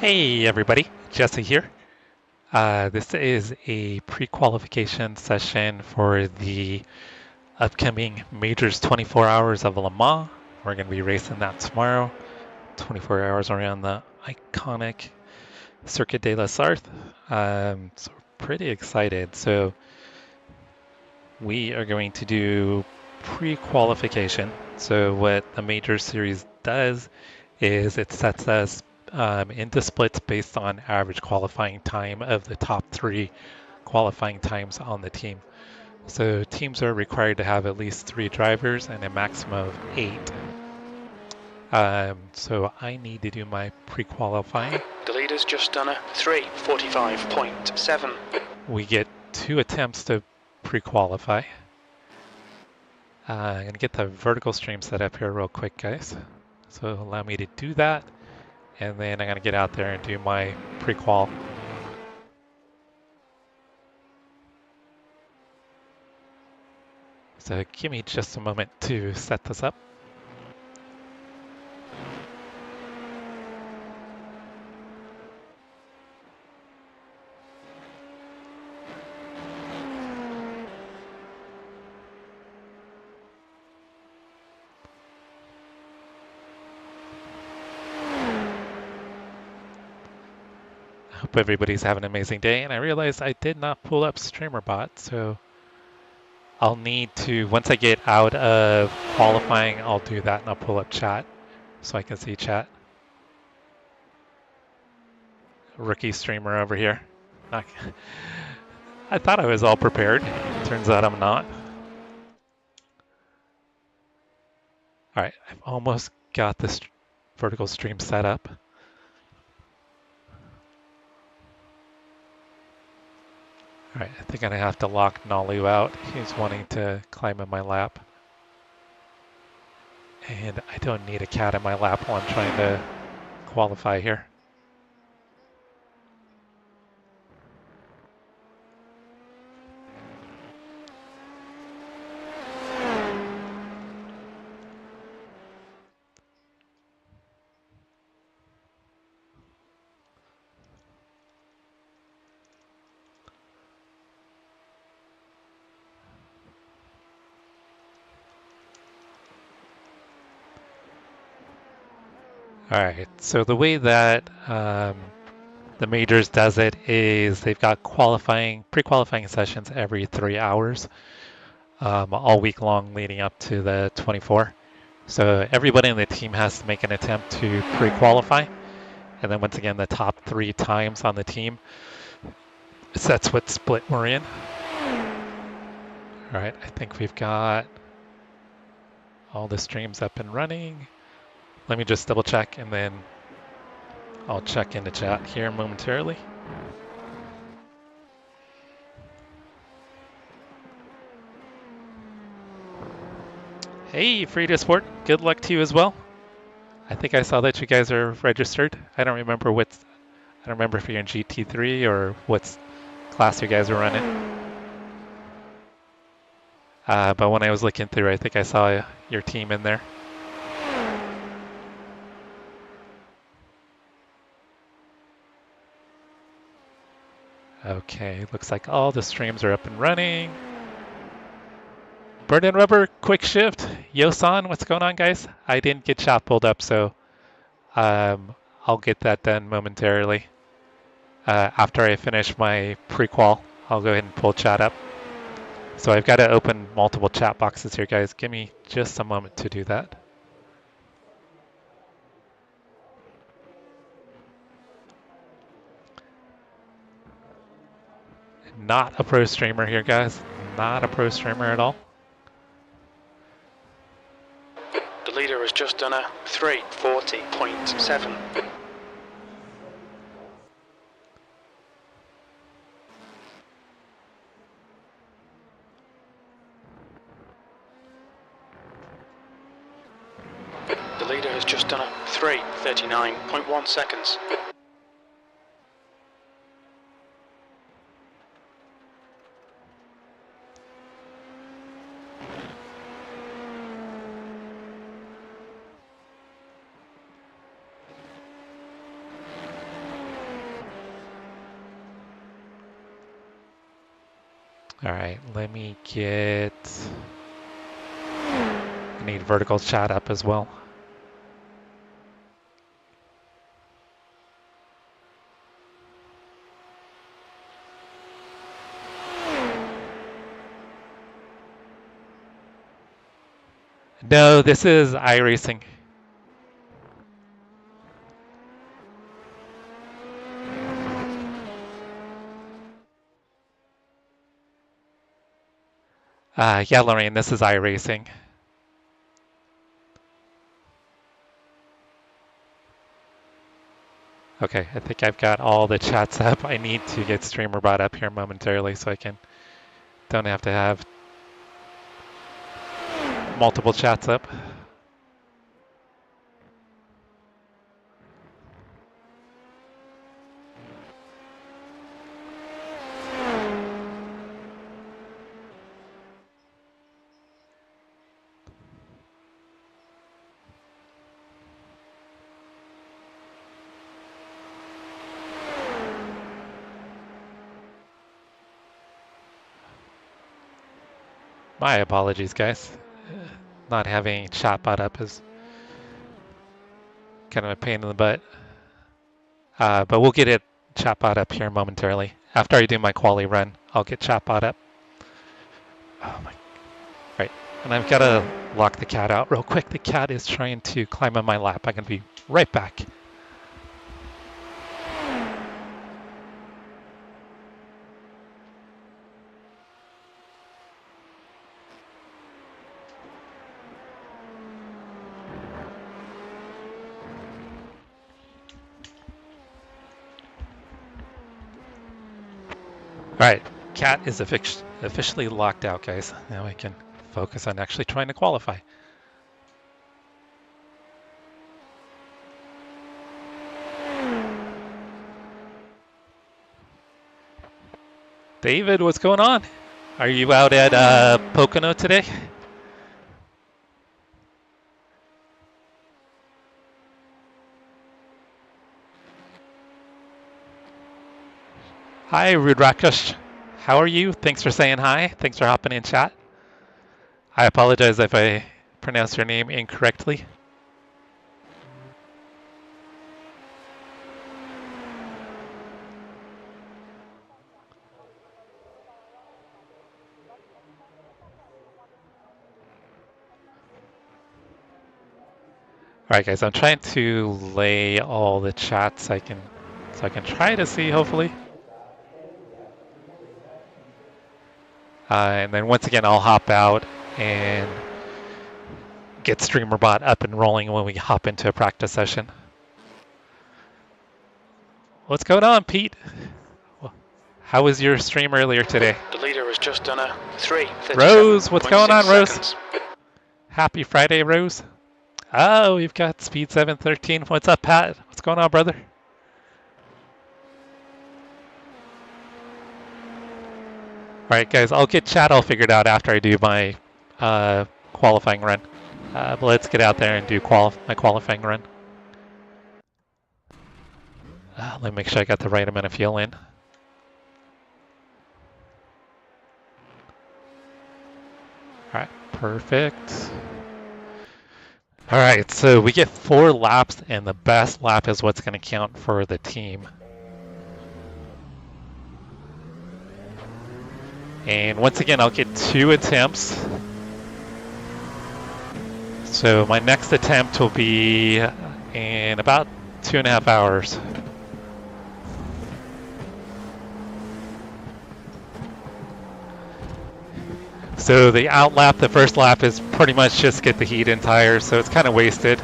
Hey everybody, Jesse here. This is a pre-qualification session for the upcoming Majors 24 Hours of Le Mans. We're going to be racing that tomorrow, 24 hours around the iconic Circuit de la Sarthe. So we're pretty excited. So we are going to do pre-qualification. So what the Major Series does is it sets us into splits based on average qualifying time of the top three qualifying times on the team. So teams are required to have at least 3 drivers and a maximum of 8. So I need to do my pre-qualifying. The leader's just done a 3:45.7. We get 2 attempts to pre-qualify. I'm going to get the vertical stream set up here real quick, guys. So allow me to do that. And then I'm going to get out there and do my pre-qual. So give me just a moment to set this up. Hope everybody's having an amazing day. And I realized I did not pull up StreamerBot, so I'll need to, once I get out of qualifying, I'll do that and I'll pull up chat so I can see chat. Rookie streamer over here. I thought I was all prepared. Turns out I'm not. All right, I've almost got this vertical stream set up. All right, I think I'm gonna have to lock Nolu out. He's wanting to climb in my lap. And I don't need a cat in my lap while I'm trying to qualify here. All right, so the way that the majors does it is they've got pre-qualifying sessions every 3 hours, all week long leading up to the 24. So everybody in the team has to make an attempt to pre-qualify, and then once again, the top 3 times on the team, that's what split we're in. All right, I think we've got all the streams up and running. Let me just double check and then I'll check into chat here momentarily. Hey, Free to Sport, good luck to you as well. I think I saw that you guys are registered. I don't remember if you're in GT3 or what class you guys are running. But when I was looking through, I think I saw your team in there. Okay, looks like all the streams are up and running. Burn and Rubber, quick shift. Yosan, what's going on, guys? I didn't get chat pulled up, so I'll get that done momentarily. After I finish my pre-qual, I'll go ahead and pull chat up. So I've got to open multiple chat boxes here, guys. Give me just a moment to do that. Not a pro streamer here, guys. Not a pro streamer at all. The leader has just done a 3:40.7. The leader has just done a 3:39.1 seconds. All right, let me get... I need vertical chat up as well. No, this is iRacing. Yeah, Lorraine, this is iRacing. Okay, I think I've got all the chats up. I need to get streamer bot up here momentarily so I don't have to have multiple chats up. My apologies, guys. Not having chatbot up is kind of a pain in the butt. But we'll get it chatbot up here momentarily. After I do my quali run, I'll get chatbot up. Oh my. Right. And I've got to lock the cat out real quick. The cat is trying to climb on my lap. I'm going to be right back. All right, cat is officially locked out, guys. Now I can focus on actually trying to qualify. David, what's going on? Are you out at Pocono today? Hi, Rudrakesh. How are you? Thanks for saying hi. Thanks for hopping in chat. I apologize if I pronounced your name incorrectly. All right, guys, I'm trying to lay all the chats so I can try to see, hopefully. And then once again, I'll hop out and get StreamerBot up and rolling when we hop into a practice session. What's going on, Pete? How was your stream earlier today? The leader has just done a 3. Rose, what's going on, seconds. Rose? Happy Friday, Rose. Oh, we've got Speed 713. What's up, Pat? What's going on, brother? All right, guys, I'll get chat all figured out after I do my qualifying run. But let's get out there and do my qualifying run. Let me make sure I got the right amount of fuel in. All right, perfect. All right, so we get 4 laps, and the best lap is what's going to count for the team. And once again, I'll get 2 attempts. So my next attempt will be in about 2.5 hours. So the out lap, the first lap, is pretty much just get the heat in tires, so it's kind of wasted.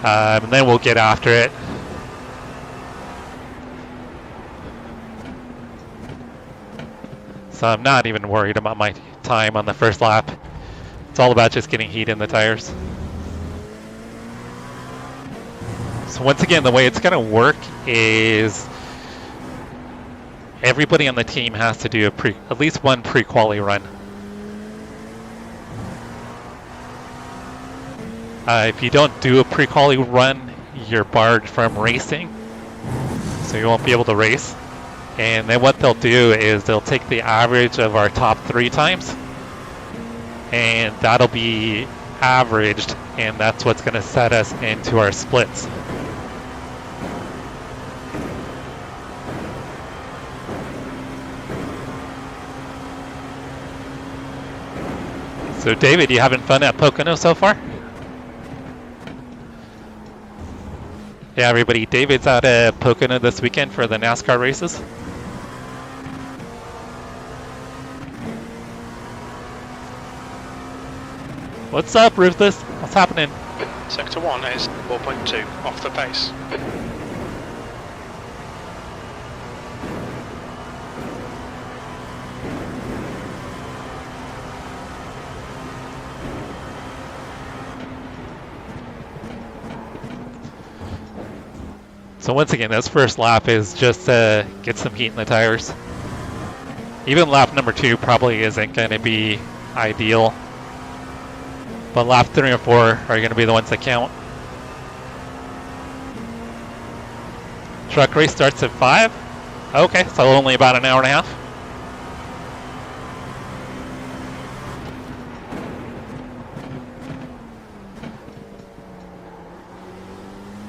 And then we'll get after it. So I'm not even worried about my time on the first lap. It's all about just getting heat in the tires. So once again, the way it's going to work is everybody on the team has to do at least one pre-quali run. If you don't do a pre-quali run, you're barred from racing. so you won't be able to race. And then what they'll do is they'll take the average of our top 3 times, and that'll be averaged, and that's what's going to set us into our splits. So David, you having fun at Pocono so far? Yeah, everybody, David's out at Pocono this weekend for the NASCAR races. What's up, Ruthless? What's happening? Sector 1 is 4.2 off the pace. So once again, this first lap is just to get some heat in the tires. Even lap number 2 probably isn't going to be ideal. But lap 3 and 4 are going to be the ones that count. Truck race starts at 5. Okay, so only about an hour and a half.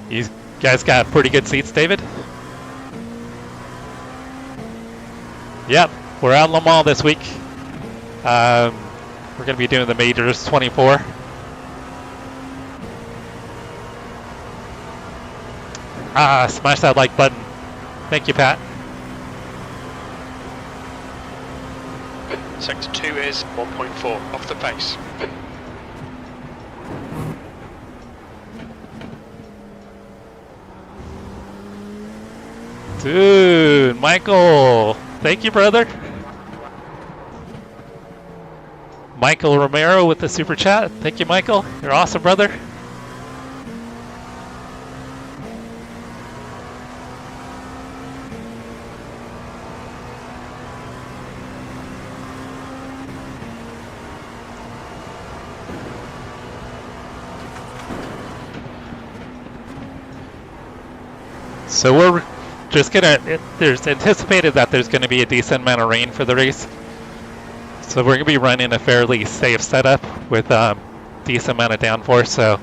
You guys got pretty good seats, David? Yep, we're out in Le Mans this week. We're going to be doing the Majors 24. Smash that like button. Thank you, Pat. Sector 2 is 1.4 off the pace. Dude, Michael, thank you, brother. Michael Romero with the super chat. Thank you, Michael. You're awesome, brother. So we're just gonna, there's anticipated that there's gonna be a decent amount of rain for the race. So we're gonna be running a fairly safe setup with decent amount of downforce. So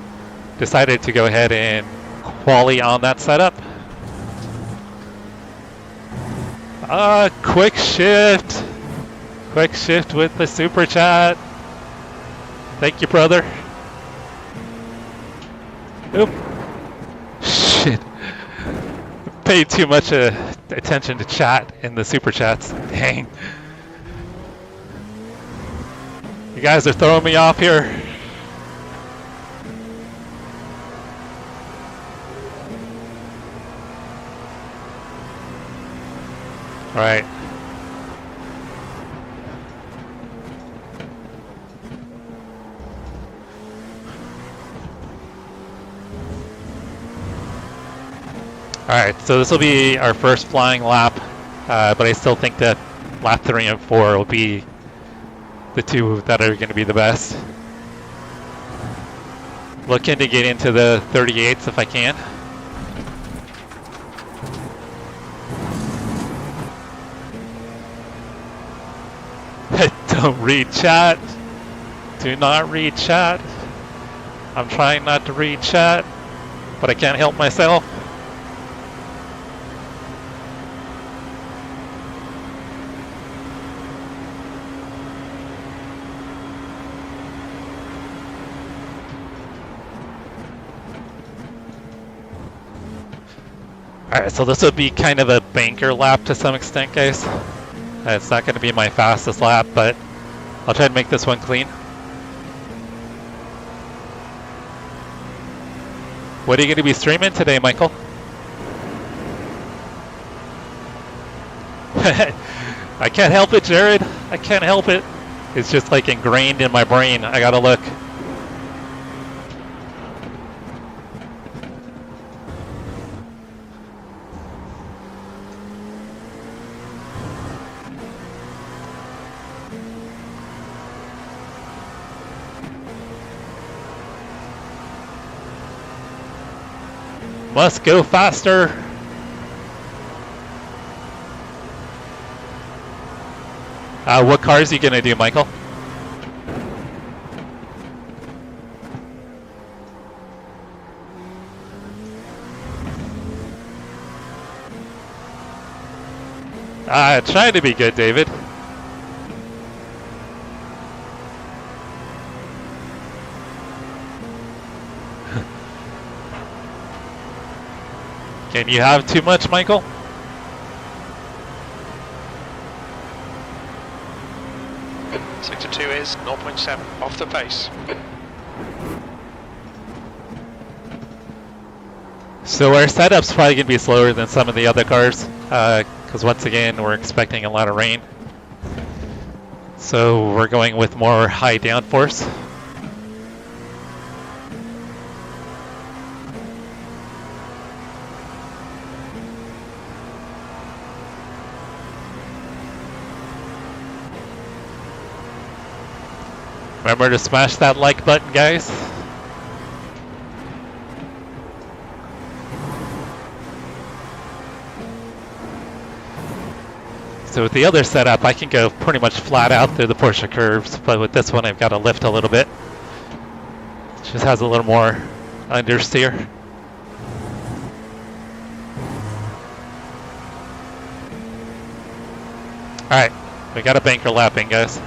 decided to go ahead and quali on that setup. Quick shift with the super chat. Thank you, brother. Oop. Shit. Paid too much attention to chat in the super chats. Dang. You guys are throwing me off here. All right. Alright, so this will be our first flying lap, but I still think that lap 3 and 4 will be the 2 that are going to be the best. Looking to get into the 38s if I can. Don't read chat. Do not read chat. I'm trying not to read chat, but I can't help myself. Alright, so this would be kind of a banker lap to some extent, guys. It's not going to be my fastest lap, but I'll try to make this one clean. What are you going to be streaming today, Michael? I can't help it, Jared. I can't help it. It's just like ingrained in my brain. I gotta look. Must go faster. What cars are you gonna do, Michael? Trying to be good, David. Can you have too much, Michael? Sector 2 is 0.7 off the pace. So our setup's probably going to be slower than some of the other cars, because once again we're expecting a lot of rain. So we're going with more high downforce. Remember to smash that like button, guys. So with the other setup, I can go pretty much flat out through the Porsche curves, but with this one, I've got to lift a little bit. It just has a little more understeer. All right, we got a banker lapping, guys.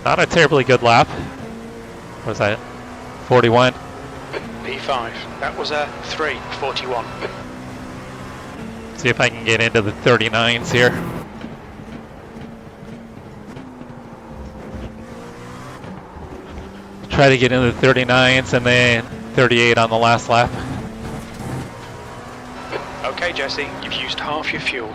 Not a terribly good lap. What was that? 41. P5. That was a 3:41. See if I can get into the 39s here. Try to get into the 39s and then 38 on the last lap. Okay, Jesse, you've used half your fuel.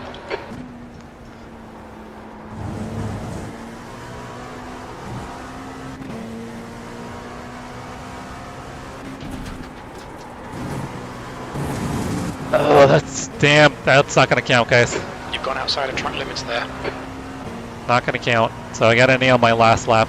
Oh, that's not going to count, guys. You've gone outside of track limits there. Not going to count. So I got to nail my last lap.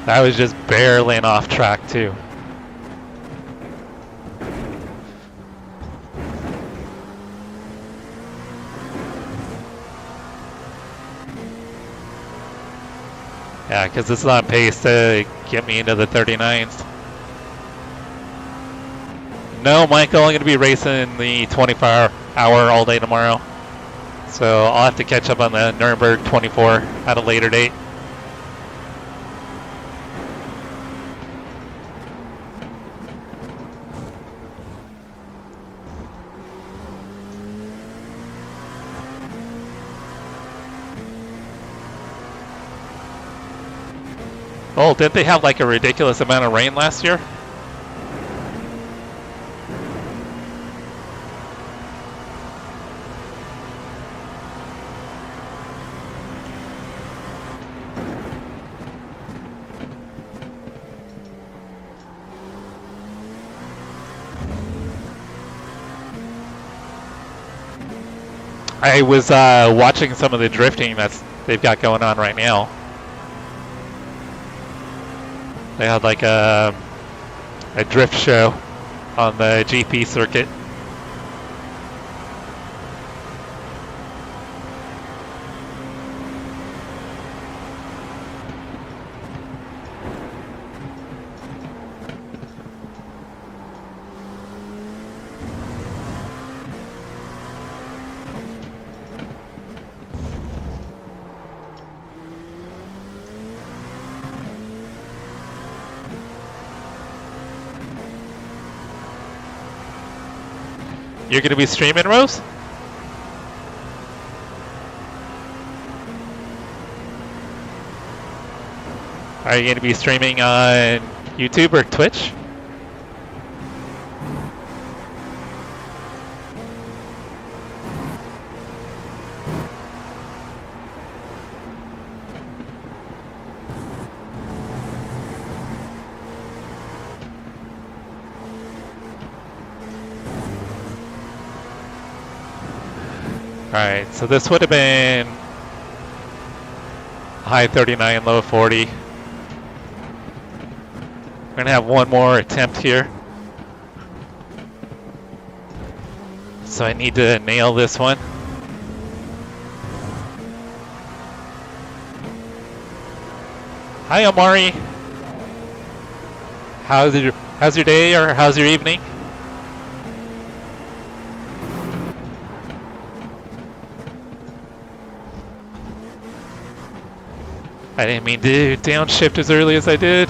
That was just barreling off track too. Yeah, because it's on pace to get me into the 39s. No, Michael, I'm going to be racing the 24-hour all day tomorrow. So I'll have to catch up on the Nuremberg 24 at a later date. Oh, didn't they have like a ridiculous amount of rain last year? I was watching some of the drifting they've got going on right now. They had like a drift show on the GP circuit. You're going to be streaming, Rose? Are you going to be streaming on YouTube or Twitch? Alright, so this would have been high 39, low 40. We're gonna have one more attempt here. So I need to nail this one. Hi Amari. How's your day or how's your evening? I didn't mean to downshift as early as I did.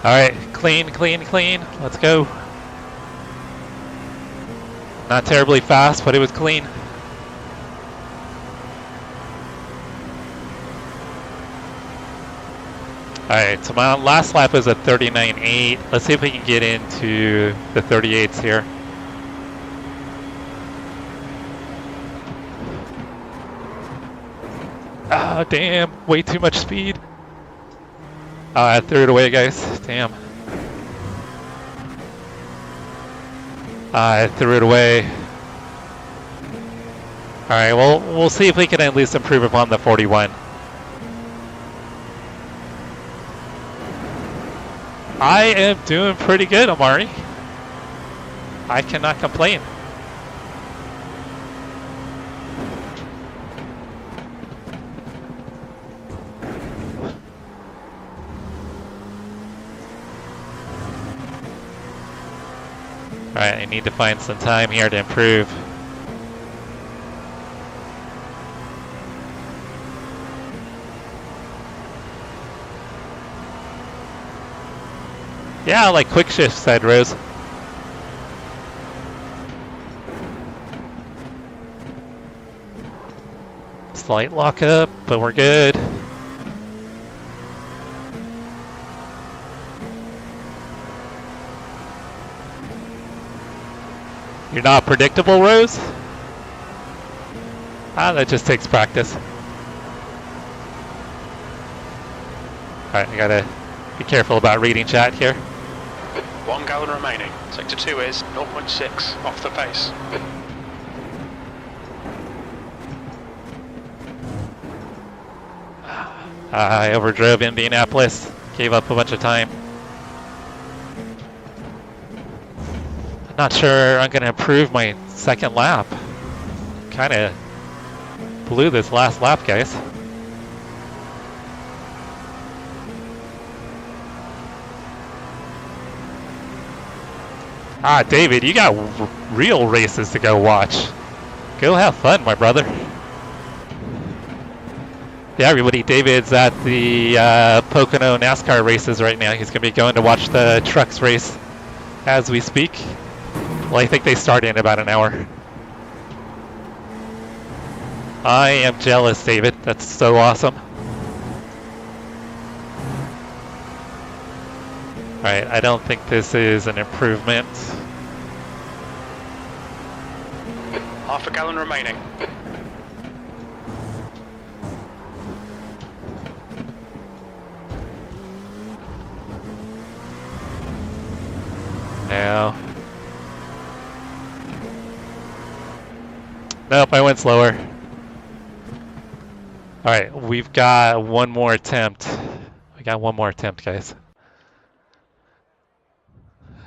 Alright, clean, clean, clean. Let's go. Not terribly fast, but it was clean. Alright, so my last lap is a 39.8. Let's see if we can get into the 38s here. Ah, damn, way too much speed. Oh, I threw it away, guys. Damn. I threw it away. Alright, well, we'll see if we can at least improve upon the 41. I am doing pretty good, Amari. I cannot complain. Alright, I need to find some time here to improve. Yeah, like quick shift, said Rose. Slight lockup, but we're good. You're not predictable, Rose? Ah, that just takes practice. Alright, I gotta be careful about reading chat here. 1 gallon remaining. Sector 2 is 0.6 off the pace. I overdrove Indianapolis, gave up a bunch of time. I'm not sure I'm gonna improve my second lap. Kinda blew this last lap, guys. Ah, David, you got real races to go watch. Go have fun, my brother. Yeah, everybody, David's at the Pocono NASCAR races right now. He's going to be going to watch the trucks race as we speak. Well, I think they start in about an hour. I am jealous, David. That's so awesome. Alright, I don't think this is an improvement. Half a gallon remaining. No. Nope, I went slower. Alright, we've got one more attempt. We got one more attempt, guys.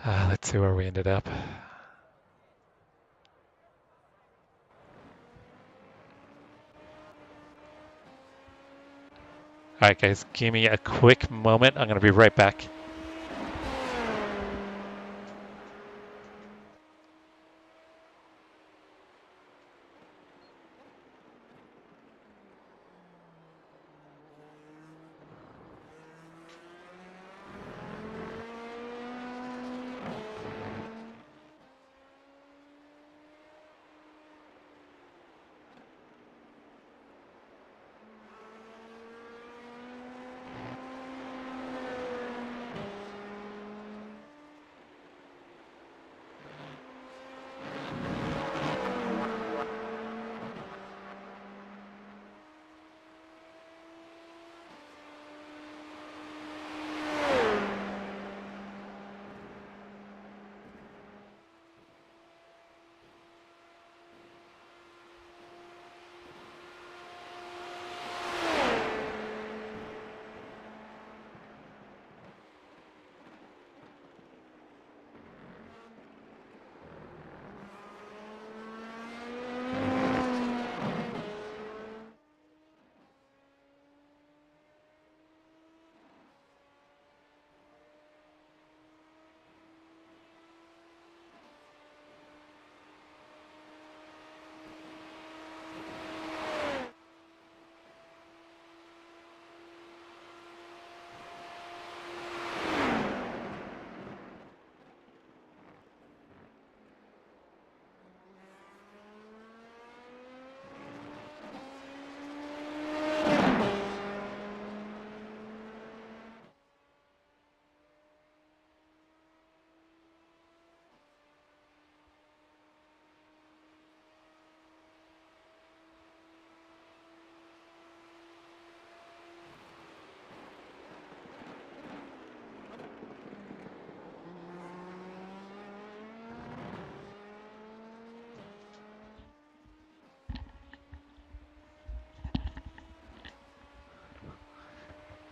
Let's see where we ended up. Alright guys, give me a quick moment. I'm going to be right back.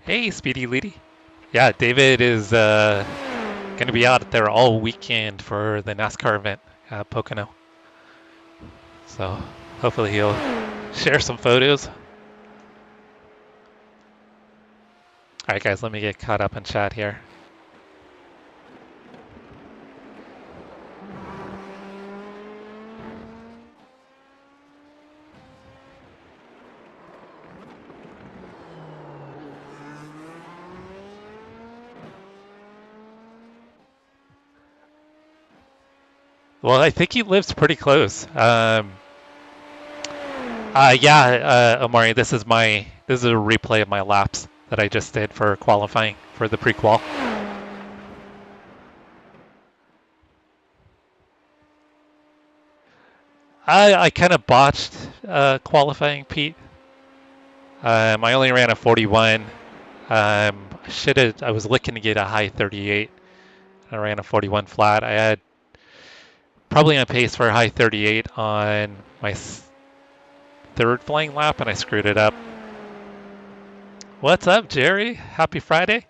Hey, Speedy Leedy. Yeah, David is going to be out there all weekend for the NASCAR event at Pocono. So hopefully he'll share some photos. All right, guys, let me get caught up in chat here. Well, I think he lives pretty close. Yeah, Omari, this is a replay of my laps that I just did for qualifying for the prequal. I kind of botched qualifying, Pete. I only ran a 41. I was looking to get a high 38. I ran a 41 flat. I had probably on pace for a high 38 on my third flying lap, and I screwed it up. What's up, Jerry? Happy Friday.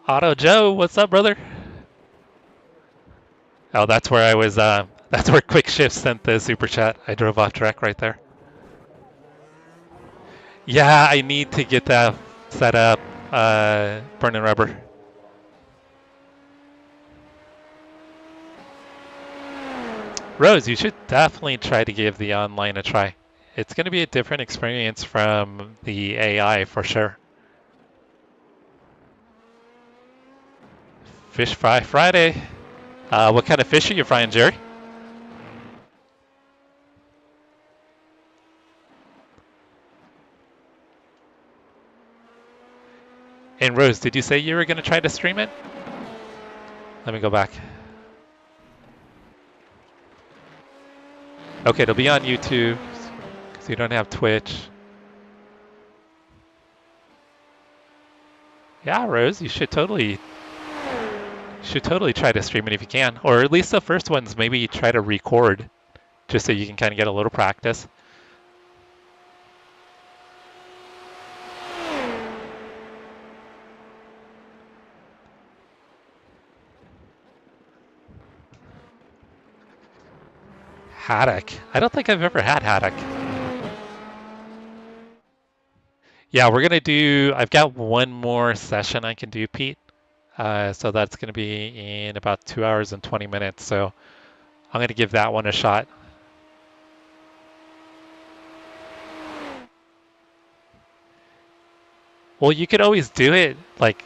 Otto Joe, what's up, brother? Oh, that's where I was. That's where Quick Shift sent the super chat. I drove off track right there. Yeah, I need to get that set up. Burning rubber. Rose, you should definitely try to give the online a try. It's going to be a different experience from the AI for sure. Fish Fry Friday. What kind of fish are you frying, Jerry? And Rose, did you say you were going to try to stream it? Let me go back. Okay, it'll be on YouTube because you don't have Twitch. Yeah, Rose, you should totally try to stream it if you can, or at least the first ones. Maybe try to record, just so you can kind of get a little practice. Haddock. I don't think I've ever had haddock. Yeah, we're gonna do. I've got one more session I can do, Pete. So that's gonna be in about 2 hours and 20 minutes. So I'm gonna give that one a shot. Well, you could always do it like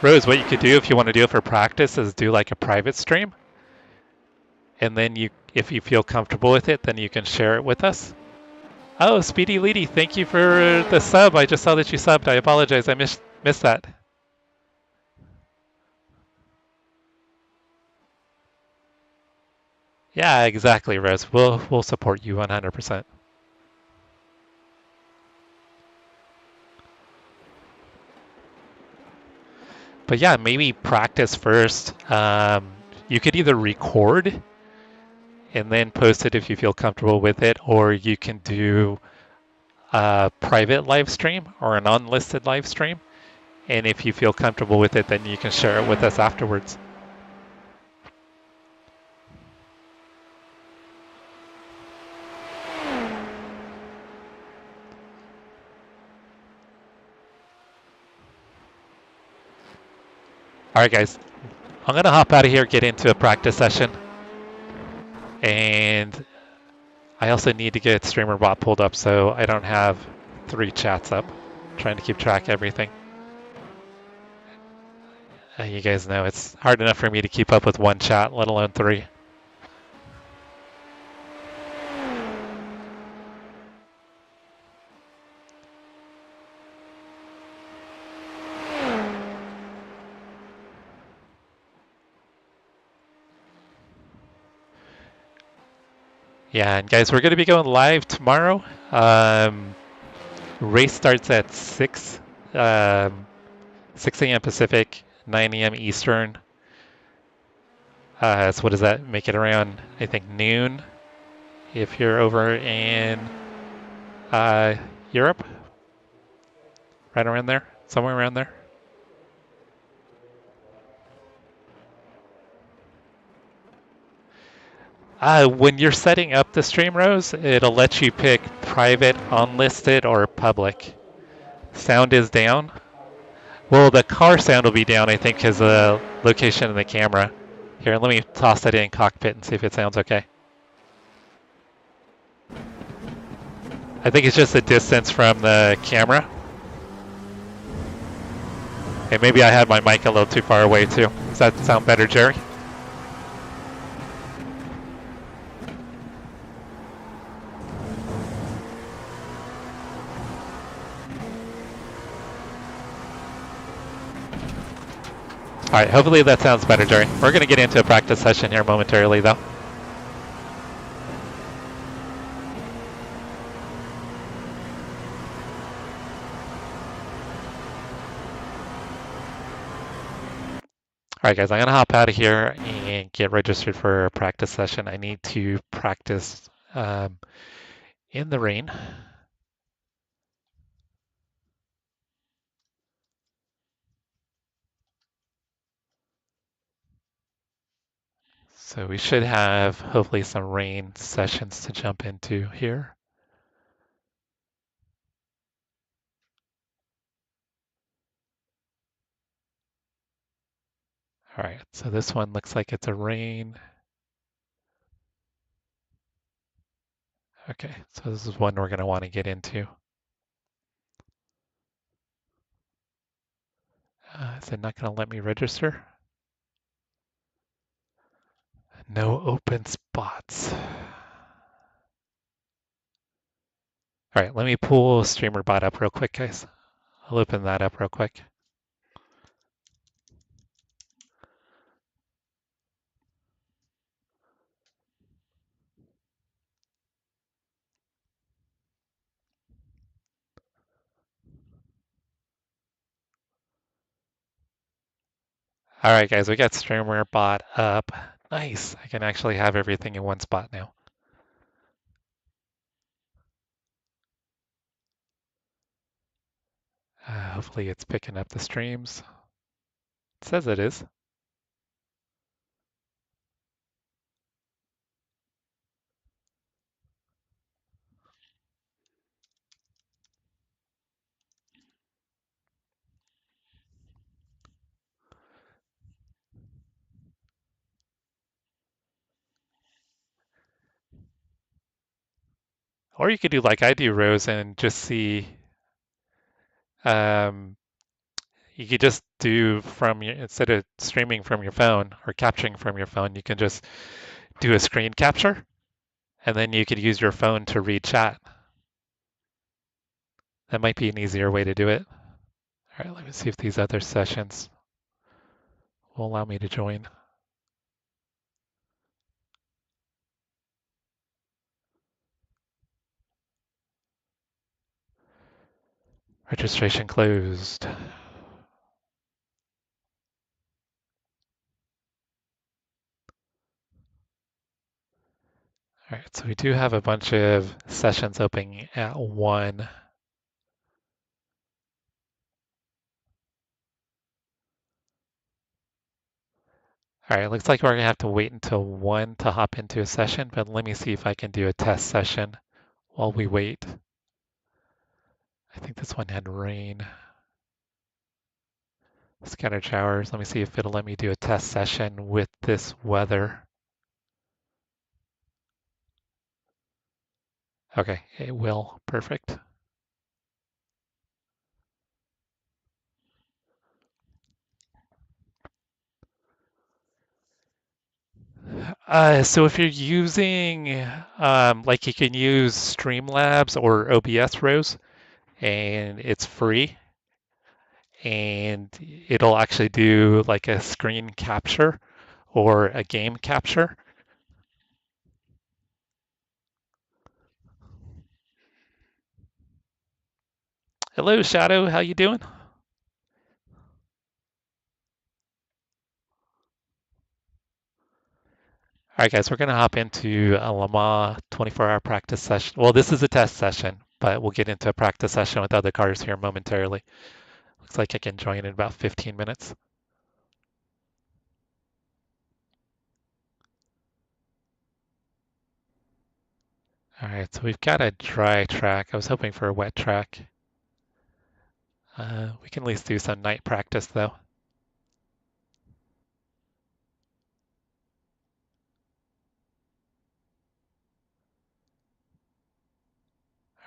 Rose. What you could do if you want to do it for practice is do like a private stream, and then if you feel comfortable with it, then you can share it with us. Oh, Speedy Leedy, thank you for the sub. I just saw that you subbed. I apologize. I missed that. Yeah, exactly, Rose. We'll support you 100%. But yeah, maybe practice first. You could either record and then post it if you feel comfortable with it, or you can do a private live stream or an unlisted live stream. And if you feel comfortable with it, then you can share it with us afterwards. All right, guys, I'm going to hop out of here, get into a practice session. And I also need to get StreamerBot pulled up so I don't have 3 chats up. I'm trying to keep track of everything. You guys know it's hard enough for me to keep up with 1 chat, let alone 3. Yeah, and guys, we're going to be going live tomorrow. Race starts at 6 a.m. Pacific, 9 a.m. Eastern. So what does that make it around? I think noon if you're over in Europe, right around there. somewhere around there. When you're setting up the stream rows, it'll let you pick private, unlisted, or public. Sound is down. Well, the car sound will be down, I think, because of the location of the camera. Here, let me toss that in cockpit and see if it sounds okay. I think it's just the distance from the camera. And maybe I had my mic a little too far away too. Does that sound better, Jerry? All right, hopefully that sounds better, Jerry. We're going to get into a practice session here momentarily, though. All right, guys, I'm going to hop out of here and get registered for a practice session. I need to practice in the rain. So we should have hopefully some rain sessions to jump into here. All right, so this one looks like it's a rain. Okay, so this is one we're going to want to get into. Is it not going to let me register? No open spots. All right, let me pull StreamerBot up real quick, guys. I'll open that up real quick. All right, guys, we got StreamerBot up. Nice. I can actually have everything in one spot now. Hopefully it's picking up the streams. It says it is. Or you could do like I do, Rose, and just see. Um, you could just do from your, instead of streaming from your phone or capturing from your phone, you can just do a screen capture, and then you could use your phone to read chat. That might be an easier way to do it. All right, let me see if these other sessions will allow me to join. Registration closed. All right, so we do have a bunch of sessions opening at 1. All right, looks like we're gonna have to wait until 1 to hop into a session, but let me see if I can do a test session while we wait. I think this one had rain. Scattered showers. Let me see if it'll let me do a test session with this weather. Okay, it will. Perfect. So if you're using, like you can use Streamlabs or OBS rows, and it's free, and it'll actually do like a screen capture or a game capture. Hello, Shadow. How you doing? All right, guys, we're going to hop into a Le Mans 24-hour practice session. Well, this is a test session, but we'll get into a practice session with other cars here momentarily. Looks like I can join in about 15 minutes. All right, so we've got a dry track. I was hoping for a wet track. We can at least do some night practice though.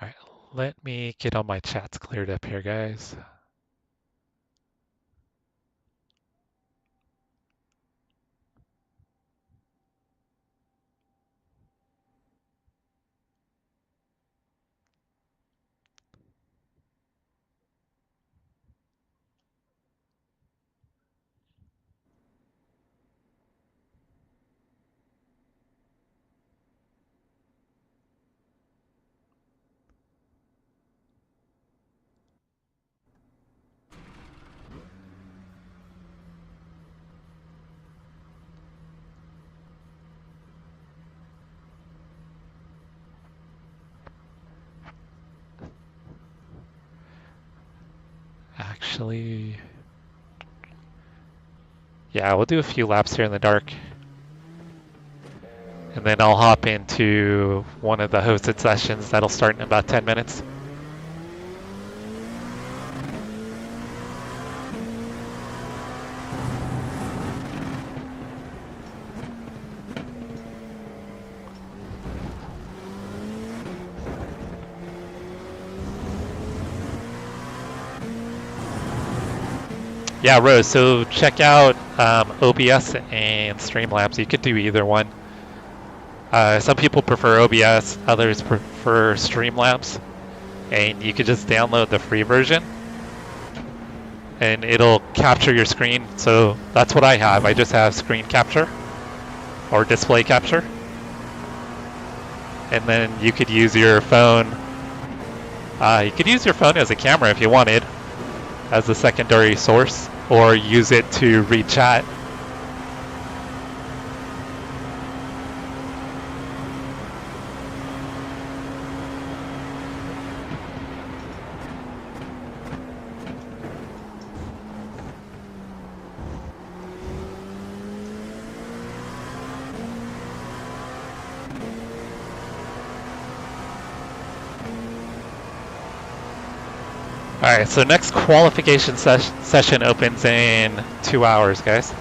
All right, let me get all my chats cleared up here, guys. Actually, yeah, we'll do a few laps here in the dark. And then I'll hop into one of the hosted sessions that'll start in about 10 minutes. Yeah, Rose, so check out OBS and Streamlabs. You could do either one. Some people prefer OBS, others prefer Streamlabs. And you could just download the free version and it'll capture your screen. So that's what I have. I just have screen capture or display capture. And then you could use your phone. You could use your phone as a camera if you wanted, as a secondary source, or use it to read chat. All right, so next qualification session opens in 2 hours, guys.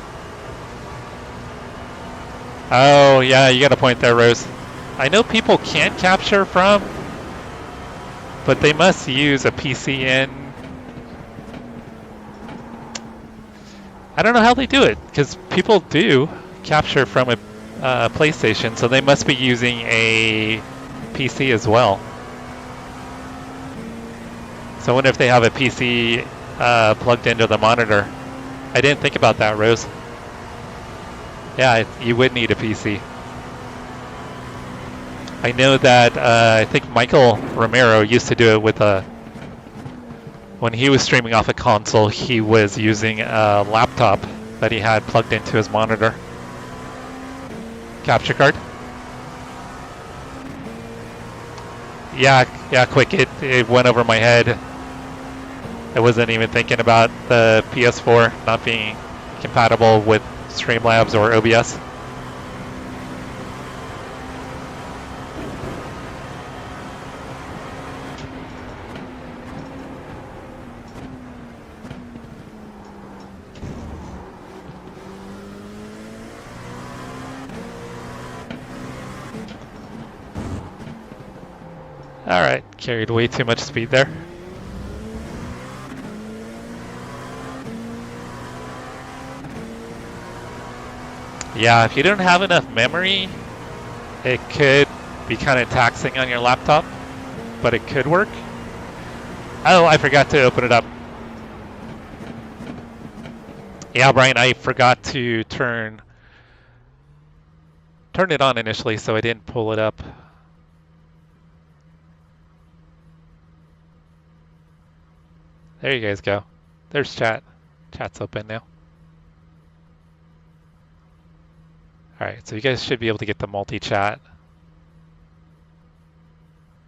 Oh, yeah, you got a point there, Rose. I know people can capture from, but they must use a PC in. I don't know how they do it, because people do capture from a PlayStation, so they must be using a PC as well. So I wonder if they have a PC plugged into the monitor. I didn't think about that, Rose. Yeah, you would need a PC. I know that I think Michael Romero used to do it with a... When he was streaming off a console, he was using a laptop that he had plugged into his monitor. Capture card? Yeah, quick. It went over my head. I wasn't even thinking about the PS4 not being compatible with Streamlabs or OBS. All right, carried way too much speed there. Yeah, if you don't have enough memory, it could be kind of taxing on your laptop, but it could work. Oh, I forgot to open it up. Yeah, Brian, I forgot to turn it on initially, so I didn't pull it up. There you guys go. There's chat. Chat's open now. All right, so you guys should be able to get the multi-chat.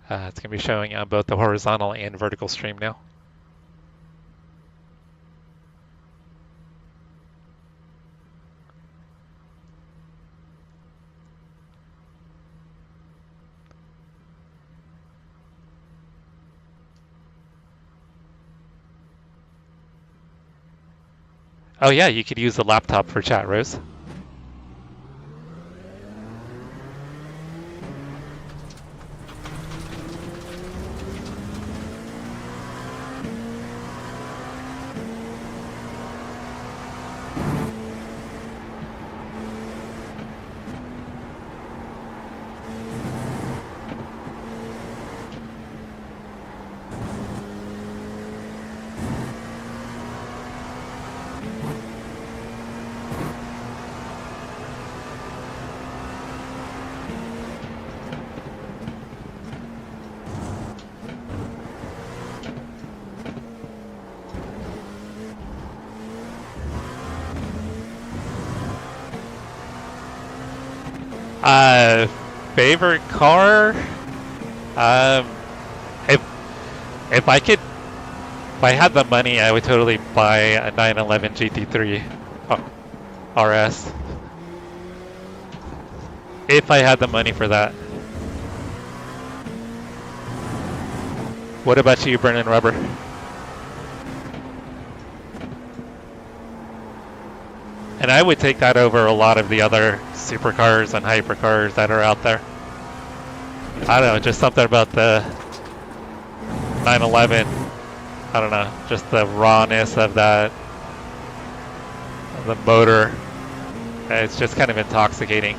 It's going to be showing on both the horizontal and vertical stream now. Oh yeah, you could use the laptop for chat, Rose. Favorite car? If if I could, if I had the money, I would totally buy a 911 GT3 RS. If I had the money for that. What about you, Burning Rubber? And I would take that over a lot of the other supercars and hypercars that are out there. I don't know, just something about the 911. I don't know, just the rawness of that, of the motor. It's just kind of intoxicating.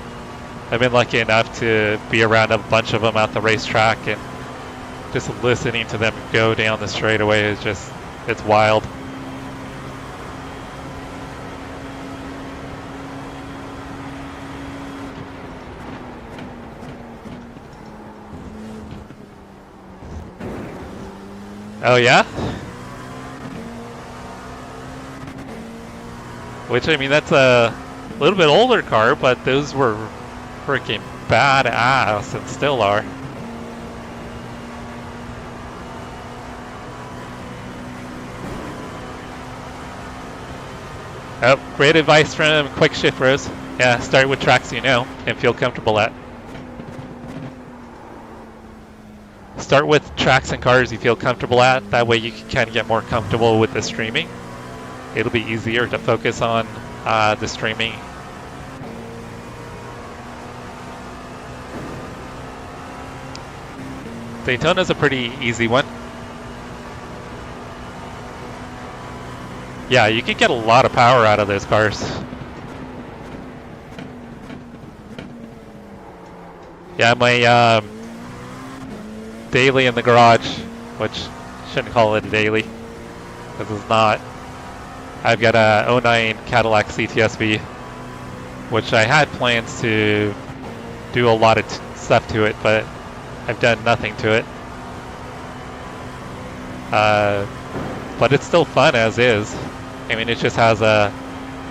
I've been lucky enough to be around a bunch of them at the racetrack, and just listening to them go down the straightaway is just, it's wild. Oh yeah? Which, I mean, that's a little bit older car, but those were freaking badass and still are. Oh, great advice from Quick Shift Rose. Yeah, start with tracks you know and feel comfortable at. Start with tracks and cars you feel comfortable at. That way you can kind of get more comfortable with the streaming. It'll be easier to focus on the streaming. Daytona's a pretty easy one. Yeah, you can get a lot of power out of those cars. Yeah, my daily in the garage, which shouldn't call it a daily, because it's not. I've got a 09 Cadillac CTSV, which I had plans to do a lot of stuff to it, but I've done nothing to it. But it's still fun as is. I mean, it just has a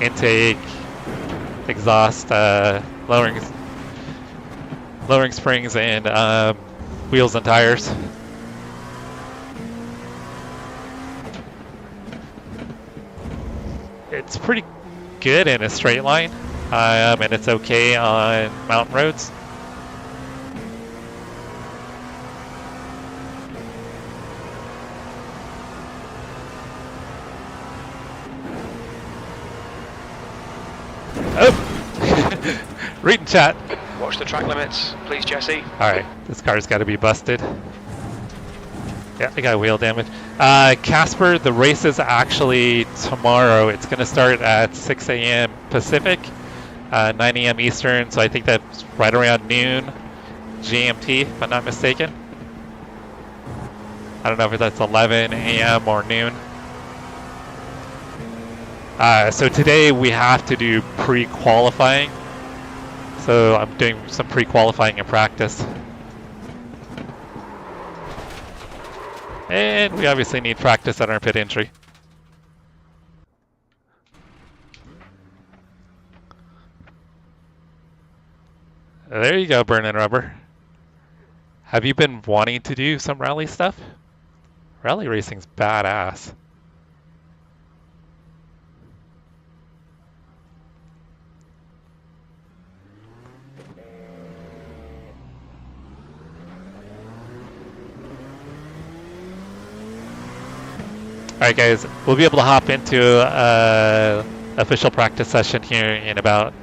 intake, exhaust, lowering springs, and wheels and tires. It's pretty good in a straight line, and it's okay on mountain roads. Oh! Reading chat. Watch the track limits, please, Jesse. Alright, this car's got to be busted. Yeah, I got wheel damage. Casper, the race is actually tomorrow. It's going to start at 6 a.m. Pacific, 9 a.m. Eastern, so I think that's right around noon GMT, if I'm not mistaken. I don't know if that's 11 a.m. or noon. So today we have to do pre-qualifying. So I'm doing some pre-qualifying in practice. And we obviously need practice at our pit entry. There you go, Burning Rubber. Have you been wanting to do some rally stuff? Rally racing's badass. Alright guys, we'll be able to hop into official practice session here in about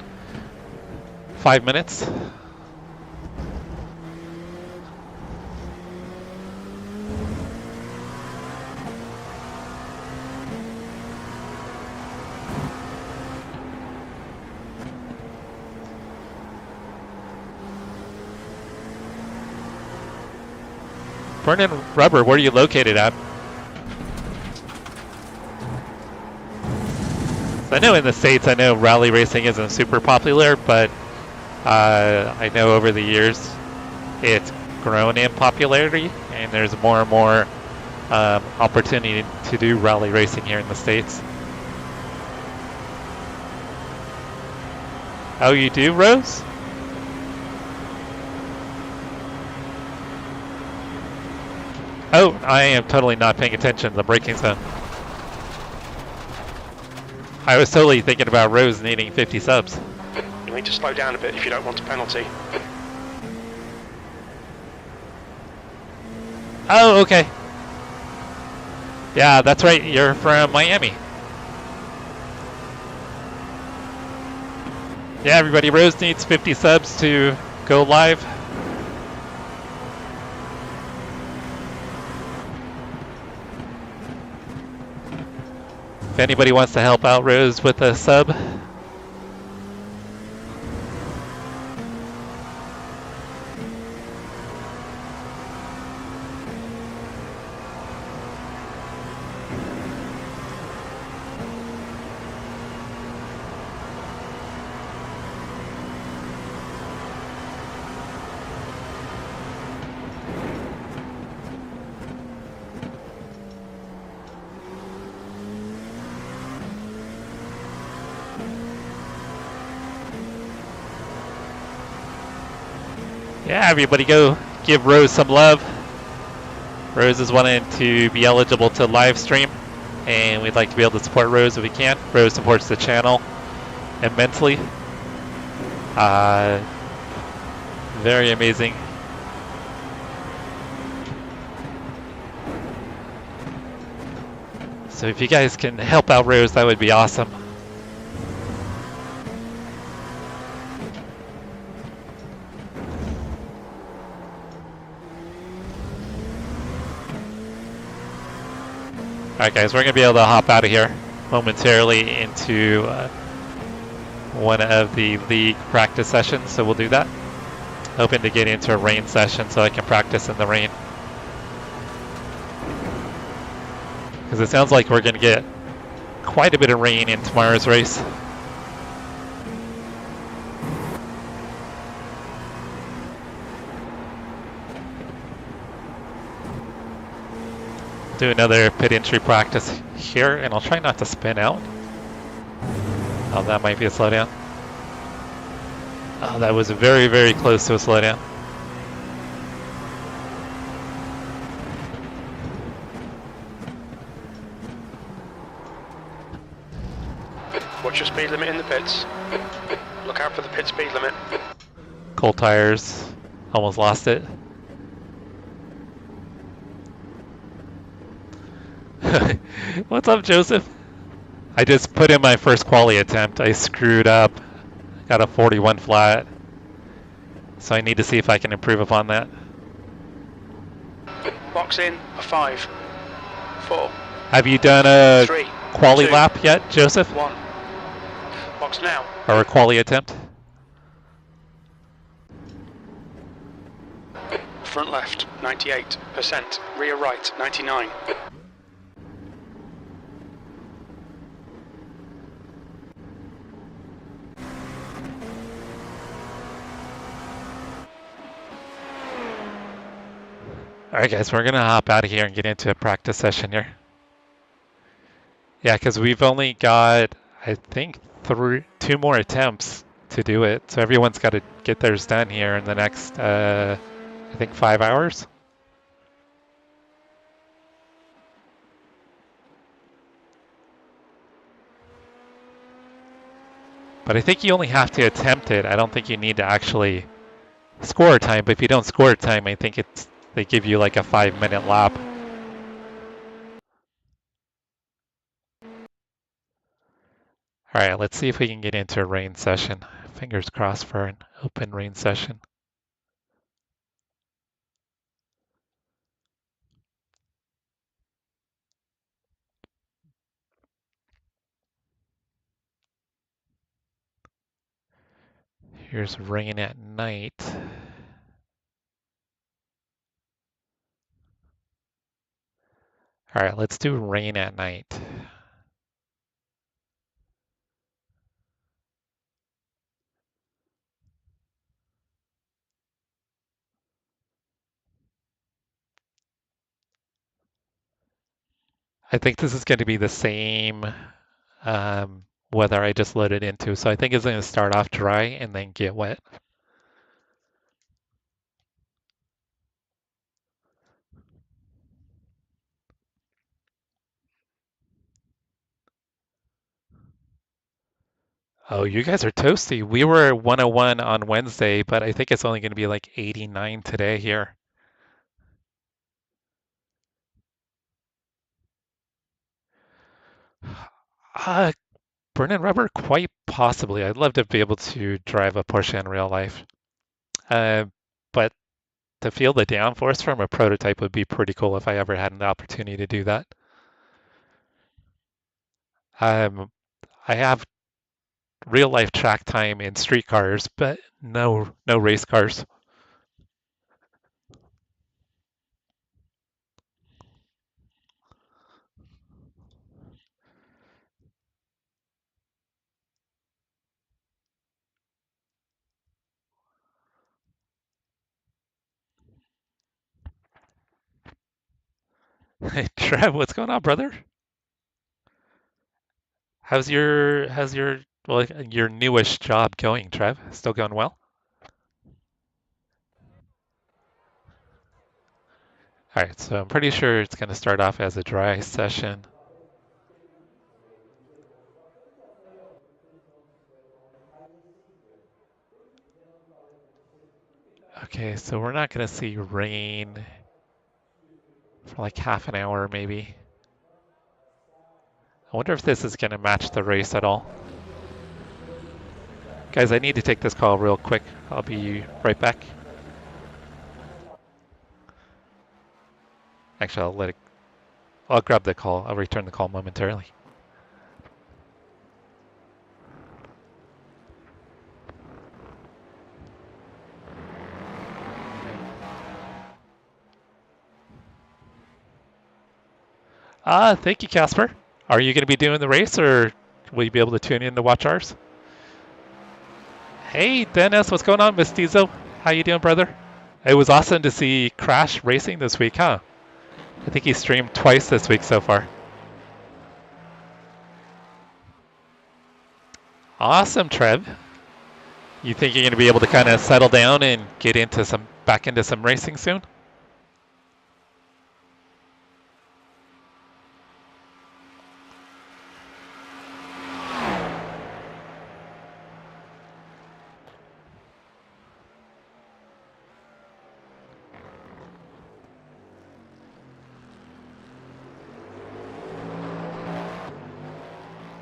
5 minutes. Vernon Rubber, where are you located at? I know in the States, I know rally racing isn't super popular, but I know over the years it's grown in popularity, and there's more and more opportunity to do rally racing here in the States. Oh, you do, Rose? Oh, I am totally not paying attention to the braking zone. I was totally thinking about Rose needing 50 subs. You need to slow down a bit if you don't want a penalty. Oh, okay. Yeah, that's right. You're from Miami. Yeah, everybody, Rose needs 50 subs to go live. If anybody wants to help out Rose with a sub. Yeah, everybody go give Rose some love. Rose is wanting to be eligible to live stream, and we'd like to be able to support Rose if we can. Rose supports the channel immensely. Very amazing. So if you guys can help out Rose, that would be awesome. Alright guys, we're going to be able to hop out of here momentarily into one of the league practice sessions, so we'll do that. Hoping to get into a rain session so I can practice in the rain. Because it sounds like we're going to get quite a bit of rain in tomorrow's race. Do another pit entry practice here, and I'll try not to spin out. Oh, that might be a slowdown. Oh, that was very, very close to a slowdown. Watch your speed limit in the pits. Look out for the pit speed limit. Cold tires. Almost lost it. What's up, Joseph? I just put in my first quali attempt. I screwed up. Got a 41 flat. So I need to see if I can improve upon that. Box in a 5, 4. Have you done a 3, quali 2, lap yet, Joseph? 1. Box now. Or a quali attempt? Front left, 98%. Rear right, 99. Alright guys, we're gonna hop out of here and get into a practice session here. Yeah, because we've only got, I think, 2 more attempts to do it. So everyone's got to get theirs done here in the next, I think, 5 hours. But I think you only have to attempt it. I don't think you need to actually score time. But if you don't score time, I think they give you like a 5-minute lap. All right, let's see if we can get into a rain session. Fingers crossed for an open rain session. Here's rain at night. All right, let's do rain at night. I think this is going to be the same weather I just loaded into. So I think it's going to start off dry and then get wet. Oh, you guys are toasty. We were 101 on Wednesday, but I think it's only going to be like 89 today here. Uh, burning rubber? Quite possibly. I'd love to be able to drive a Porsche in real life. Uh, but to feel the downforce from a prototype would be pretty cool if I ever had an opportunity to do that. Um, I have real life track time in street cars, but no race cars. Hey, Trev, what's going on, brother? How's your well your newish job going, Trev? Still going well? All right, so I'm pretty sure it's going to start off as a dry session. Okay, so we're not going to see rain for like half an hour maybe. I wonder if this is going to match the race at all. Guys, I need to take this call real quick. I'll be right back. Actually, I'll grab the call. I'll return the call momentarily. Thank you, Casper. Are you going to be doing the race, or will you be able to tune in to watch ours? Hey, Dennis, what's going on, Mestizo? How you doing, brother? It was awesome to see Crash racing this week, huh? I think he streamed twice this week so far. Awesome, Trev. You think you're going to be able to kind of settle down and get into back into some racing soon?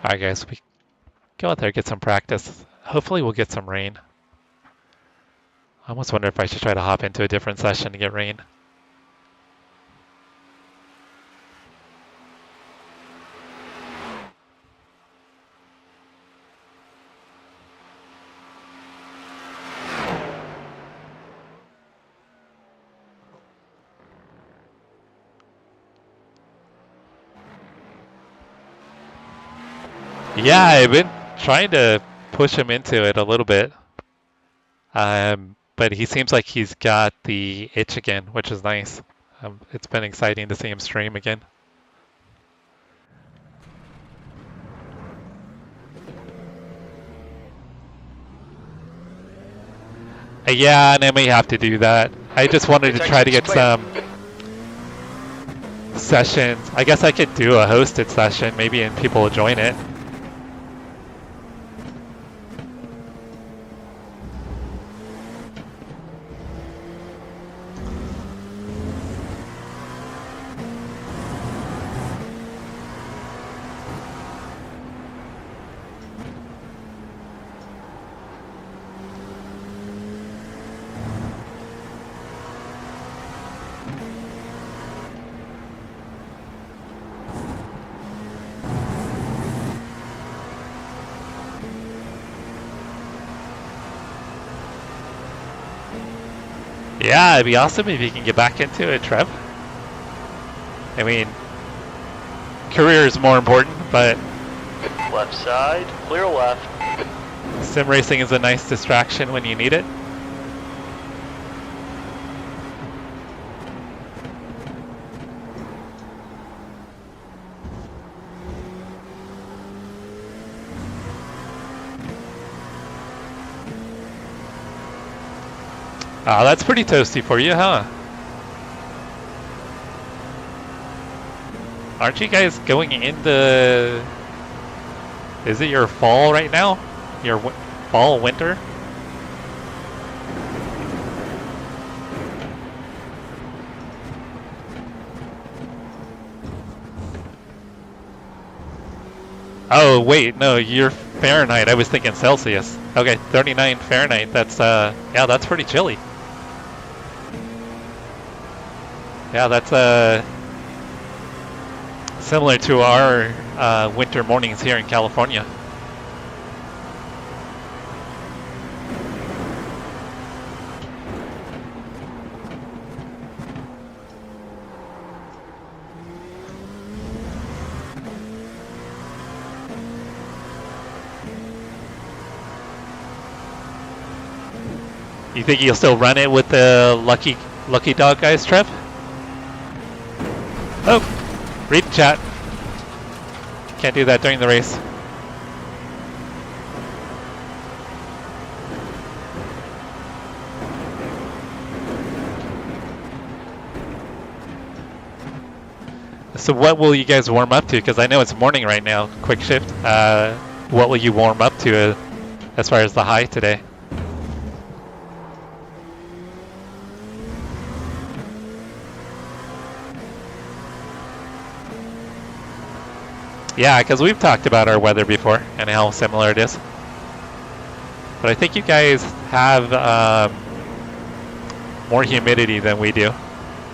All right, guys, we go out there, get some practice. Hopefully we'll get some rain. I almost wonder if I should try to hop into a different session to get rain. Yeah, I've been trying to push him into it a little bit. But he seems like he's got the itch again, which is nice. It's been exciting to see him stream again. Yeah, and I may have to do that. I just wanted to try to get some sessions. I guess I could do a hosted session, maybe, and people will join it. Yeah, it'd be awesome if you can get back into it, Trev. I mean, career is more important, but Left side, clear left. sim racing is a nice distraction when you need it. Oh, that's pretty toasty for you, huh? Aren't you guys going into... Is it your fall right now? Your fall, winter? Oh, wait, no, you're Fahrenheit. I was thinking Celsius. Okay, 39 Fahrenheit. That's, yeah, that's pretty chilly. Yeah, that's, similar to our winter mornings here in California. You think you'll still run it with the lucky dog guys, Trev? Oh, read the chat. Can't do that during the race. So what will you guys warm up to? Because I know it's morning right now, quick shift. What will you warm up to as far as the high today? Yeah, because we've talked about our weather before and how similar it is. But I think you guys have more humidity than we do.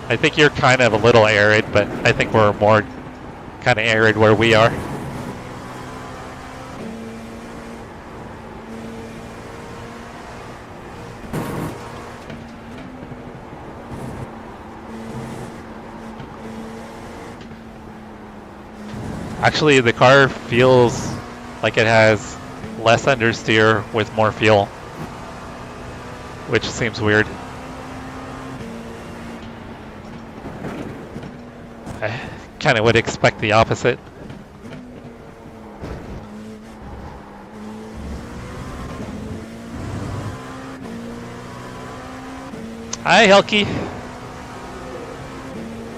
I think you're kind of a little arid, but I think we're more kind of arid where we are. Actually, the car feels like it has less understeer with more fuel, which seems weird. I kind of would expect the opposite. Hi, Helki.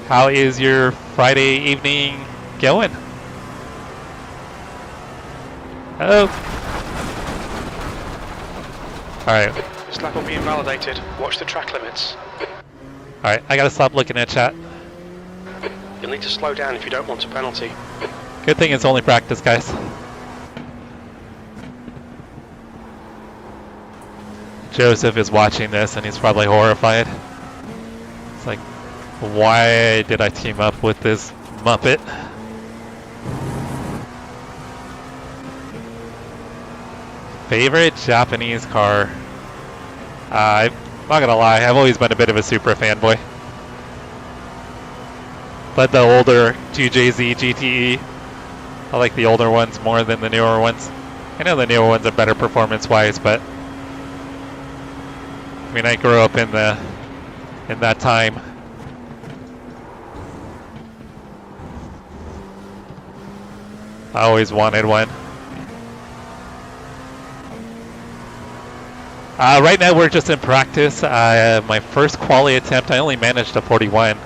How is your Friday evening going? Oh. Alright. This lap will be invalidated. Watch the track limits. Alright, I gotta stop looking at chat. You'll need to slow down if you don't want a penalty. Good thing it's only practice, guys. Joseph is watching this and he's probably horrified. It's like, why did I team up with this Muppet? Favorite Japanese car? I'm not gonna lie, I've always been a bit of a Supra fanboy. But the older 2JZ GTE, I like the older ones more than the newer ones. I know the newer ones are better performance-wise, but I mean, I grew up in that time. I always wanted one. Right now we're just in practice. My first quali attempt, I only managed a 41.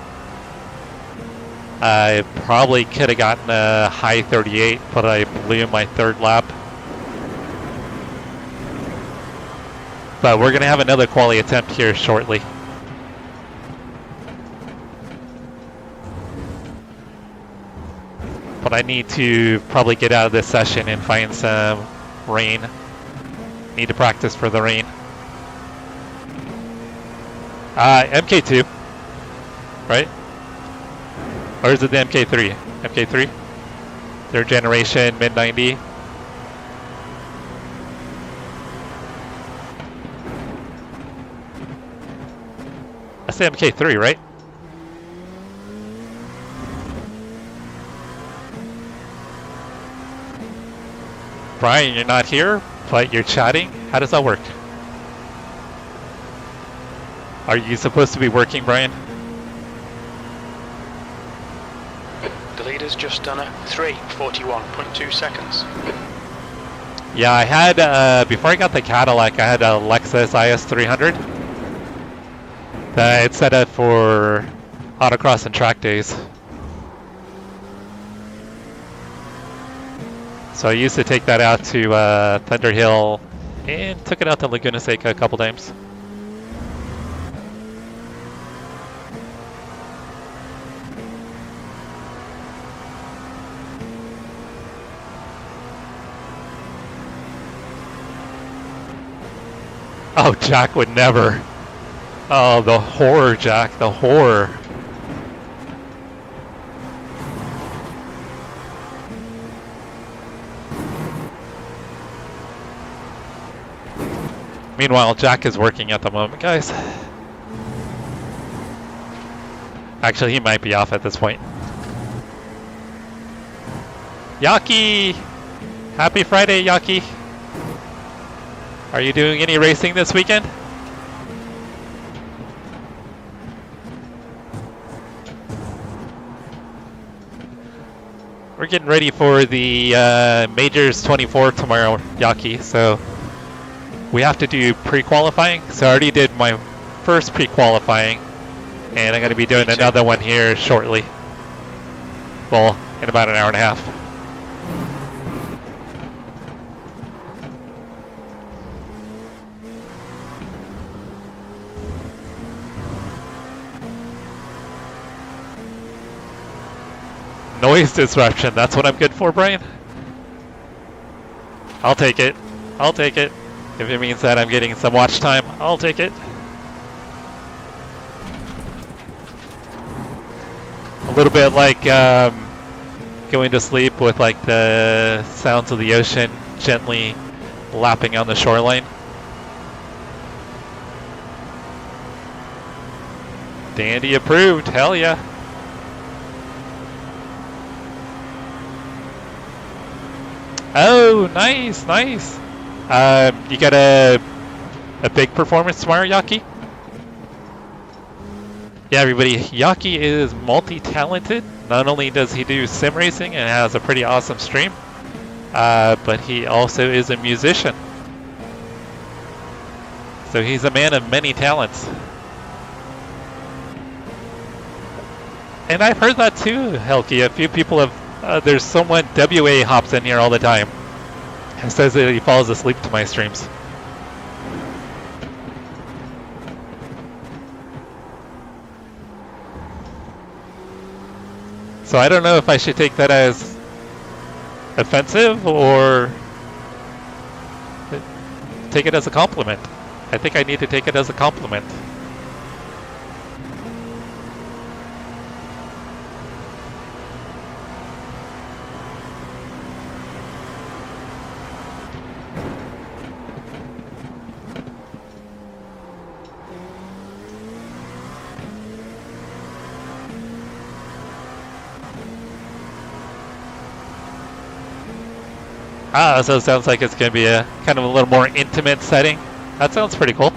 I probably could have gotten a high 38, but I blew my third lap. But we're going to have another quali attempt here shortly. But I need to probably get out of this session and find some rain. Need to practice for the rain. MK2, right? Or is it the MK3? MK3? Third generation, mid-90. the MK3, right? Brian, you're not here, but you're chatting. How does that work? Are you supposed to be working, Brian? The leader's just done a 3:41.2 seconds. Yeah, I had, before I got the Cadillac, I had a Lexus IS300 that I had set up for autocross and track days. So I used to take that out to Thunder Hill and took it out to Laguna Seca a couple times. Oh, Jack would never. Oh, the horror, Jack, the horror. Meanwhile, Jack is working at the moment, guys. Actually, he might be off at this point. Yaki! Happy Friday, Yaki! Are you doing any racing this weekend? We're getting ready for the Majors 24 tomorrow, Yaki, so we have to do pre-qualifying. So I already did my first pre-qualifying, and I'm going to be doing another one here shortly. Well, in about an hour and a half. Noise disruption, that's what I'm good for, Brian? I'll take it. I'll take it. If it means that I'm getting some watch time, I'll take it. A little bit like going to sleep with like the sounds of the ocean gently lapping on the shoreline. Dandy approved, hell yeah. Oh, nice, nice. You got a big performance tomorrow, Yaki? Yeah, everybody, Yaki is multi-talented. Not only does he do sim racing and has a pretty awesome stream, but he also is a musician. So he's a man of many talents. And I've heard that too, Helki. A few people have, there's someone, WA hops in here all the time and says that he falls asleep to my streams. So I don't know if I should take that as offensive or take it as a compliment. I think I need to take it as a compliment. Ah, so it sounds like it's going to be a kind of a little more intimate setting. That sounds pretty cool.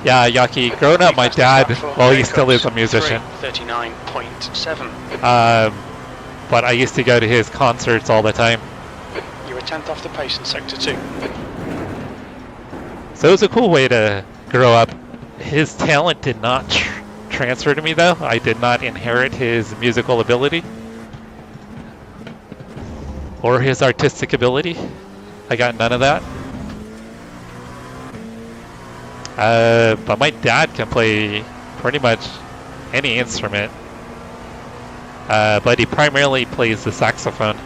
Yeah, Yaki, growing up, my dad, well, he still is a musician. 39.7. But I used to go to his concerts all the time. You were 10th off the pace in Sector 2. So it was a cool way to grow up. His talent did not transfer to me, though. I did not inherit his musical ability or his artistic ability. I got none of that. But my dad can play pretty much any instrument. But he primarily plays the saxophone.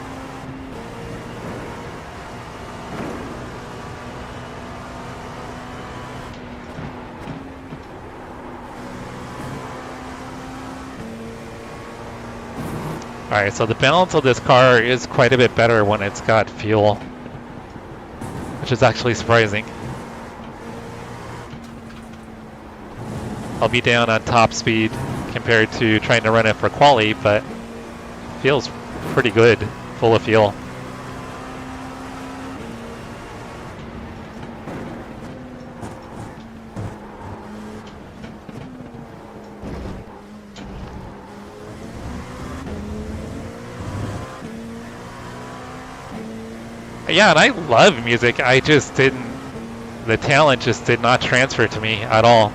Alright, so the balance of this car is quite a bit better when it's got fuel, which is actually surprising. I'll be down on top speed compared to trying to run it for quali, but feels pretty good, full of fuel. Yeah, and I love music. I just didn't, the talent just did not transfer to me at all.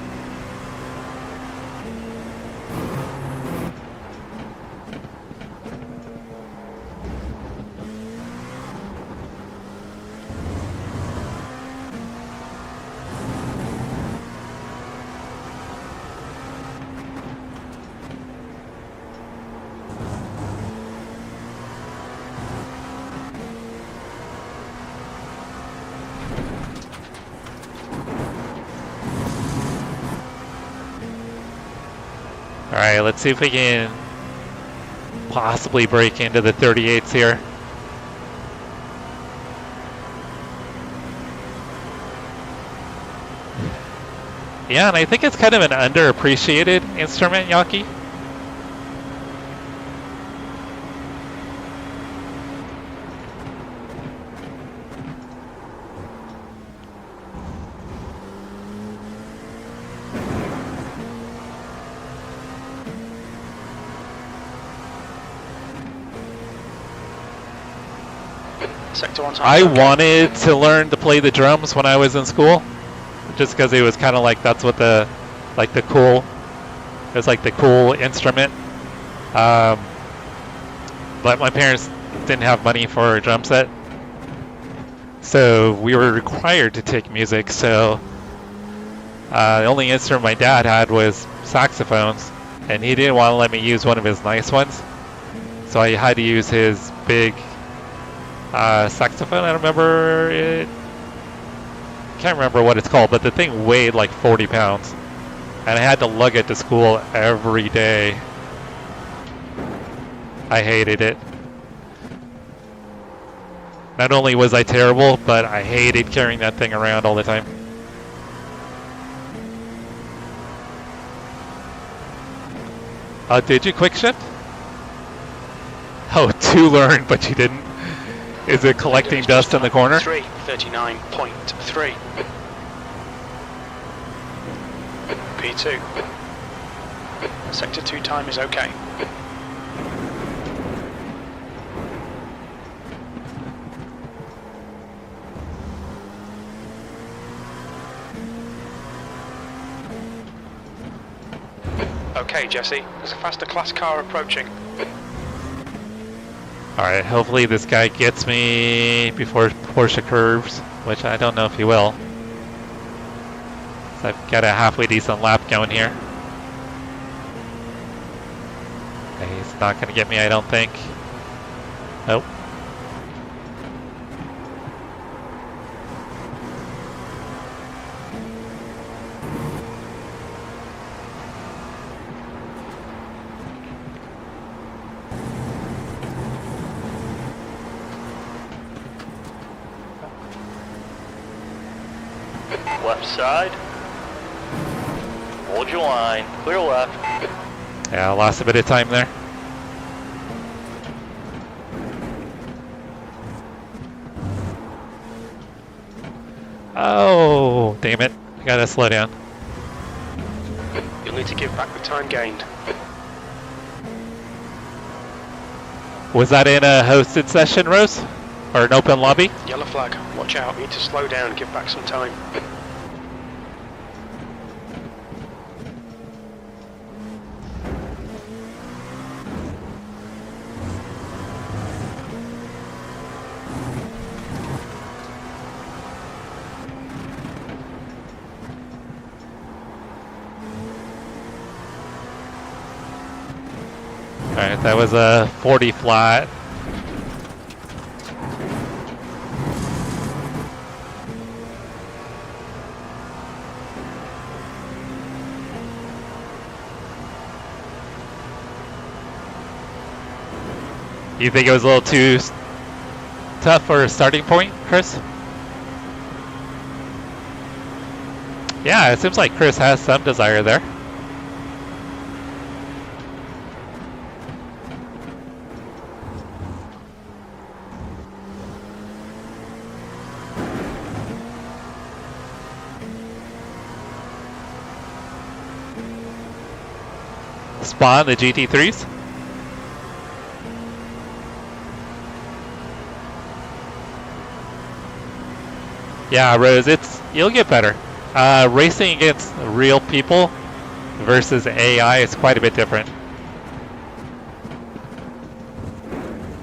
Alright, let's see if we can possibly break into the 38s here. Yeah, and I think it's kind of an underappreciated instrument, Yaki. Sector 1 time. I wanted to learn to play the drums when I was in school, just because it was kind of like that's what the cool, it's like the cool instrument. But my parents didn't have money for a drum set, so we were required to take music. So the only instrument my dad had was saxophones, and he didn't want to let me use one of his nice ones, so I had to use his big saxophone. I don't remember it. Can't remember what it's called, but the thing weighed like 40 pounds, and I had to lug it to school every day. I hated it. Not only was I terrible, but I hated carrying that thing around all the time. Did you quick shift? Oh, to learn, but you didn't. Is it collecting dust in the corner? 339.3. P2. Sector 2 time is okay. Okay, Jesse, there's a faster class car approaching. Alright, hopefully this guy gets me before Porsche curves, which I don't know if he will. So I've got a halfway decent lap going here. Okay, he's not going to get me, I don't think. Nope. Left side. Hold your line. Clear left. Yeah, I lost a bit of time there. Oh, damn it. I gotta slow down. You'll need to give back the time gained. Was that in a hosted session, Rose? Or an open lobby? Yellow flag, watch out, you need to slow down, give back some time. Alright, that was a 40 flat. You think it was a little too tough for a starting point, Chris? Yeah, it seems like Chris has some desire there. Spawn the GT3s. Yeah, Rose, you'll get better. Racing against real people versus AI is quite a bit different.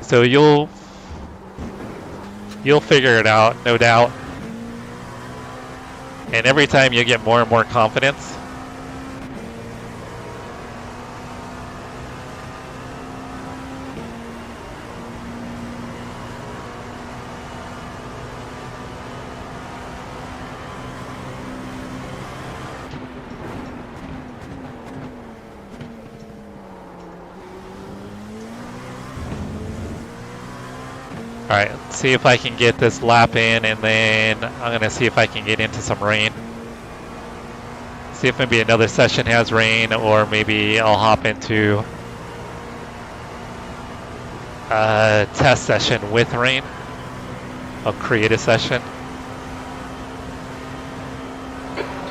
So you'll figure it out, no doubt. And every time you get more and more confidence. Alright, let's see if I can get this lap in, and then I'm going to see if I can get into some rain. See if maybe another session has rain, or maybe I'll hop into a test session with rain. I'll create a session.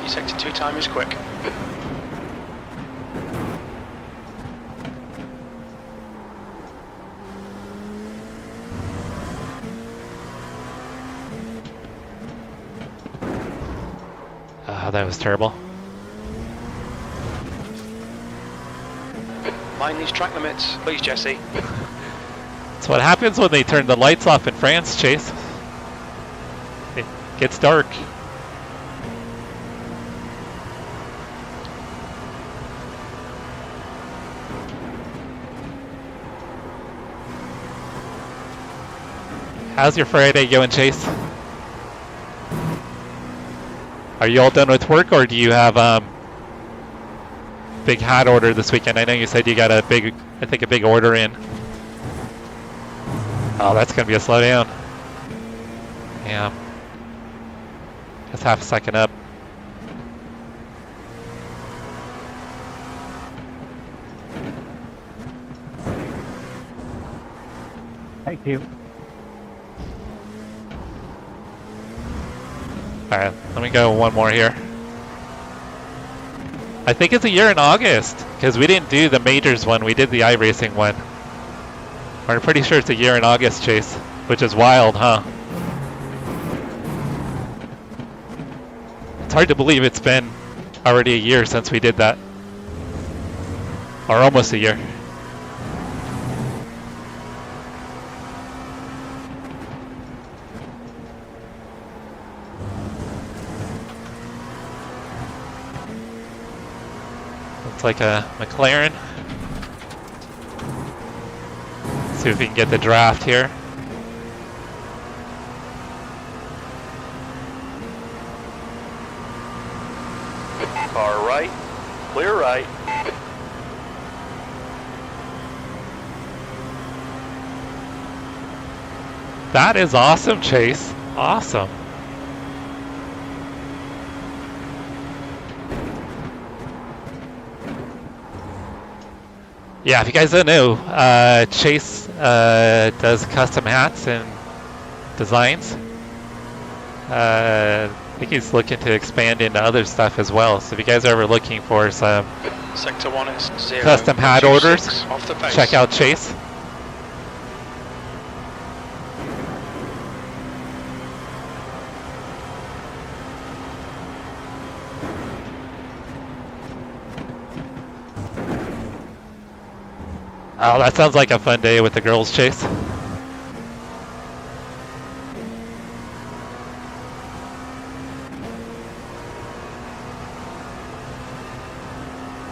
Sector 2 time is quick. That was terrible. Mind these track limits, please, Jesse. That's what happens when they turn the lights off in France, Chase. It gets dark. How's your Friday going, Chase? Are you all done with work, or do you have big hat order this weekend? I know you said you got a big order in. Oh, that's gonna be a slowdown. Yeah. Just half a second up. Thank you. Alright, let me go one more here. I think it's a year in August, because we didn't do the majors one, we did the iRacing one. I'm pretty sure it's a year in August, Chase, which is wild, huh? It's hard to believe it's been already a year since we did that. Or almost a year. Like a McLaren. See if we can get the draft here. Car right, clear right. That is awesome, Chase. Awesome. Yeah, if you guys don't know, Chase does custom hats and designs. I think he's looking to expand into other stuff as well. So if you guys are ever looking for some Sector 1 is 0. custom hat orders, off the pace. check out Chase. Oh, that sounds like a fun day with the girls, Chase.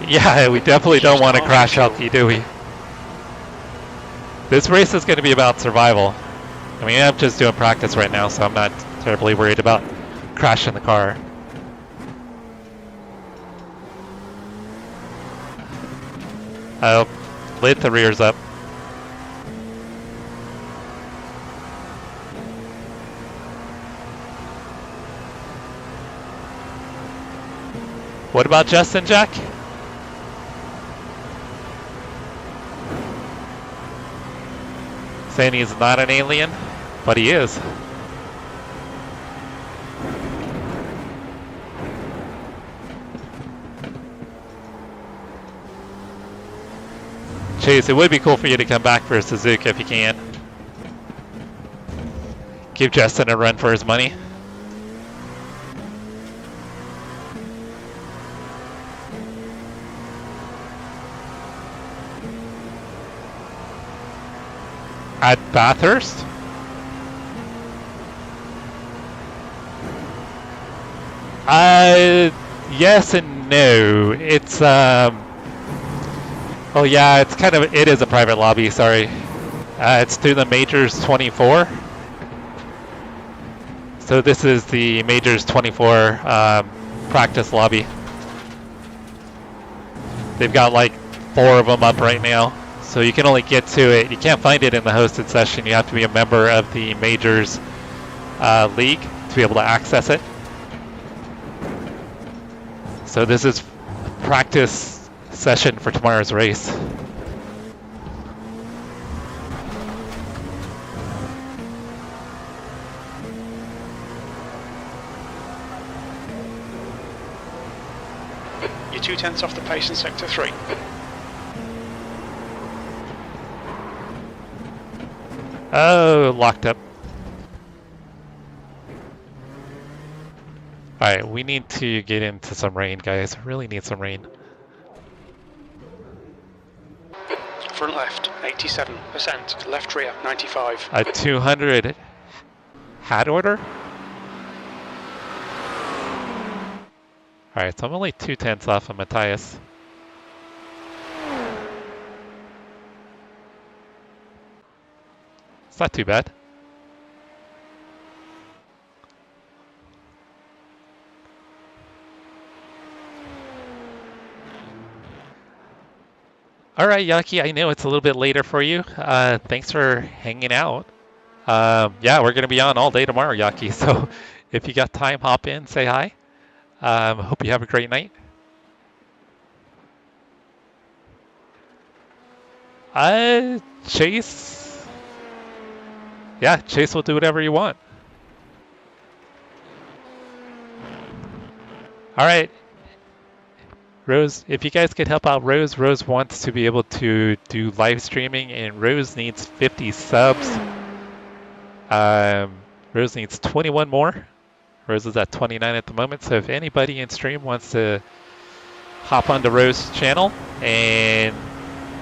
Yeah, we definitely don't want to crash out you, do we? This race is going to be about survival. I mean, I'm just doing practice right now, so I'm not terribly worried about crashing the car. Oh, lit the rears up. What about Justin, Jack? Saying he's not an alien, but he is. Chase, it would be cool for you to come back for Suzuka if you can. Give Justin a run for his money. At Bathurst? Yes and no. It's oh yeah, it's kind of, it is a private lobby, sorry. It's through the Majors 24. So this is the Majors 24 practice lobby. They've got like 4 of them up right now. So you can only get to it, you can't find it in the hosted session. You have to be a member of the Majors League to be able to access it. So this is practice session for tomorrow's race. You're 2/10 off the pace in sector 3. Oh, locked up. Alright, we need to get into some rain, guys. Really need some rain. Front left, 87%. Left rear, 95. A 200 hat order? Alright, so I'm only 2/10 off of Matthias. It's not too bad. Alright, Yaki, I know it's a little bit later for you. Thanks for hanging out. Yeah, we're going to be on all day tomorrow, Yaki, so if you got time, hop in, say hi. Hope you have a great night. Chase? Yeah, Chase will do whatever you want. Alright. Rose, if you guys could help out Rose, Rose wants to be able to do live streaming, and Rose needs 50 subs. Rose needs 21 more. Rose is at 29 at the moment, so if anybody in stream wants to hop onto Rose's channel and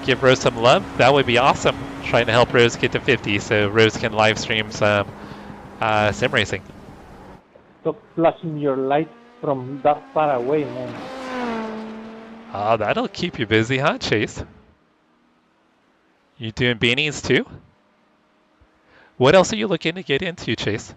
give Rose some love, that would be awesome. Trying to help Rose get to 50 so Rose can live stream some sim racing. Stop flashing your light from that far away, man. Oh, that'll keep you busy, huh, Chase? You doing beanies too? What else are you looking to get into, Chase?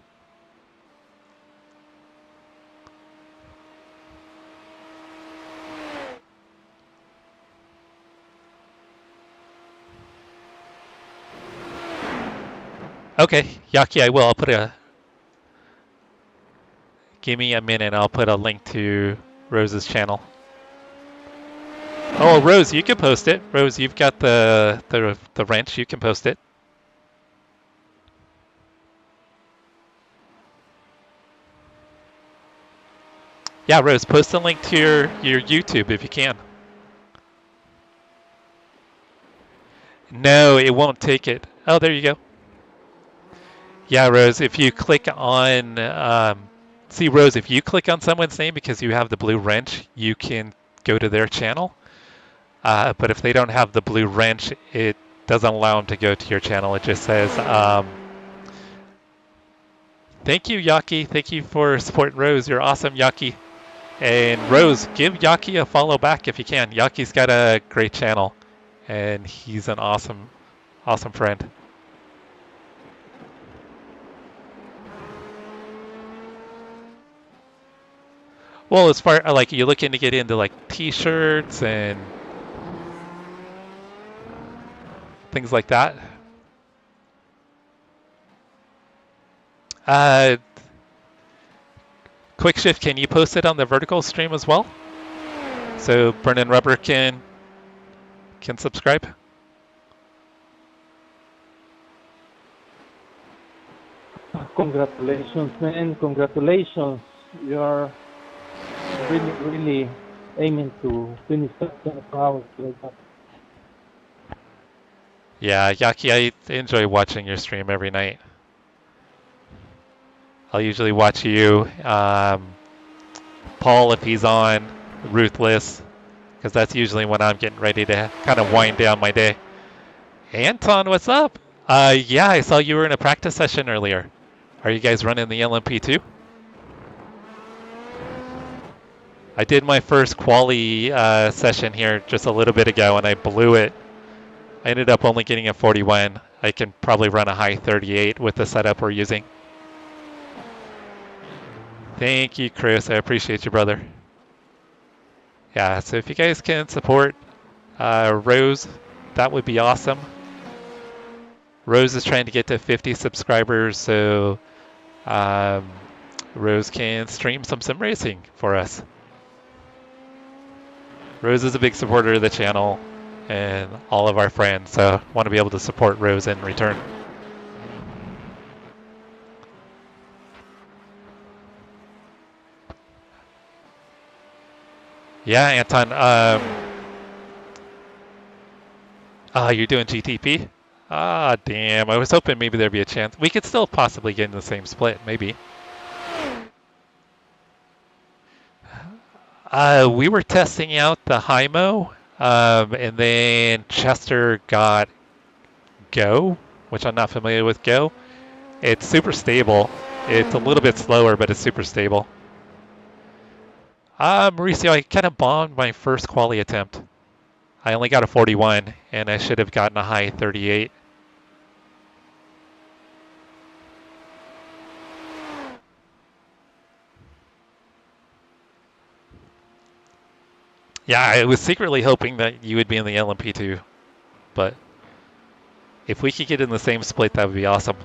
Okay, Yaki, I will. I'll put a... Give me a minute, I'll put a link to Rose's channel. Oh, Rose, you can post it. Rose, you've got the wrench, you can post it. Yeah, Rose, post a link to your YouTube if you can. No, it won't take it. Oh, there you go. Yeah, Rose, if you click on... see, Rose, if you click on someone's name because you have the blue wrench, you can go to their channel. But if they don't have the blue wrench, it doesn't allow them to go to your channel. It just says, thank you, Yaki. Thank you for supporting Rose. You're awesome, Yaki. And Rose, give Yaki a follow back if you can. Yaki's got a great channel, and he's an awesome, awesome friend. Well, as far like you're looking to get into like t-shirts and things like that. Quick Shift, can you post it on the vertical stream as well? So Burnin' Rubber can subscribe. Congratulations, man. Congratulations. You're really aiming to finish that 24 hours like that. Yeah, Yaki, I enjoy watching your stream every night. I'll usually watch you, Paul if he's on, Ruthless, because that's usually when I'm getting ready to kind of wind down my day. Anton, what's up? Yeah, I saw you were in a practice session earlier. Are you guys running the LMP2? I did my first quali session here just a little bit ago, and I blew it. I ended up only getting a 41. I can probably run a high 38 with the setup we're using. Thank you, Chris. I appreciate you, brother. Yeah, so if you guys can support Rose, that would be awesome. Rose is trying to get to 50 subscribers, so Rose can stream some sim racing for us. Rose is a big supporter of the channel and all of our friends, so want to be able to support Rose in return. Yeah, Anton. You're doing GTP? Ah, damn. I was hoping maybe there'd be a chance. We could still possibly get in the same split, maybe. We were testing out the Hymo, and then Chester got Go, which I'm not familiar with Go. It's super stable. It's a little bit slower, but it's super stable. Mauricio, I kind of bombed my first quali attempt. I only got a 41, and I should have gotten a high 38. Yeah, I was secretly hoping that you would be in the LMP2, but if we could get in the same split, that would be awesome.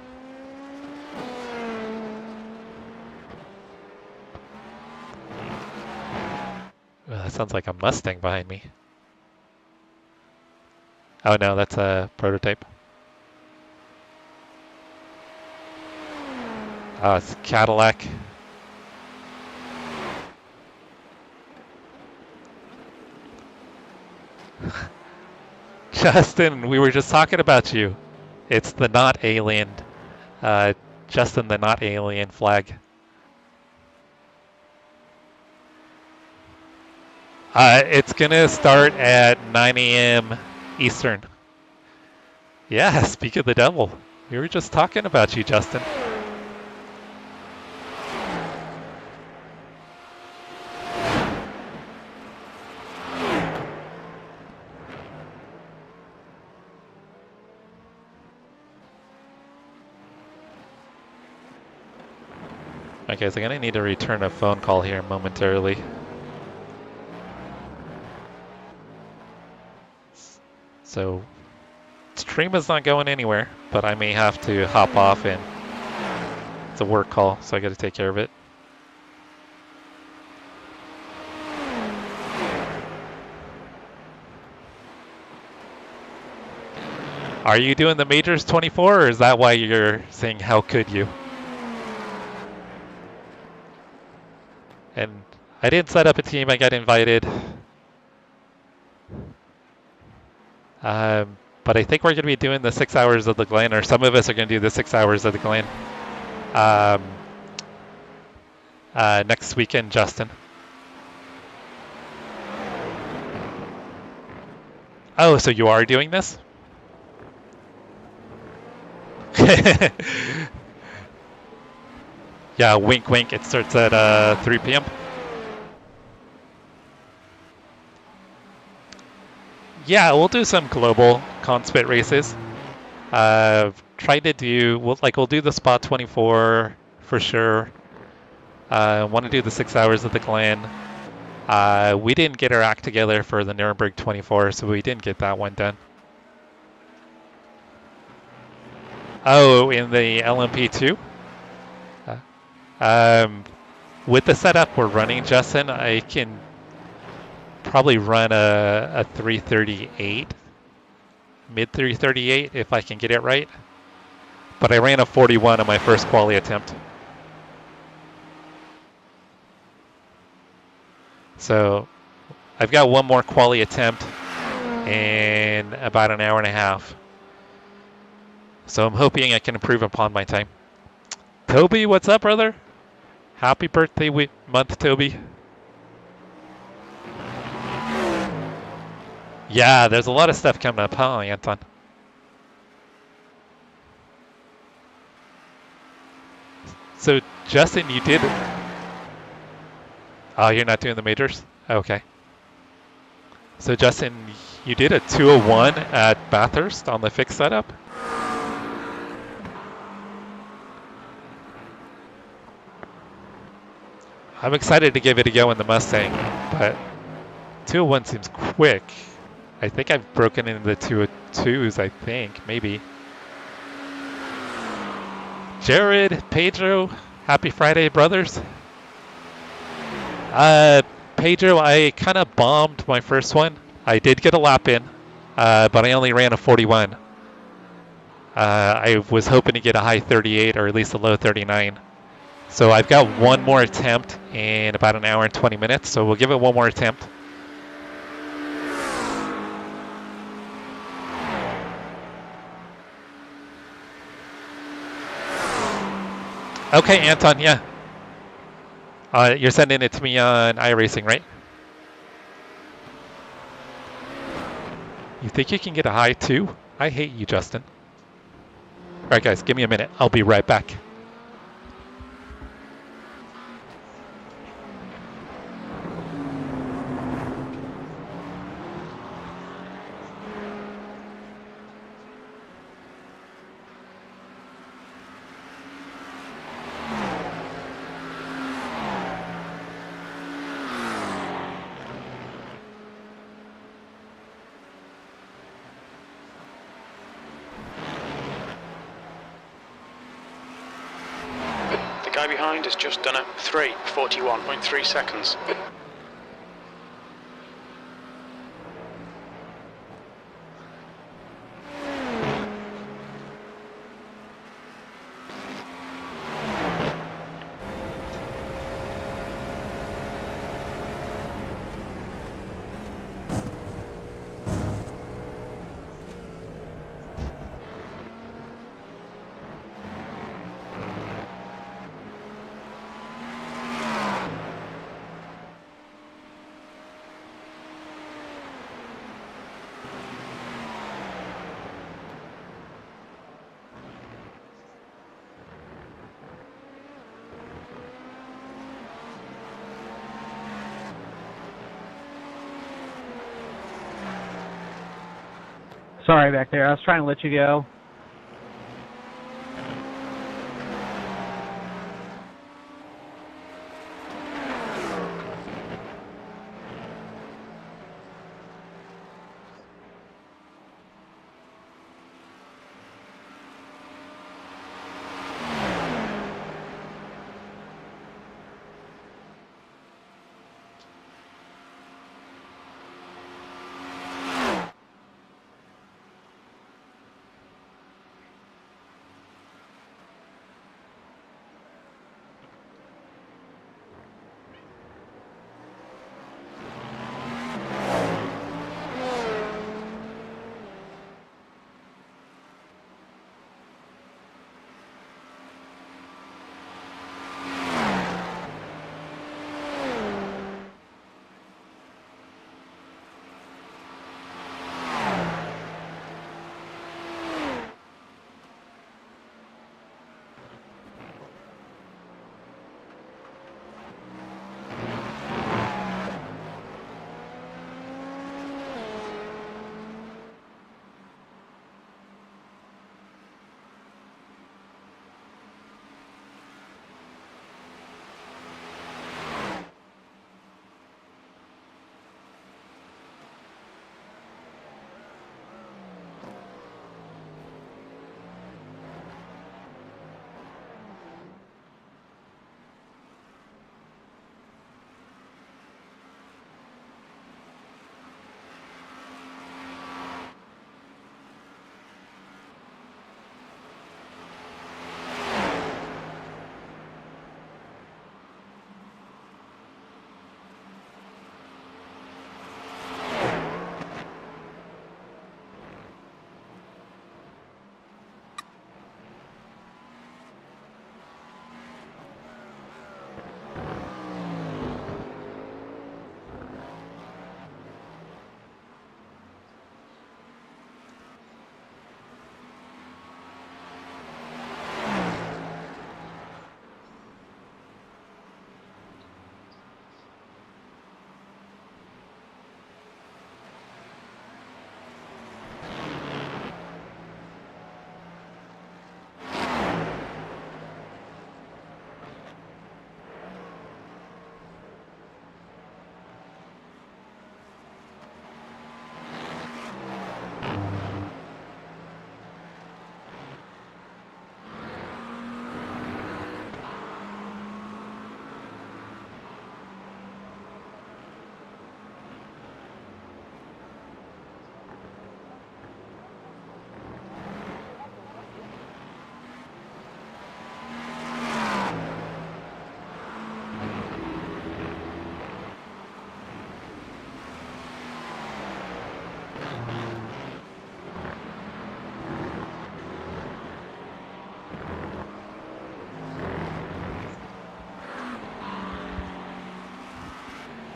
Well, that sounds like a Mustang behind me. Oh no, that's a prototype. Oh, it's Cadillac. Justin, we were just talking about you. It's the not alien. Justin, the not alien flag. It's gonna start at 9 a.m. Eastern. Yeah, speak of the devil. We were just talking about you, Justin. Okay, so I'm gonna need to return a phone call here momentarily. So, stream is not going anywhere, but I may have to hop off and it's a work call, so I gotta take care of it. Are you doing the Majors 24, or is that why you're saying, how could you? And I didn't set up a team, I got invited. But I think we're going to be doing the 6 hours of the Glen, or some of us are going to do the 6 hours of the Glen next weekend, Justin. Oh, so you are doing this? Yeah, wink, wink. It starts at 3 p.m. Yeah, we'll do some global conspit races. Try to do we'll do the spot 24 for sure. Want to do the 6 hours of the Glen. We didn't get our act together for the Nuremberg 24, so we didn't get that one done. Oh, in the LMP2? With the setup we're running, Justin, I can probably run a 338, mid 338 if I can get it right. But I ran a 41 on my first quali attempt. So I've got one more quali attempt in about an hour and a half. So I'm hoping I can improve upon my time. Toby, what's up, brother? Happy birthday month, Toby. Yeah, there's a lot of stuff coming up, huh, Anton? So, Justin, you did... Oh, you're not doing the majors? Okay. So, Justin, you did a 201 at Bathurst on the fixed setup? I'm excited to give it a go in the Mustang, but 201 seems quick. I think I've broken into the 202s, I think, maybe. Jared, Pedro, happy Friday, brothers. Pedro, I kind of bombed my first one. I did get a lap in, but I only ran a 41. I was hoping to get a high 38 or at least a low 39. So I've got one more attempt in about an hour and 20 minutes, so we'll give it one more attempt. Okay, Anton, yeah. You're sending it to me on iRacing, right? You think you can get a high too? I hate you, Justin. All right, guys, give me a minute. I'll be right back. The guy behind has just done a 3:41.3 seconds. Sorry back there. I was trying to let you go.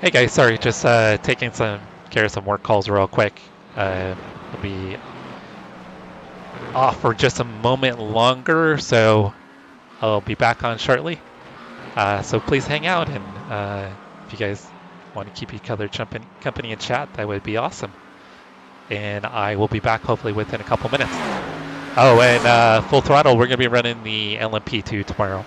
Hey guys, sorry, just taking some care of some work calls real quick. I'll be off for just a moment longer, so I'll be back on shortly. So please hang out, and if you guys want to keep each other company and chat, that would be awesome. And I will be back hopefully within a couple minutes. Oh, and full throttle, we're going to be running the LMP2 tomorrow.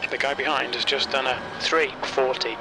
The guy behind has just done a 3:40.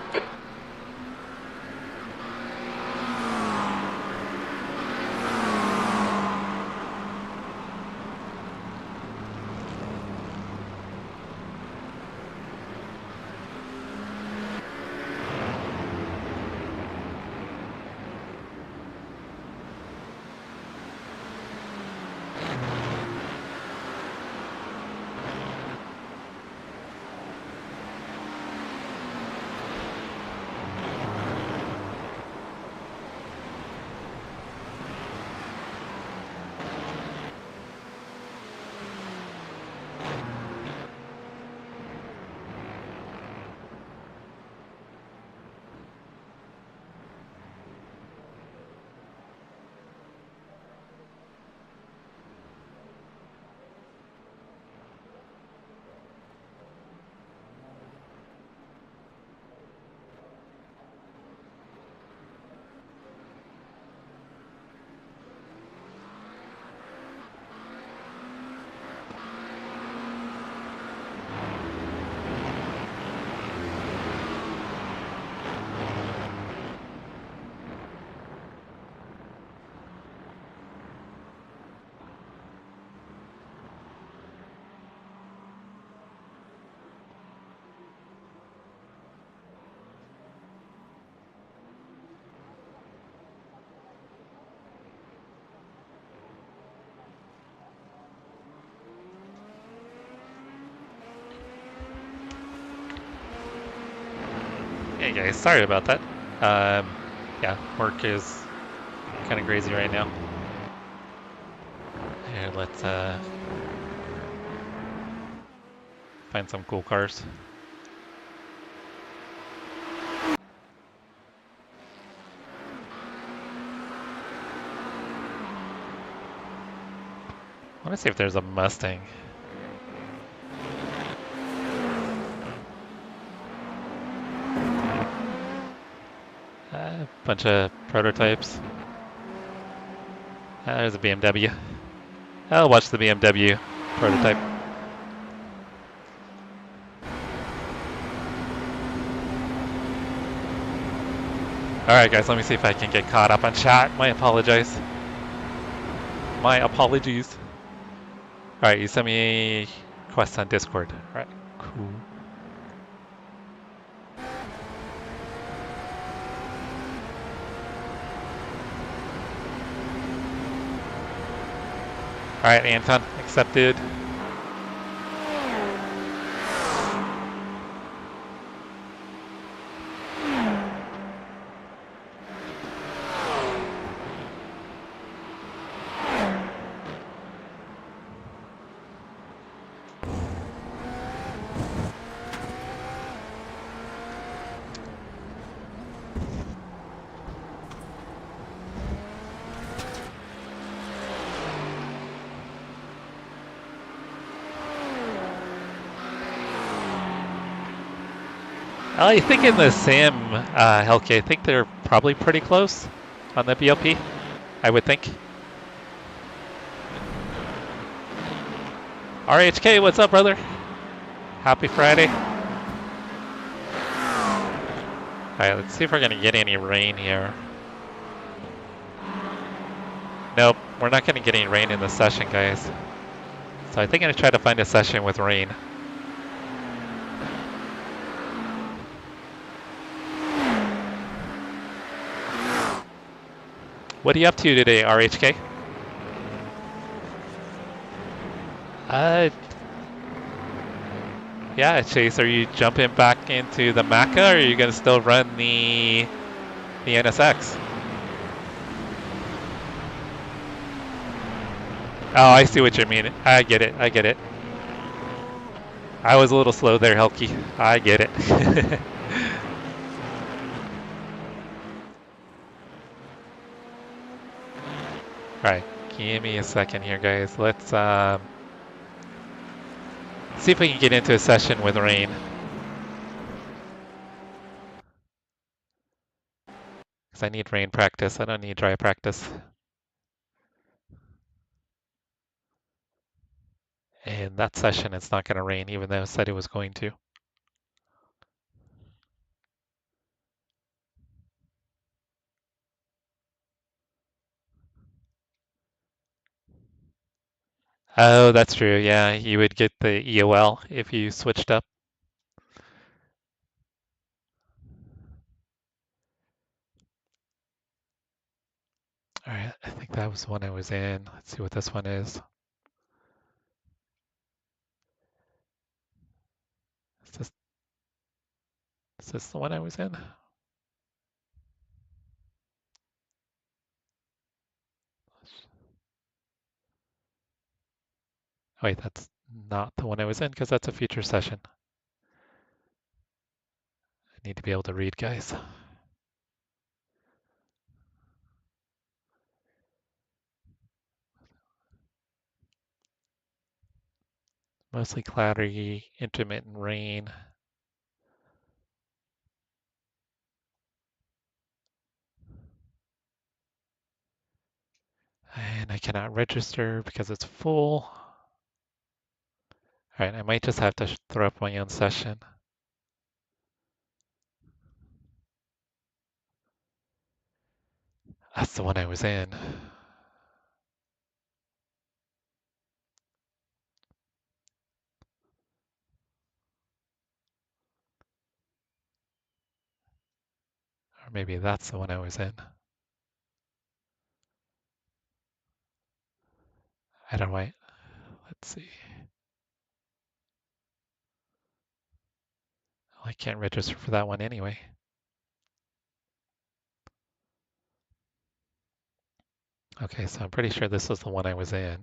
Hey guys, sorry about that. Yeah, work is kind of crazy right now. Here, let's find some cool cars. I want to see if there's a Mustang. A bunch of prototypes. There's a BMW. I'll watch the BMW prototype. Alright guys, let me see if I can get caught up on chat. My apologies. My apologies. Alright, you sent me a request on Discord. Alright, cool. Alright, Anton, accepted. I think in the sim, Helke, I think they're probably pretty close on the BLP, I would think. RHK, what's up, brother? Happy Friday. Alright, let's see if we're gonna get any rain here. Nope, we're not gonna get any rain in this session, guys. So I think I'm gonna try to find a session with rain. What are you up to today, RHK? Yeah, Chase, are you jumping back into the Maca, or are you gonna still run the NSX? Oh, I see what you mean. I get it, I get it. I was a little slow there, Helke. I get it. Alright, give me a second here, guys. Let's see if we can get into a session with rain. Because I need rain practice. I don't need dry practice. And that session, it's not going to rain, even though it said it was going to. Oh, that's true. Yeah, you would get the EOL if you switched up. All right, I think that was the one I was in. Let's see what this one is. Is this the one I was in? Oh, wait, that's not the one I was in because that's a future session. I need to be able to read, guys. Mostly cloudy, intermittent rain. And I cannot register because it's full. All right, I might just have to throw up my own session. That's the one I was in. Or maybe that's the one I was in. I don't know. Let's see. Well, I can't register for that one anyway. Okay, so I'm pretty sure this was the one I was in.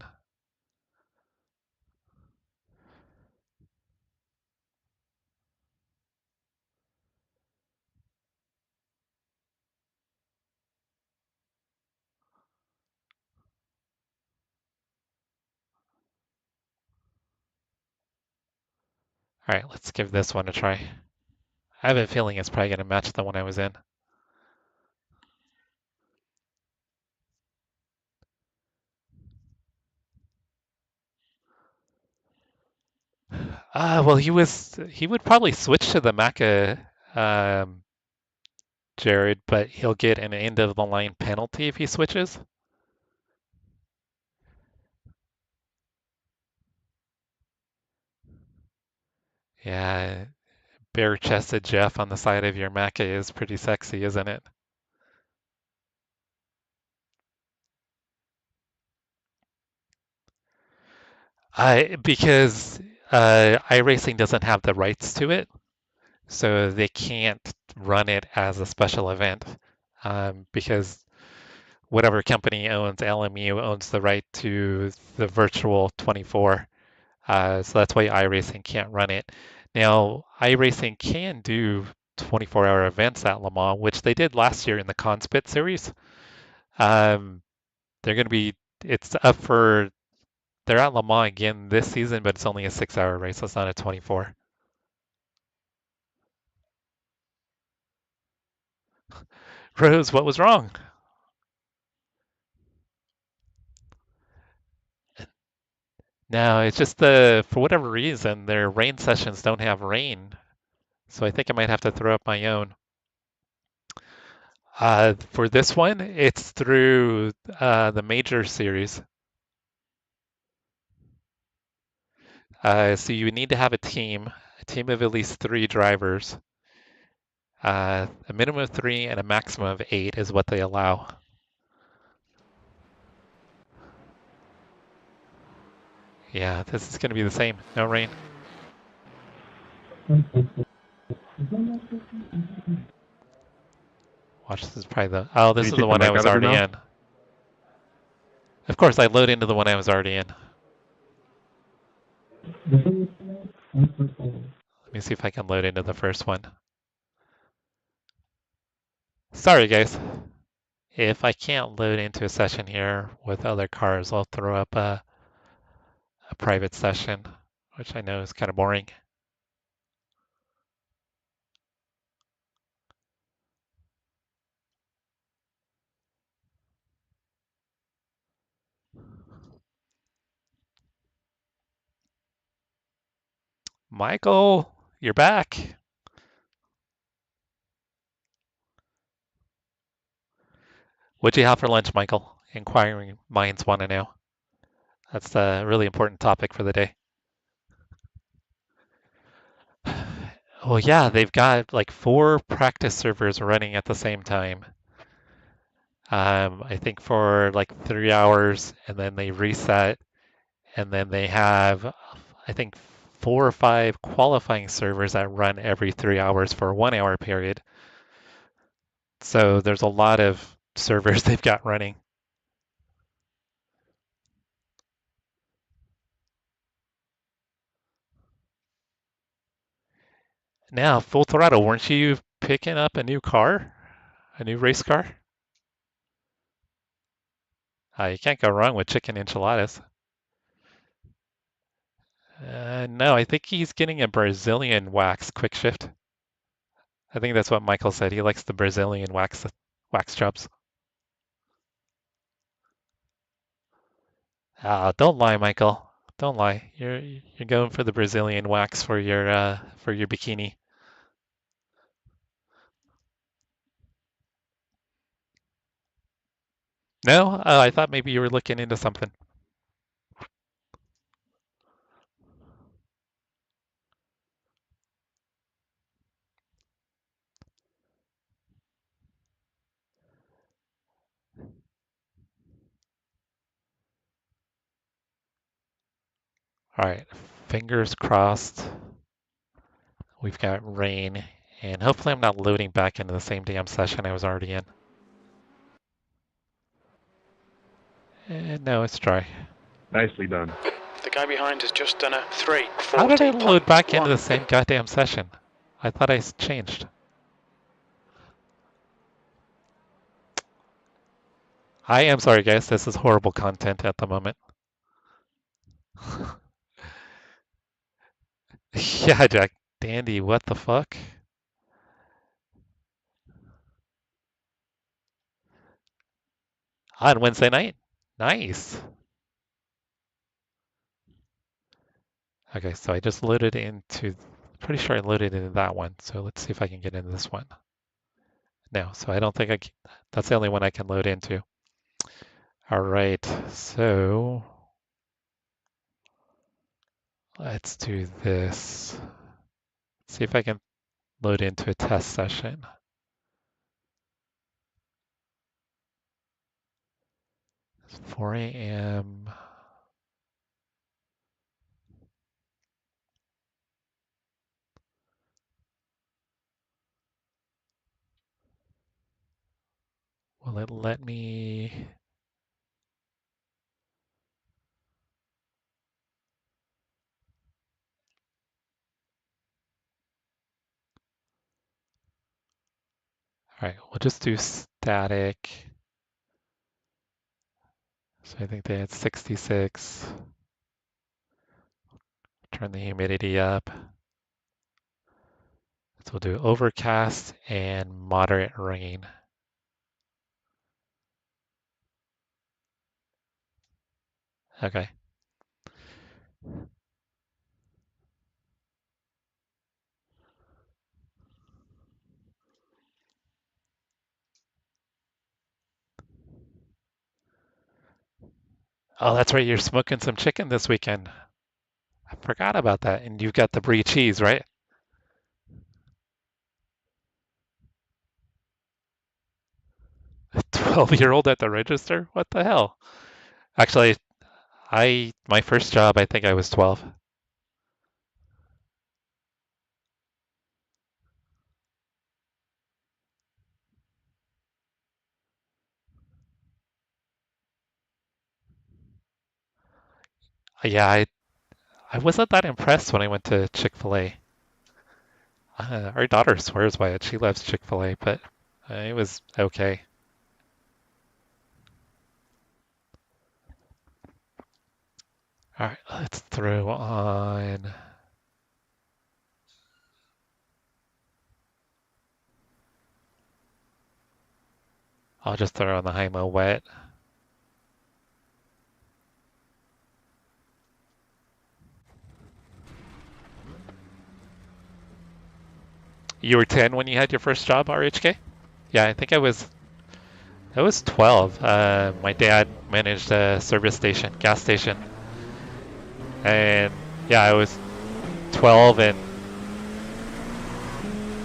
All right, let's give this one a try. I have a feeling it's probably going to match the one I was in. Well, he would probably switch to the Macca, Jared, but he'll get an end of the line penalty if he switches. Yeah, bare-chested Jeff on the side of your Macca is pretty sexy, isn't it? Because iRacing doesn't have the rights to it, so they can't run it as a special event because whatever company owns LMU owns the right to the virtual 24. So that's why iRacing can't run it. Now, iRacing can do 24-hour events at Le Mans, which they did last year in the Conspit series. Um, they're going to be, it's up for, they're at Le Mans again this season, but it's only a 6-hour race. So it's not a 24. Rose, what was wrong? No, it's just for whatever reason, their rain sessions don't have rain. So I think I might have to throw up my own. For this one, it's through the major series. So you need to have a team of at least 3 drivers. A minimum of 3 and a maximum of 8 is what they allow. Yeah, this is going to be the same. No rain. Watch, this is probably the. Oh, this Did is you the take the one I mic was out of it already now? in. Of course, I load into the one I was already in. Let me see if I can load into the first one. Sorry, guys. If I can't load into a session here with other cars, I'll throw up a private session, which I know is kind of boring. Michael, you're back. What'd you have for lunch, Michael? Inquiring minds want to know. That's a really important topic for the day. Well, yeah, they've got like 4 practice servers running at the same time. I think for like 3 hours, and then they reset, and then they have, I think, 4 or 5 qualifying servers that run every 3 hours for a 1 hour period. So there's a lot of servers they've got running. Now, full throttle, weren't you picking up a new car? A new race car? You can't go wrong with chicken enchiladas. No, I think he's getting a Brazilian wax quick shift. I think that's what Michael said. He likes the Brazilian wax jobs. Don't lie, Michael. Don't lie. You're going for the Brazilian wax for your bikini. No? I thought maybe you were looking into something. All right, fingers crossed. We've got rain, and hopefully I'm not loading back into the same damn session I was already in. No, it's dry. Nicely done. The guy behind has just done a 3:40. How did I load back into the same goddamn session? I thought I changed. I am sorry, guys. This is horrible content at the moment. Yeah, Jack. Dandy, what the fuck? On Wednesday night? Nice. Okay, so I just loaded into, pretty sure I loaded into that one. So let's see if I can get into this one. No, so I don't think I can, that's the only one I can load into. All right, so let's do this. See if I can load into a test session. It's 4 a.m. Will it let me? All right, we'll just do static. So I think they had 66. Turn the humidity up. So we'll do overcast and moderate rain. Okay. Oh, that's right. You're smoking some chicken this weekend. I forgot about that. And you've got the brie cheese, right? 12-year-old at the register? What the hell? Actually, my first job, I think I was 12. Yeah, I wasn't that impressed when I went to Chick-fil-A. Our daughter swears by it. She loves Chick-fil-A, but it was okay. All right, let's throw on. I'll just throw on the Hymo wet. You were 10 when you had your first job, RHK? Yeah, I think I was 12. My dad managed a service station, gas station. And yeah, I was 12 and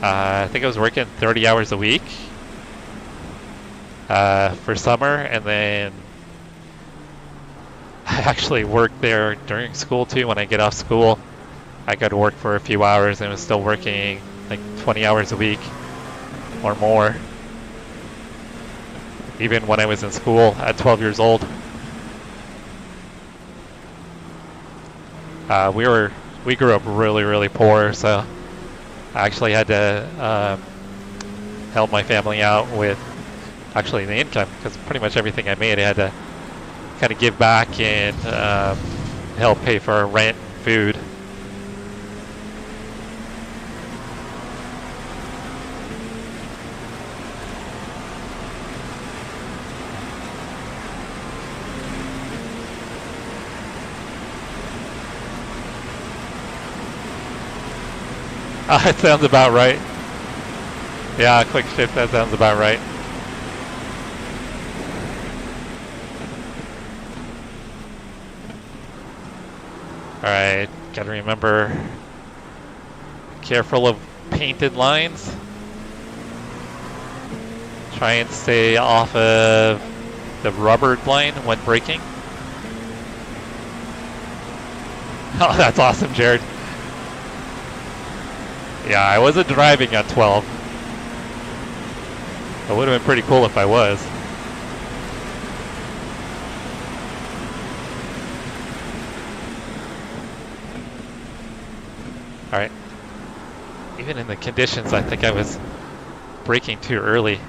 I think I was working 30 hours a week for summer. And then I actually worked there during school too. When I get off school, I go to work for a few hours and was still working like 20 hours a week or more. Even when I was in school at 12 years old. We grew up really, really poor, so I actually had to help my family out with actually the income, because pretty much everything I made I had to kind of give back and help pay for rent and food. It sounds about right. Yeah, quick shift, that sounds about right. Alright, gotta remember, careful of painted lines. Try and stay off of the rubbered line when braking. Oh, that's awesome, Jared. Yeah, I wasn't driving at 12. It would have been pretty cool if I was. All right. Even in the conditions, I think I was braking too early.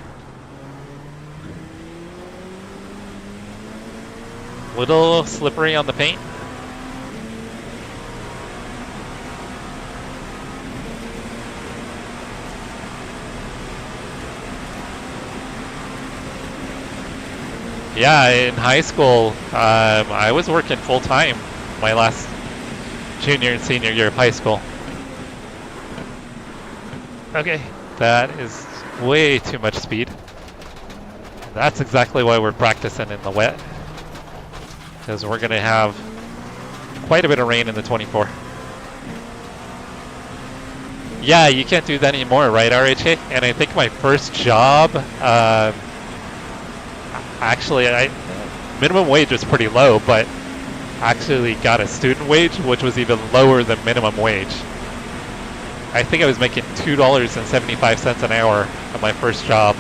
Little slippery on the paint. Yeah, in high school, I was working full time my last junior and senior year of high school. Okay, that is way too much speed. That's exactly why we're practicing in the wet, because we're going to have quite a bit of rain in the 24. Yeah, you can't do that anymore, right, RHA? And I think my first job, actually, minimum wage was pretty low, but actually got a student wage, which was even lower than minimum wage. I think I was making $2.75 an hour at my first job.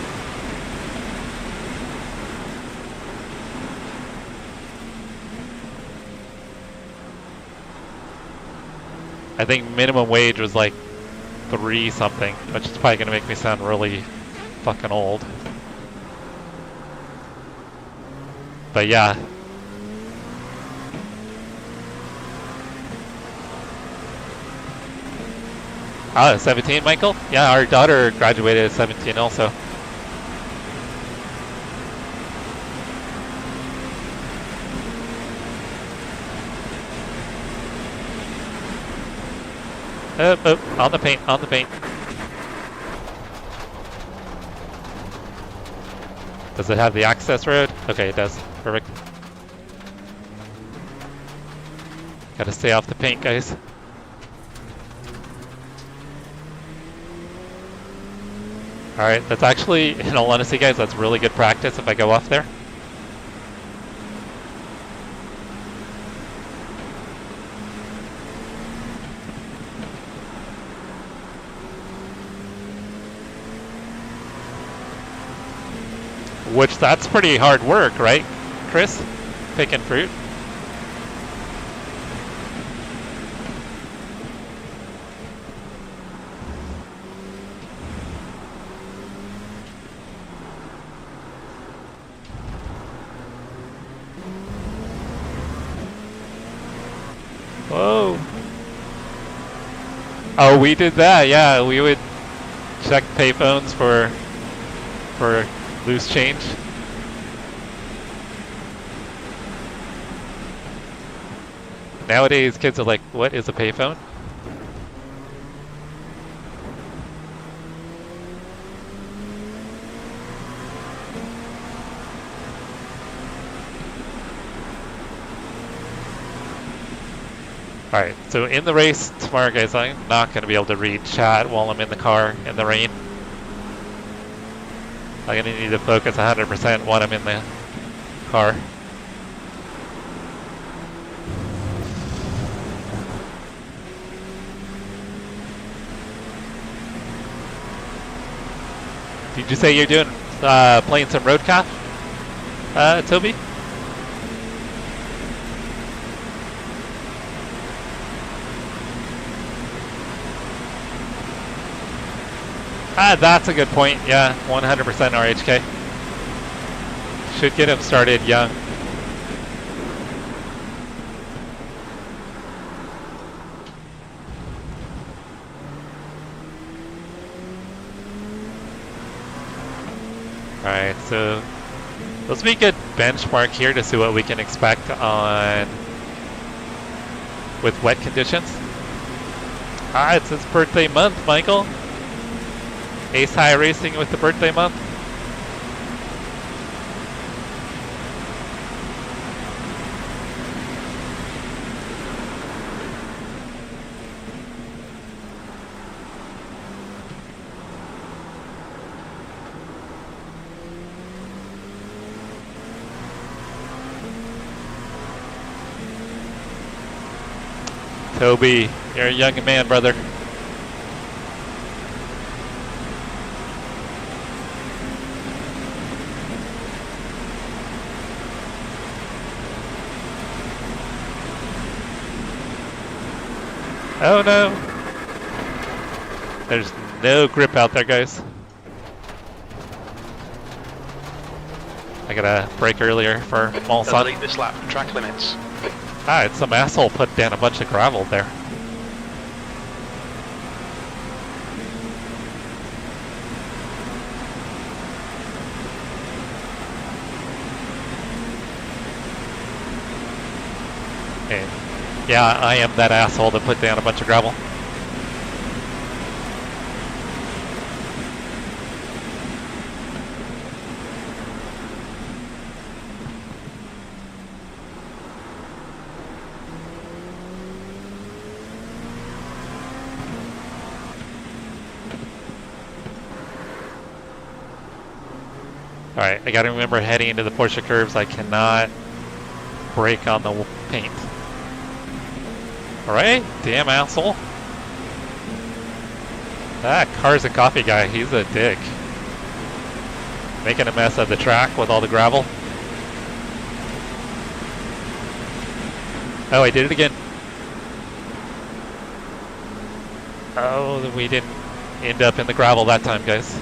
I think minimum wage was like 3 something, which is probably gonna make me sound really fucking old. But yeah. Ah, 17, Michael? Yeah, our daughter graduated at 17 also. On the paint, on the paint. Does it have the access road? Okay, it does. Perfect. Gotta stay off the paint, guys. Alright, that's actually, in all honesty, guys, that's really good practice if I go off there. Which, that's pretty hard work, right, Chris? Picking fruit. Whoa. Oh, we did that, yeah. We would check payphones for loose change. Nowadays, kids are like, what is a payphone? Alright, so in the race tomorrow, guys, I'm not going to be able to read chat while I'm in the car in the rain. I'm going to need to focus 100% when I'm in the car. Did you say you're doing playing some roadcraft, Toby? Ah, that's a good point. Yeah, 100% RHK. Should get him started young. Alright, so this will be a good benchmark here to see what we can expect on with wet conditions. Ah, it's his birthday month, Michael. Ace High Racing with the birthday month. Toby, you're a young man, brother. Oh no. There's no grip out there, guys. I got a brake earlier for Malson. Delete this lap, track limits. Ah, it's some asshole put down a bunch of gravel there. Okay. Yeah, I am that asshole that put down a bunch of gravel. Alright, I gotta remember heading into the Porsche curves, I cannot brake on the paint. Alright, damn asshole. That Cars and Coffee guy, he's a dick. Making a mess of the track with all the gravel. Oh, I did it again. Oh, we didn't end up in the gravel that time, guys.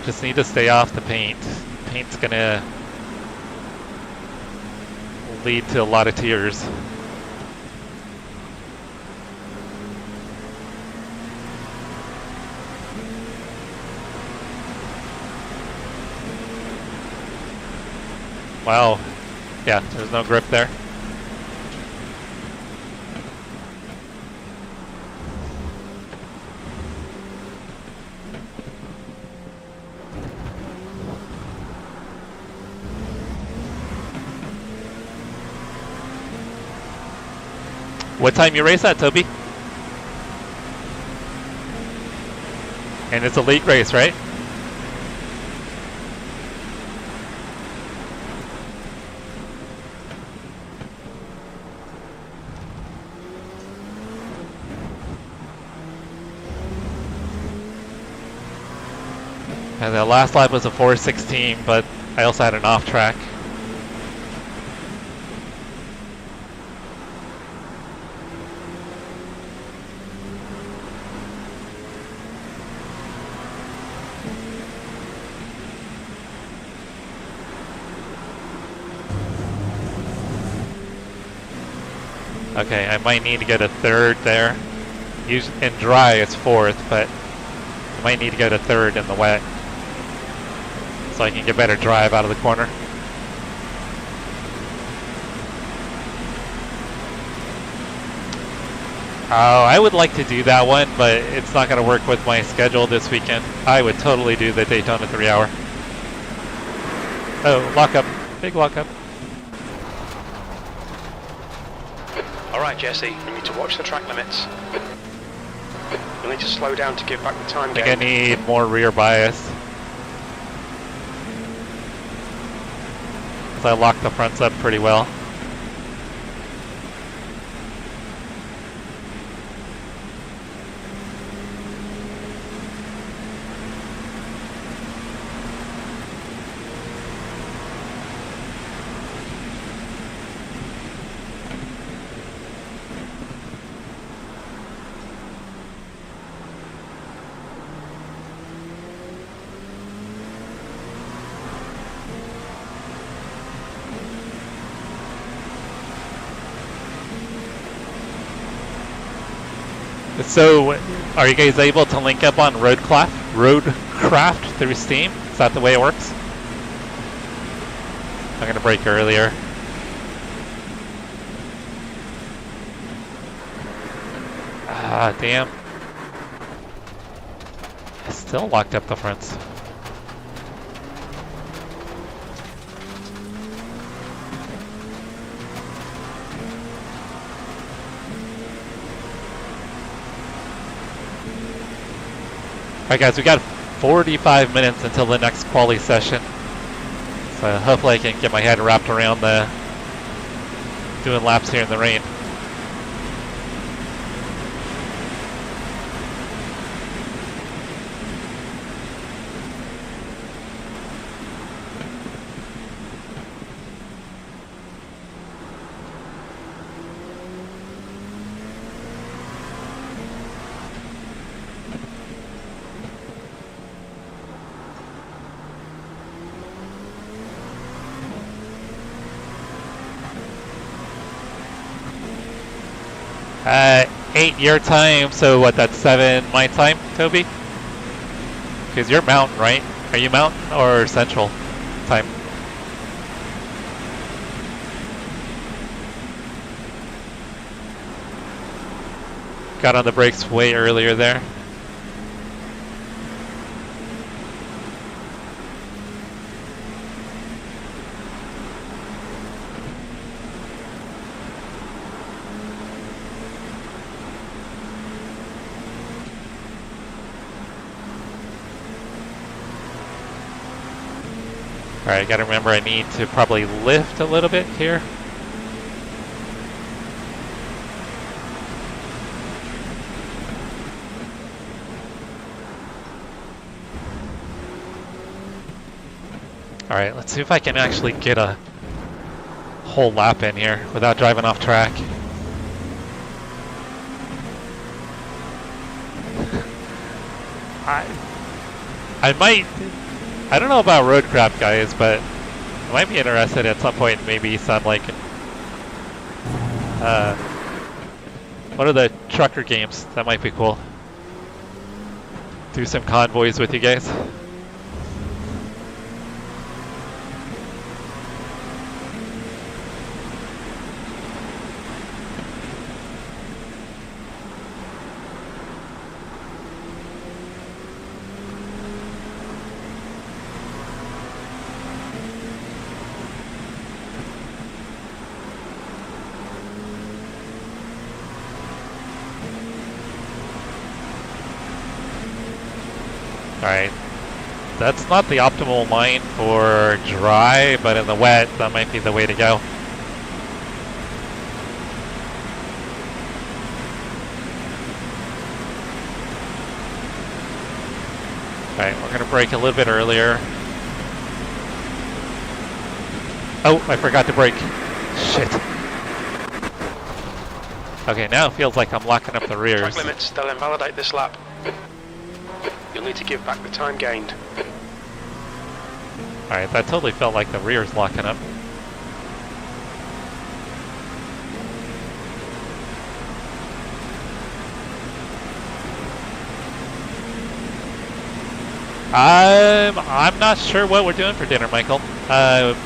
Just need to stay off the paint. Paint's gonna lead to a lot of tears. Wow. Yeah, there's no grip there. What time you race at, Toby? And it's a late race, right? And the last lap was a 4:16, but I also had an off track. Okay, I might need to get a third there. In dry, it's fourth, but I might need to get a third in the wet so I can get better drive out of the corner. Oh, I would like to do that one, but it's not going to work with my schedule this weekend. I would totally do the Daytona 3-hour. Oh, lockup. Big lockup. Alright, Jesse, you need to watch the track limits. You'll need to slow down to give back the time I think gain. I need more rear bias. Because I locked the fronts up pretty well. So, are you guys able to link up on Roadcraft through Steam? Is that the way it works? I'm gonna brake earlier. Ah, damn. I still locked up the fronts. Alright guys, we got 45 minutes until the next quali session. So hopefully I can get my head wrapped around doing laps here in the rain. 8 your time, so what, that's 7 my time, Toby? Because you're mountain, right? Are you mountain or central time? Got on the brakes way earlier there. Alright, gotta remember I need to probably lift a little bit here. Alright, let's see if I can actually get a whole lap in here without driving off track. I might, I don't know about roadcraft guys, but I might be interested at some point in maybe some like, what are the trucker games? That might be cool. Do some convoys with you guys. Alright, that's not the optimal line for dry, but in the wet, that might be the way to go. Alright, we're going to brake a little bit earlier. Oh, I forgot to brake. Shit. Okay, now it feels like I'm locking up the rears. Track limits, they'll invalidate this lap. You'll need to give back the time gained. Alright, that totally felt like the rear's locking up. I'm not sure what we're doing for dinner, Michael.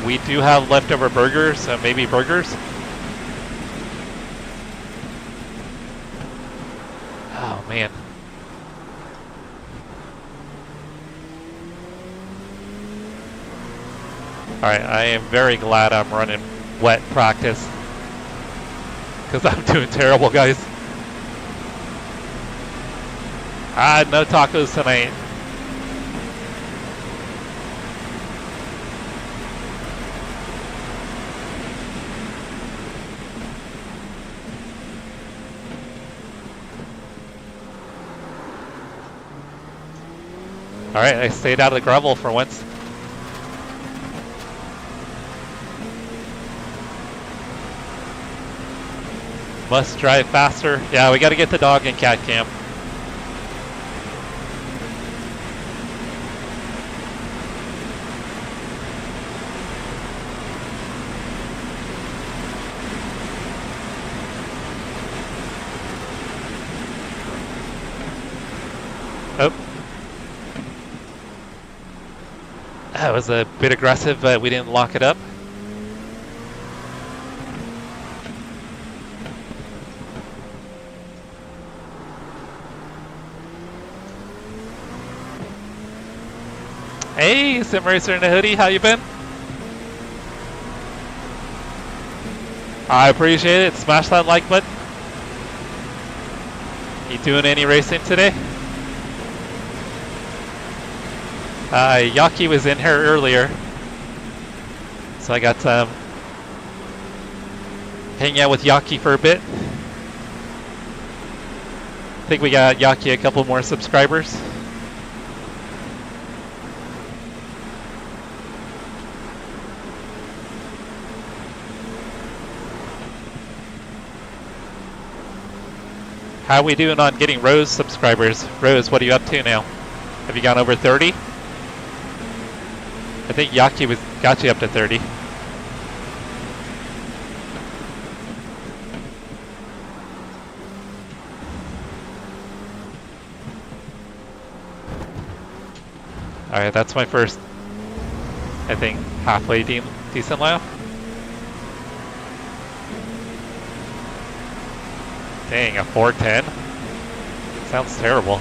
We do have leftover burgers, so maybe burgers. Oh, man. Alright, I am very glad I'm running wet practice. Because I'm doing terrible, guys. No tacos tonight. Alright, I stayed out of the gravel for once. Must drive faster. Yeah, we gotta get the dog in cat cam. Oh. That was a bit aggressive, but we didn't lock it up. Hey, Sim Racer in a hoodie, how you been? I appreciate it. Smash that like button. You doing any racing today? Yaki was in here earlier, so I got hang out with Yaki for a bit. I think we got Yaki a couple more subscribers. How are we doing on getting Rose subscribers? Rose, what are you up to now? Have you gone over 30? I think Yaki got you up to 30. Alright, that's my first, I think, halfway decent lap. Dang, a 410? Sounds terrible.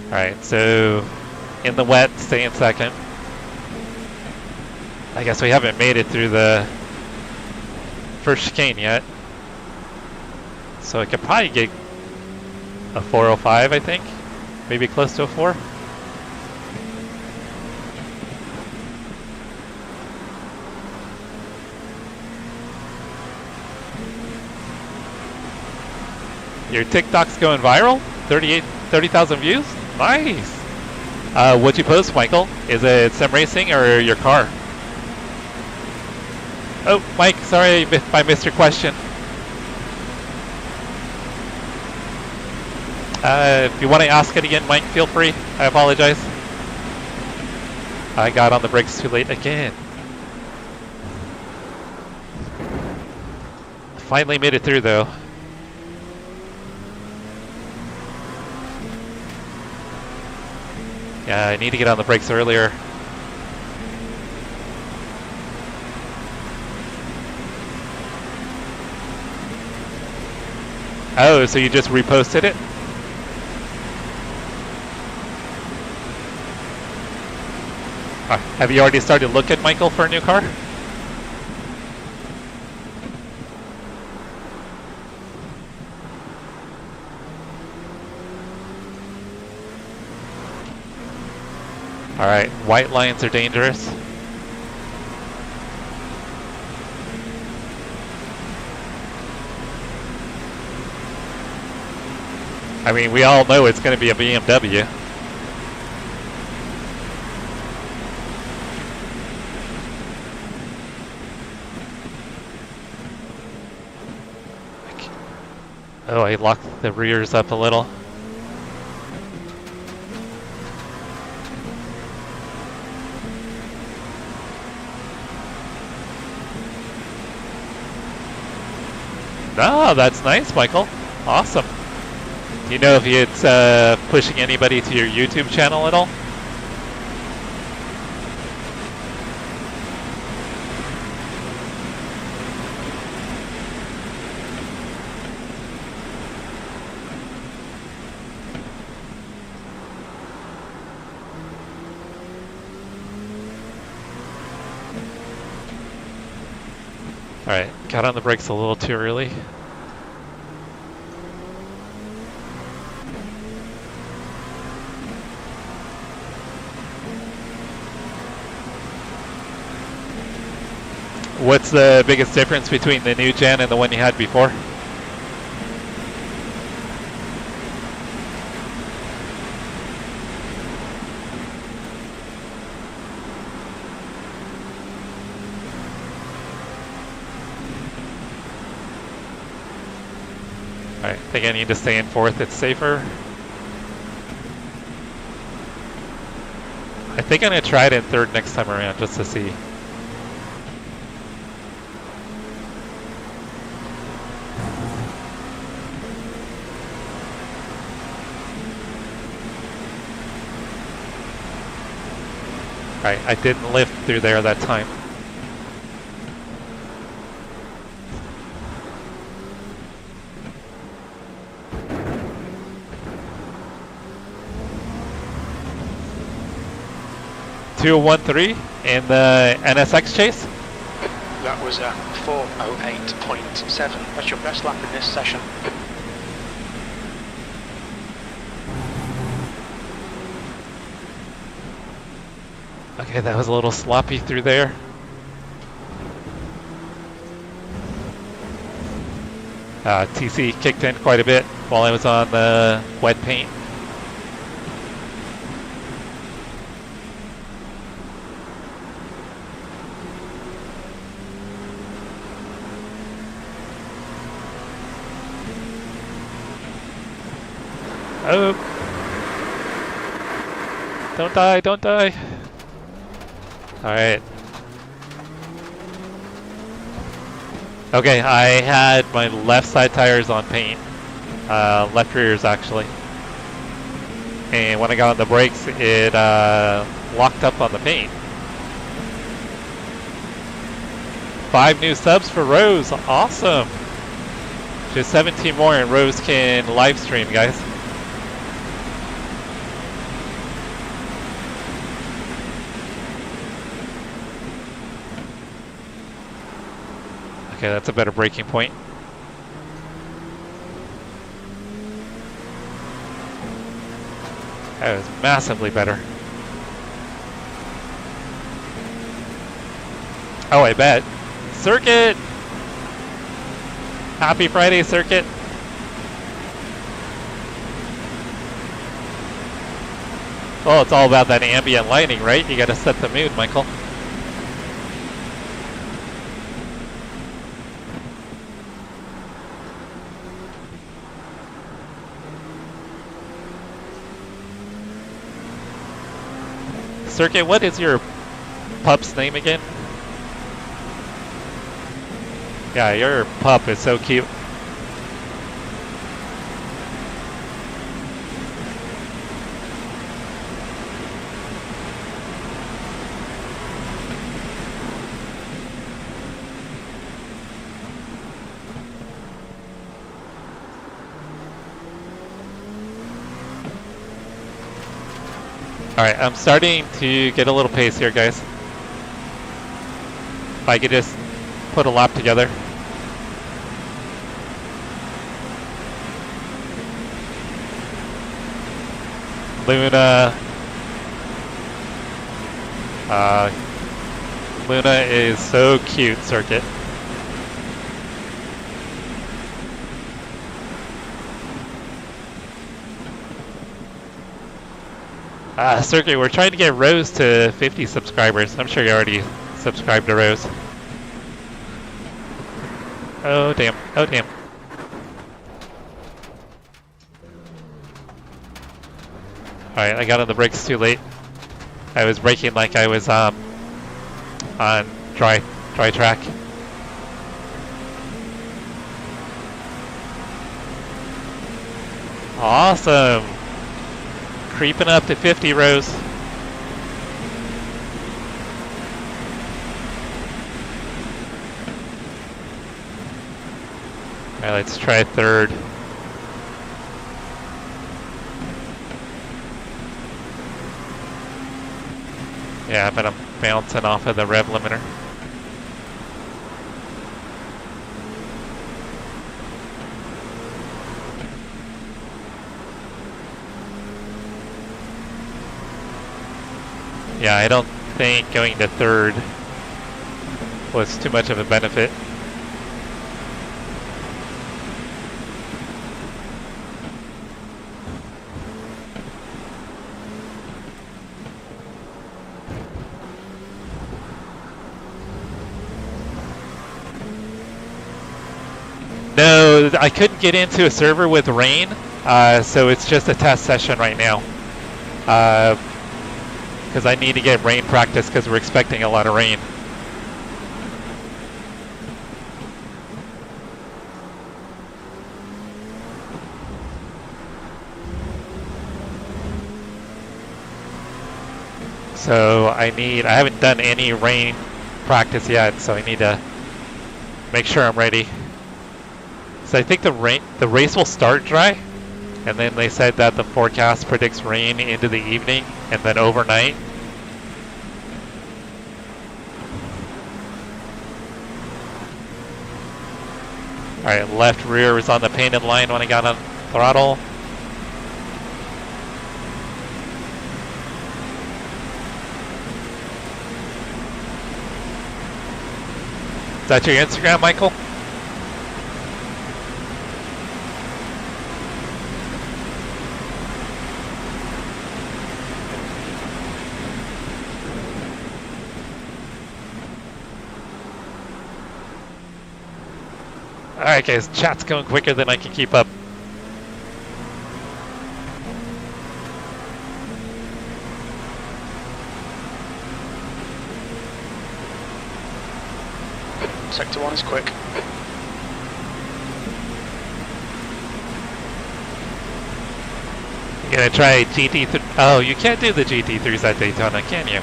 Alright, so in the wet, stay in second. I guess we haven't made it through the first chicane yet. So I could probably get a 405, I think. Maybe close to a 4. Your TikTok's going viral? 30,000 views? Nice! What'd you post, Michael? Is it sim racing or your car? Oh, Mike, sorry if I missed your question. If you want to ask it again, Mike, feel free. I apologize. I got on the brakes too late again. Finally made it through, though. Yeah, I need to get on the brakes earlier. Oh, so you just reposted it? Have you already started to look at Michael for a new car? Alright, white lines are dangerous. I mean, we all know it's going to be a BMW. Oh, I locked the rears up a little. Oh, that's nice, Michael. Awesome. Do you know if it's pushing anybody to your YouTube channel at all? Alright, got on the brakes a little too early. What's the biggest difference between the new gen and the one you had before? Alright, I think I need to stay in fourth, it's safer. I think I'm going to try it in third next time around just to see. Alright, I didn't lift through there that time. .213 in the NSX chase? That was a 4:08.7. That's your best lap in this session. Okay, that was a little sloppy through there. TC kicked in quite a bit while I was on the wet paint. Oh! Don't die, don't die! Alright, Okay, I had my left side tires on paint. Left rears actually. And when I got on the brakes, it locked up on the paint. 5 new subs for Rose, awesome. Just 17 more and Rose can live stream, guys. Okay, that's a better braking point. That was massively better. Oh, I bet. Circuit! Happy Friday, Circuit. Well, it's all about that ambient lighting, right? You gotta set the mood, Michael. Circuit, what is your pup's name again? Yeah, your pup is so cute. Alright, I'm starting to get a little pace here, guys. If I could just put a lap together. Luna. Luna is so cute, Circuit. Circuit, we're trying to get Rose to 50 subscribers. I'm sure you already subscribed to Rose. Oh damn, oh damn. Alright, I got on the brakes too late. I was braking like I was on dry track. Awesome! Creeping up to 50, Rose. Alright, let's try third. Yeah, but I'm bouncing off of the rev limiter. Yeah, I don't think going to third was too much of a benefit. No, I couldn't get into a server with rain, so it's just a test session right now. Because I need to get rain practice because we're expecting a lot of rain. So I haven't done any rain practice yet, so I need to make sure I'm ready. So I think the race will start dry, and then they said that the forecast predicts rain into the evening and then overnight. Alright, left rear was on the painted line when I got on throttle. Is that your Instagram, Michael? Alright guys, chat's going quicker than I can keep up. to 1 is quick. You gonna try GT3? Oh, you can't do the GT3s at Daytona, can you?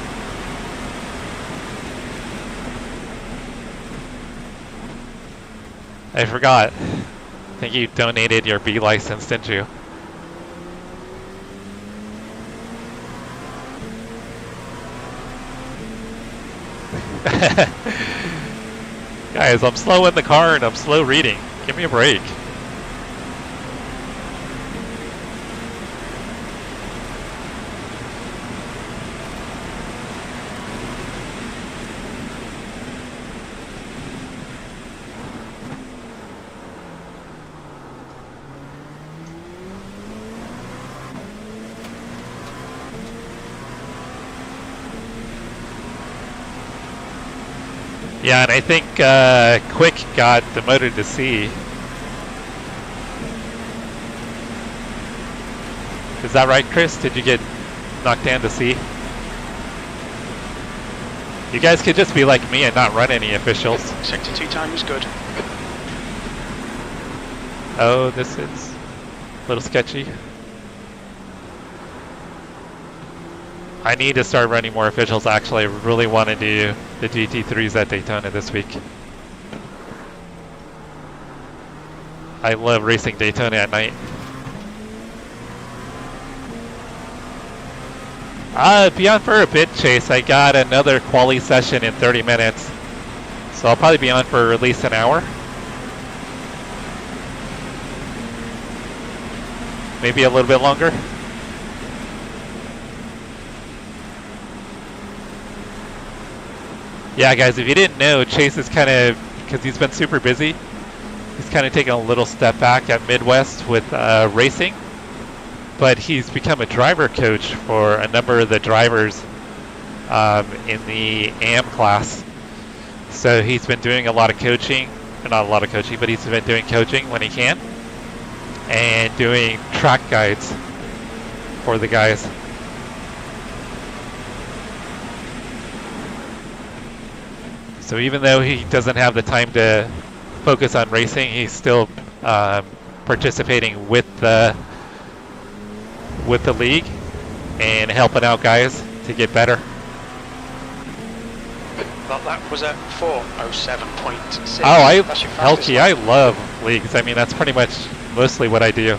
I forgot. I think you donated your B license, didn't you? Guys, I'm slow in the car and I'm slow reading. Give me a break. Yeah, and I think Quick got demoted to C. Is that right, Chris? Did you get knocked down to C? You guys could just be like me and not run any officials. Sector 2 time is good. Oh, this is a little sketchy. I need to start running more officials. Actually, I really want to do the GT3s at Daytona this week. I love racing Daytona at night. Be on for a bit, Chase. I got another quali session in 30 minutes. So I'll probably be on for at least an hour. Maybe a little bit longer. Yeah, guys, if you didn't know, Chase is kind of, because he's been super busy, he's kind of taken a little step back at Midwest with racing. But he's become a driver coach for a number of the drivers in the AM class. So he's been doing a lot of coaching, not a lot of coaching, but he's been doing coaching when he can, and doing track guides for the guys. So even though he doesn't have the time to focus on racing, he's still participating with the league and helping out guys to get better. That was at 4:07.6. Oh, That's your fastest healthy. I love leagues. I mean, that's pretty much mostly what I do.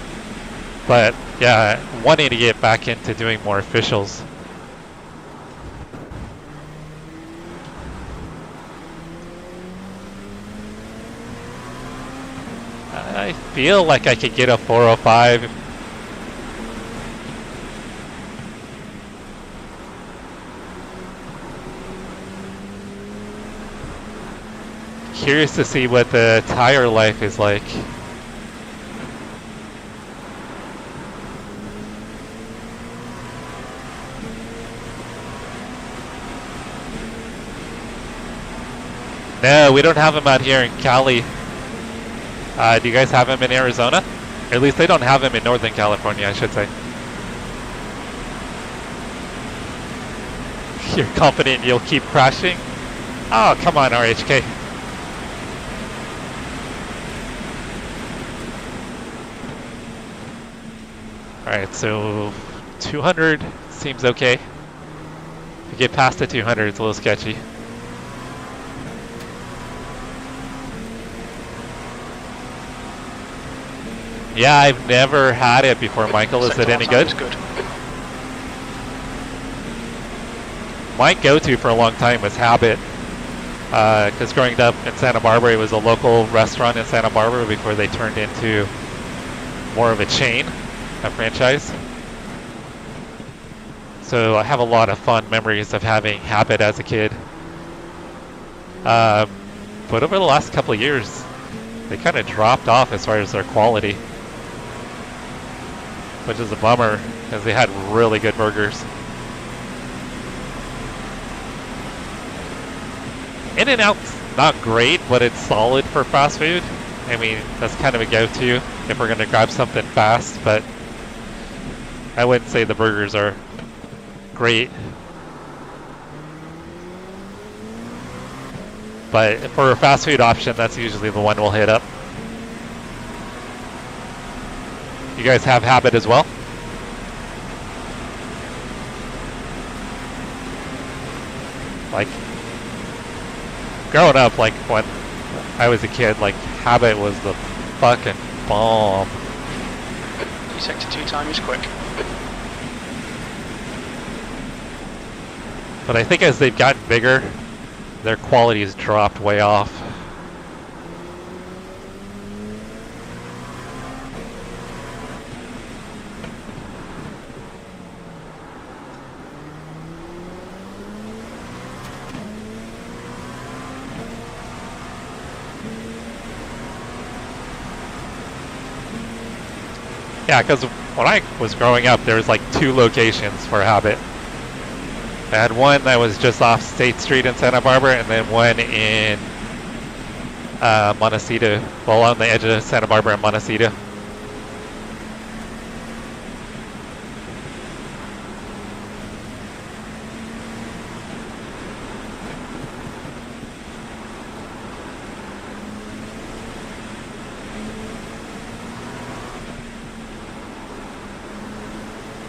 But yeah, wanting to get back into doing more officials. I feel like I could get a 405. Curious to see what the tire life is like. No, we don't have them out here in Cali. Do you guys have them in Arizona? Or at least they don't have them in Northern California, I should say. You're confident you'll keep crashing? Oh, come on, RHK. Alright, so 200 seems okay. If you get past the 200, it's a little sketchy. Yeah, I've never had it before, Michael. Is it any good? Good. My go-to for a long time was Habit. Because growing up in Santa Barbara, it was a local restaurant in Santa Barbara before they turned into more of a chain, a franchise. So I have a lot of fond memories of having Habit as a kid. But over the last couple of years, they kind of dropped off as far as their quality, which is a bummer because they had really good burgers. In-N-Out's not great, but it's solid for fast food. I mean, that's kind of a go-to if we're going to grab something fast, but I wouldn't say the burgers are great. But for a fast food option, that's usually the one we'll hit up. You guys have Habit as well? Like, growing up, like when I was a kid, like Habit was the fucking bomb. Sector 2 time is quick. But I think as they've gotten bigger, their quality has dropped way off. Yeah, because when I was growing up, there was like 2 locations for Habit. I had one that was just off State Street in Santa Barbara, and then one in Montecito, well, on the edge of Santa Barbara and Montecito.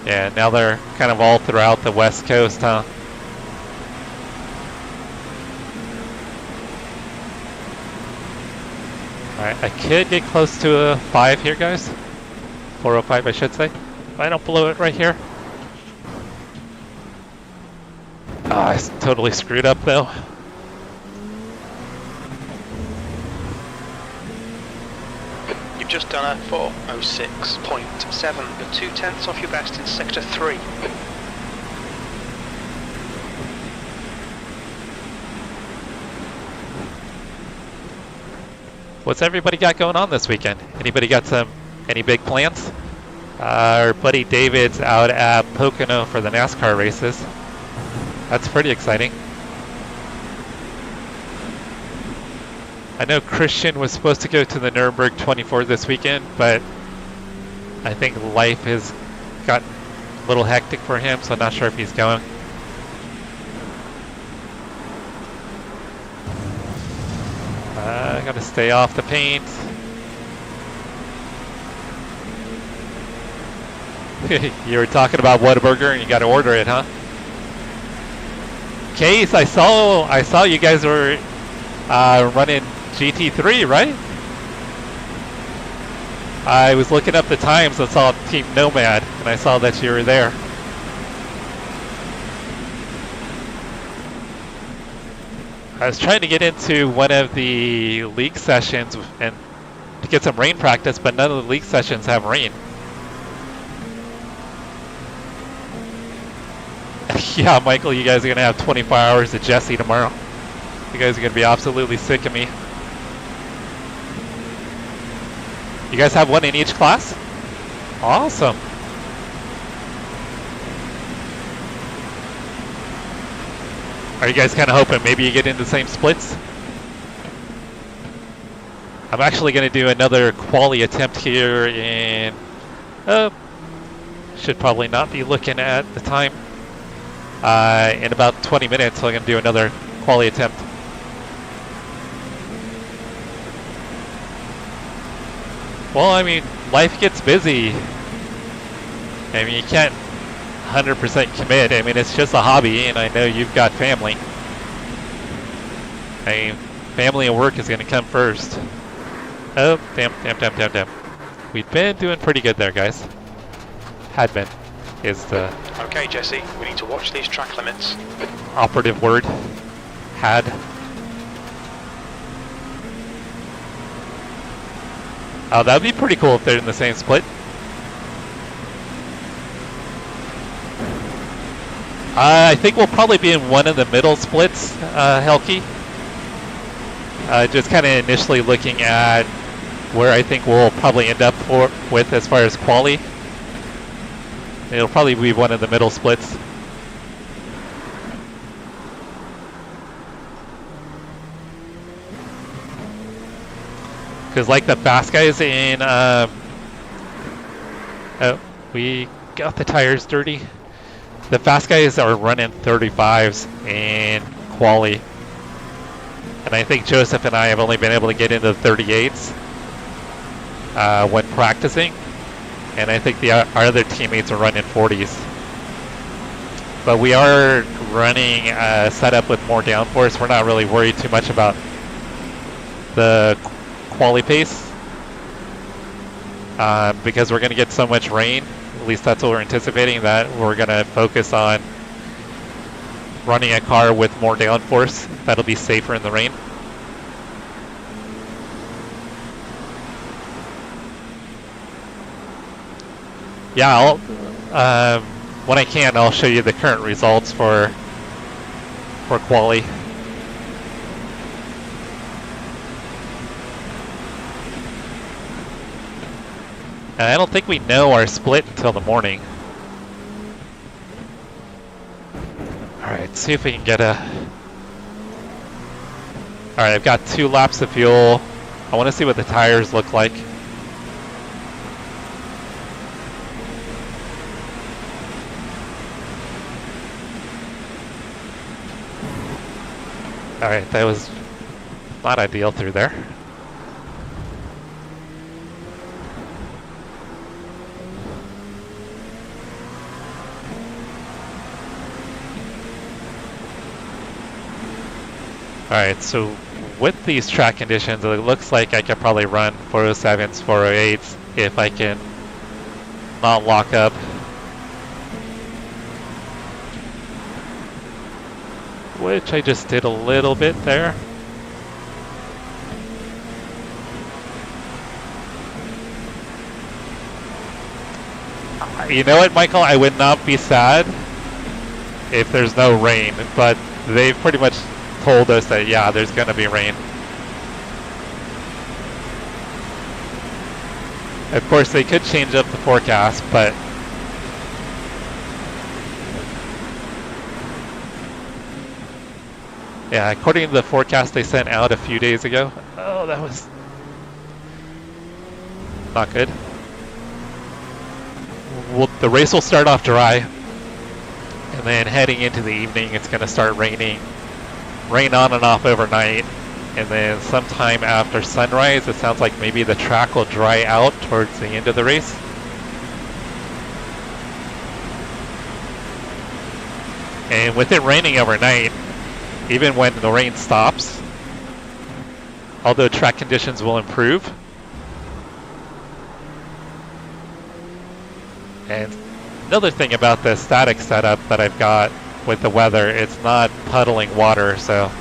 Yeah, now they're kind of all throughout the West Coast, huh? Alright, I could get close to a 5 here, guys. 405, I should say. If I don't blow it right here. Oh, I totally screwed up, though. You've just done a 4:06.7, you're 0.2 off your best in sector 3. What's everybody got going on this weekend? Anybody got any big plans? Our buddy David's out at Pocono for the NASCAR races. That's pretty exciting. I know Christian was supposed to go to the Nuremberg 24 this weekend, but I think life has gotten a little hectic for him, so I'm not sure if he's going. I gotta stay off the paint. You were talking about Whataburger and you gotta order it, huh? Case, I saw you guys were running GT3, right? I was looking up the times and saw Team Nomad, and I saw that you were there. I was trying to get into one of the league sessions and to get some rain practice, but none of the league sessions have rain. Yeah, Michael, you guys are going to have 24 hours of Jesse tomorrow. You guys are going to be absolutely sick of me. You guys have one in each class? Awesome. Are you guys kind of hoping maybe you get into the same splits? I'm actually going to do another quali attempt here in... should probably not be looking at the time. In about 20 minutes, so I'm going to do another quali attempt. Well, I mean, life gets busy. I mean, you can't 100% commit. I mean, it's just a hobby, and I know you've got family. I mean, family and work is going to come first. Oh, damn. We've been doing pretty good there, guys. Had been, is the... Okay, Jesse, we need to watch these track limits. Operative word. Had. Oh, that'd be pretty cool if they're in the same split. I think we'll probably be in one of the middle splits, Helke. Just kind of initially looking at where I think we'll probably end up with as far as quali. It'll probably be one of the middle splits. Because like the fast guys in... oh, we got the tires dirty. The fast guys are running 35s in quali. And I think Joseph and I have only been able to get into the 38s when practicing. And I think our other teammates are running 40s. But we are running a setup with more downforce. We're not really worried too much about the quali pace because we're going to get so much rain. At least that's what we're anticipating, that we're going to focus on running a car with more downforce. That'll be safer in the rain. Yeah, when I can, I'll show you the current results for quali. And I don't think we know our split until the morning. Alright, see if we can get a... Alright, I've got 2 laps of fuel. I want to see what the tires look like. Alright, that was not ideal through there. Alright, so with these track conditions, it looks like I could probably run 407s, 408s if I can not lock up. Which I just did a little bit there. You know what, Michael? I would not be sad if there's no rain, but they've pretty much told us that, yeah, there's going to be rain. Of course, they could change up the forecast, but yeah, according to the forecast they sent out a few days ago. Oh, that was not good. Well, the race will start off dry, and then heading into the evening, it's going to start raining. Rain on and off overnight, and then sometime after sunrise, it sounds like maybe the track will dry out towards the end of the race. And with it raining overnight, even when the rain stops, although track conditions will improve. And another thing about the static setup that I've got with the weather, it's not puddling water, so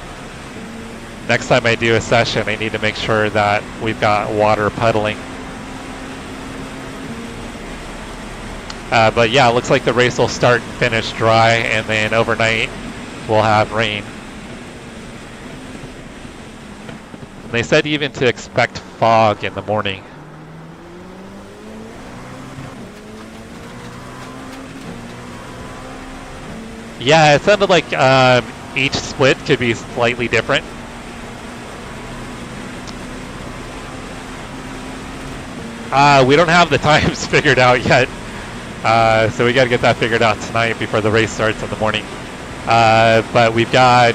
next time I do a session, I need to make sure that we've got water puddling. But yeah, it looks like the race will start and finish dry, and then overnight we'll have rain. And they said even to expect fog in the morning. Yeah, it sounded like each split could be slightly different. We don't have the times figured out yet, so we got to get that figured out tonight before the race starts in the morning. But we've got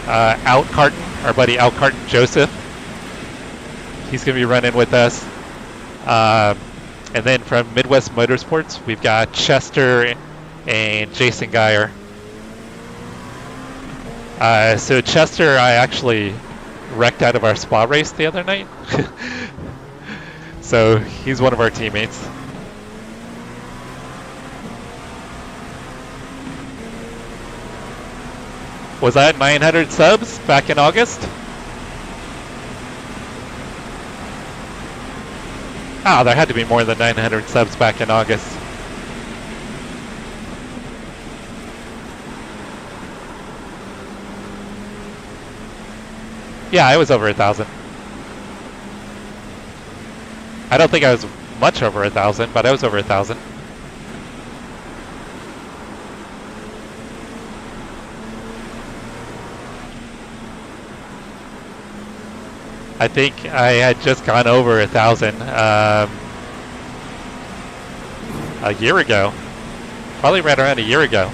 our buddy Outcarton Joseph. He's going to be running with us. And then from Midwest Motorsports, we've got Chester and Jason Geyer. So Chester, I actually wrecked out of our spa race the other night. So he's one of our teammates. Was that 900 subs back in August? Ah, there had to be more than 900 subs back in August. Yeah, I was over 1,000. I don't think I was much over 1,000, but I was over 1,000. I think I had just gone over 1,000 a year ago. Probably right around a year ago.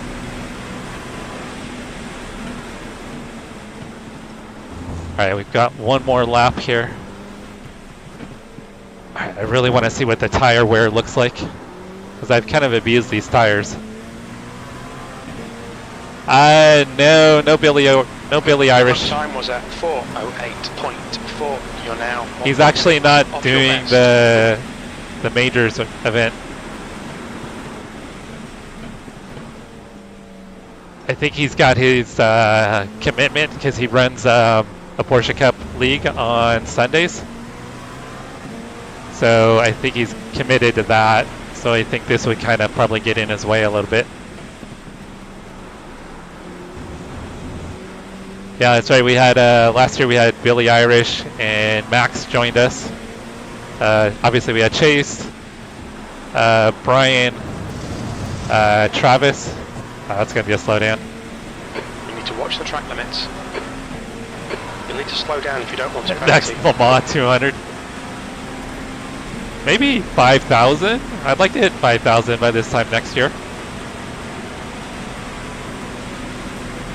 Alright, we've got one more lap here. Alright, I really want to see what the tire wear looks like, because I've kind of abused these tires. No Billy Irish. Time was at 4:08.4. You're now. He's actually not doing the majors event. I think he's got his commitment because he runs a Porsche Cup League on Sundays. So I think he's committed to that. So I think this would kind of probably get in his way a little bit. Yeah, that's right. We had last year we had Billy Irish and Max joined us. Obviously we had Chase, Brian, Travis. That's going to be a slowdown. You need to watch the track limits. You'll need to slow down if you don't want to Next penalty. Le Mans 200. Maybe 5,000? I'd like to hit 5,000 by this time next year.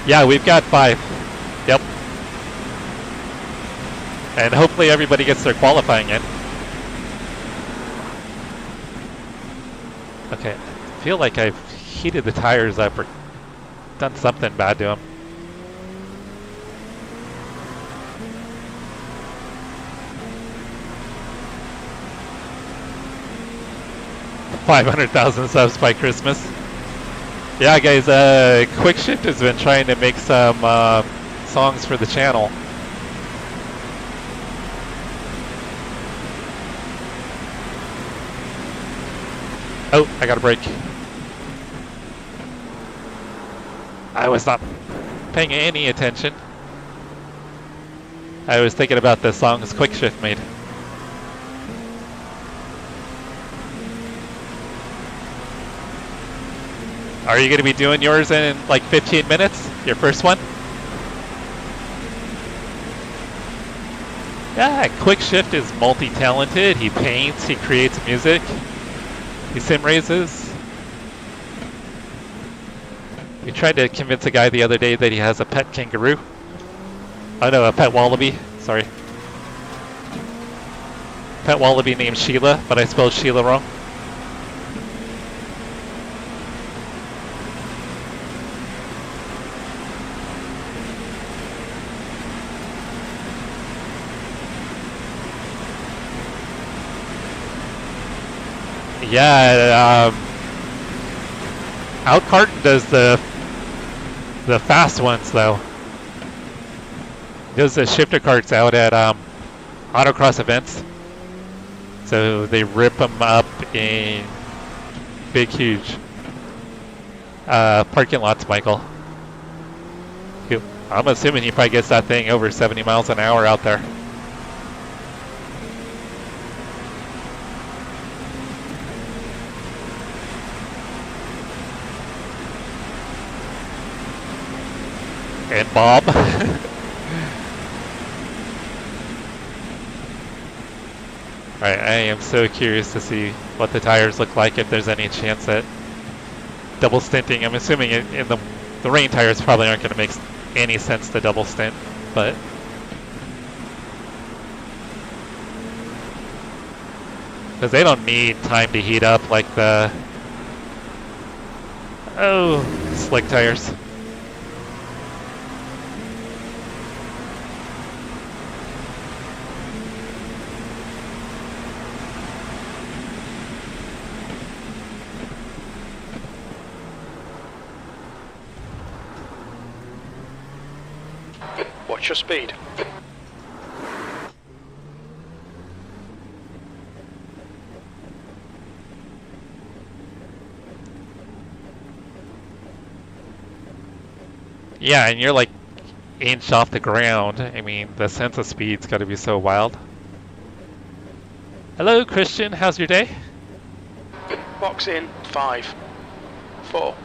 Yeah, we've got 5. Yep. And hopefully everybody gets their qualifying in. Okay, I feel like I've heated the tires up or done something bad to them. $500,000 subs by Christmas. Yeah, guys, Quick Shift has been trying to make some songs for the channel. Oh, I got a break. I was not paying any attention. I was thinking about the songs Quick Shift made. Are you going to be doing yours in like 15 minutes? Your first one? Yeah, Quick Shift is multi-talented. He paints, he creates music, he sim races. We tried to convince a guy the other day that he has a pet kangaroo. Oh no, a pet wallaby, sorry. Pet wallaby named Sheila, but I spelled Sheila wrong. Yeah, Outcarton does the fast ones though. He does the shifter carts out at autocross events. So they rip them up in big, huge parking lots, Michael. I'm assuming he probably gets that thing over 70 miles an hour out there. And Bob. Alright, I am so curious to see what the tires look like, if there's any chance that double stinting. I'm assuming in the rain tires probably aren't going to make any sense to double stint, but because they don't need time to heat up like the slick tires. Watch your speed. Yeah, and you're like inch off the ground. I mean, the sense of speed's got to be so wild. Hello, Christian. How's your day? Box in 5, 4,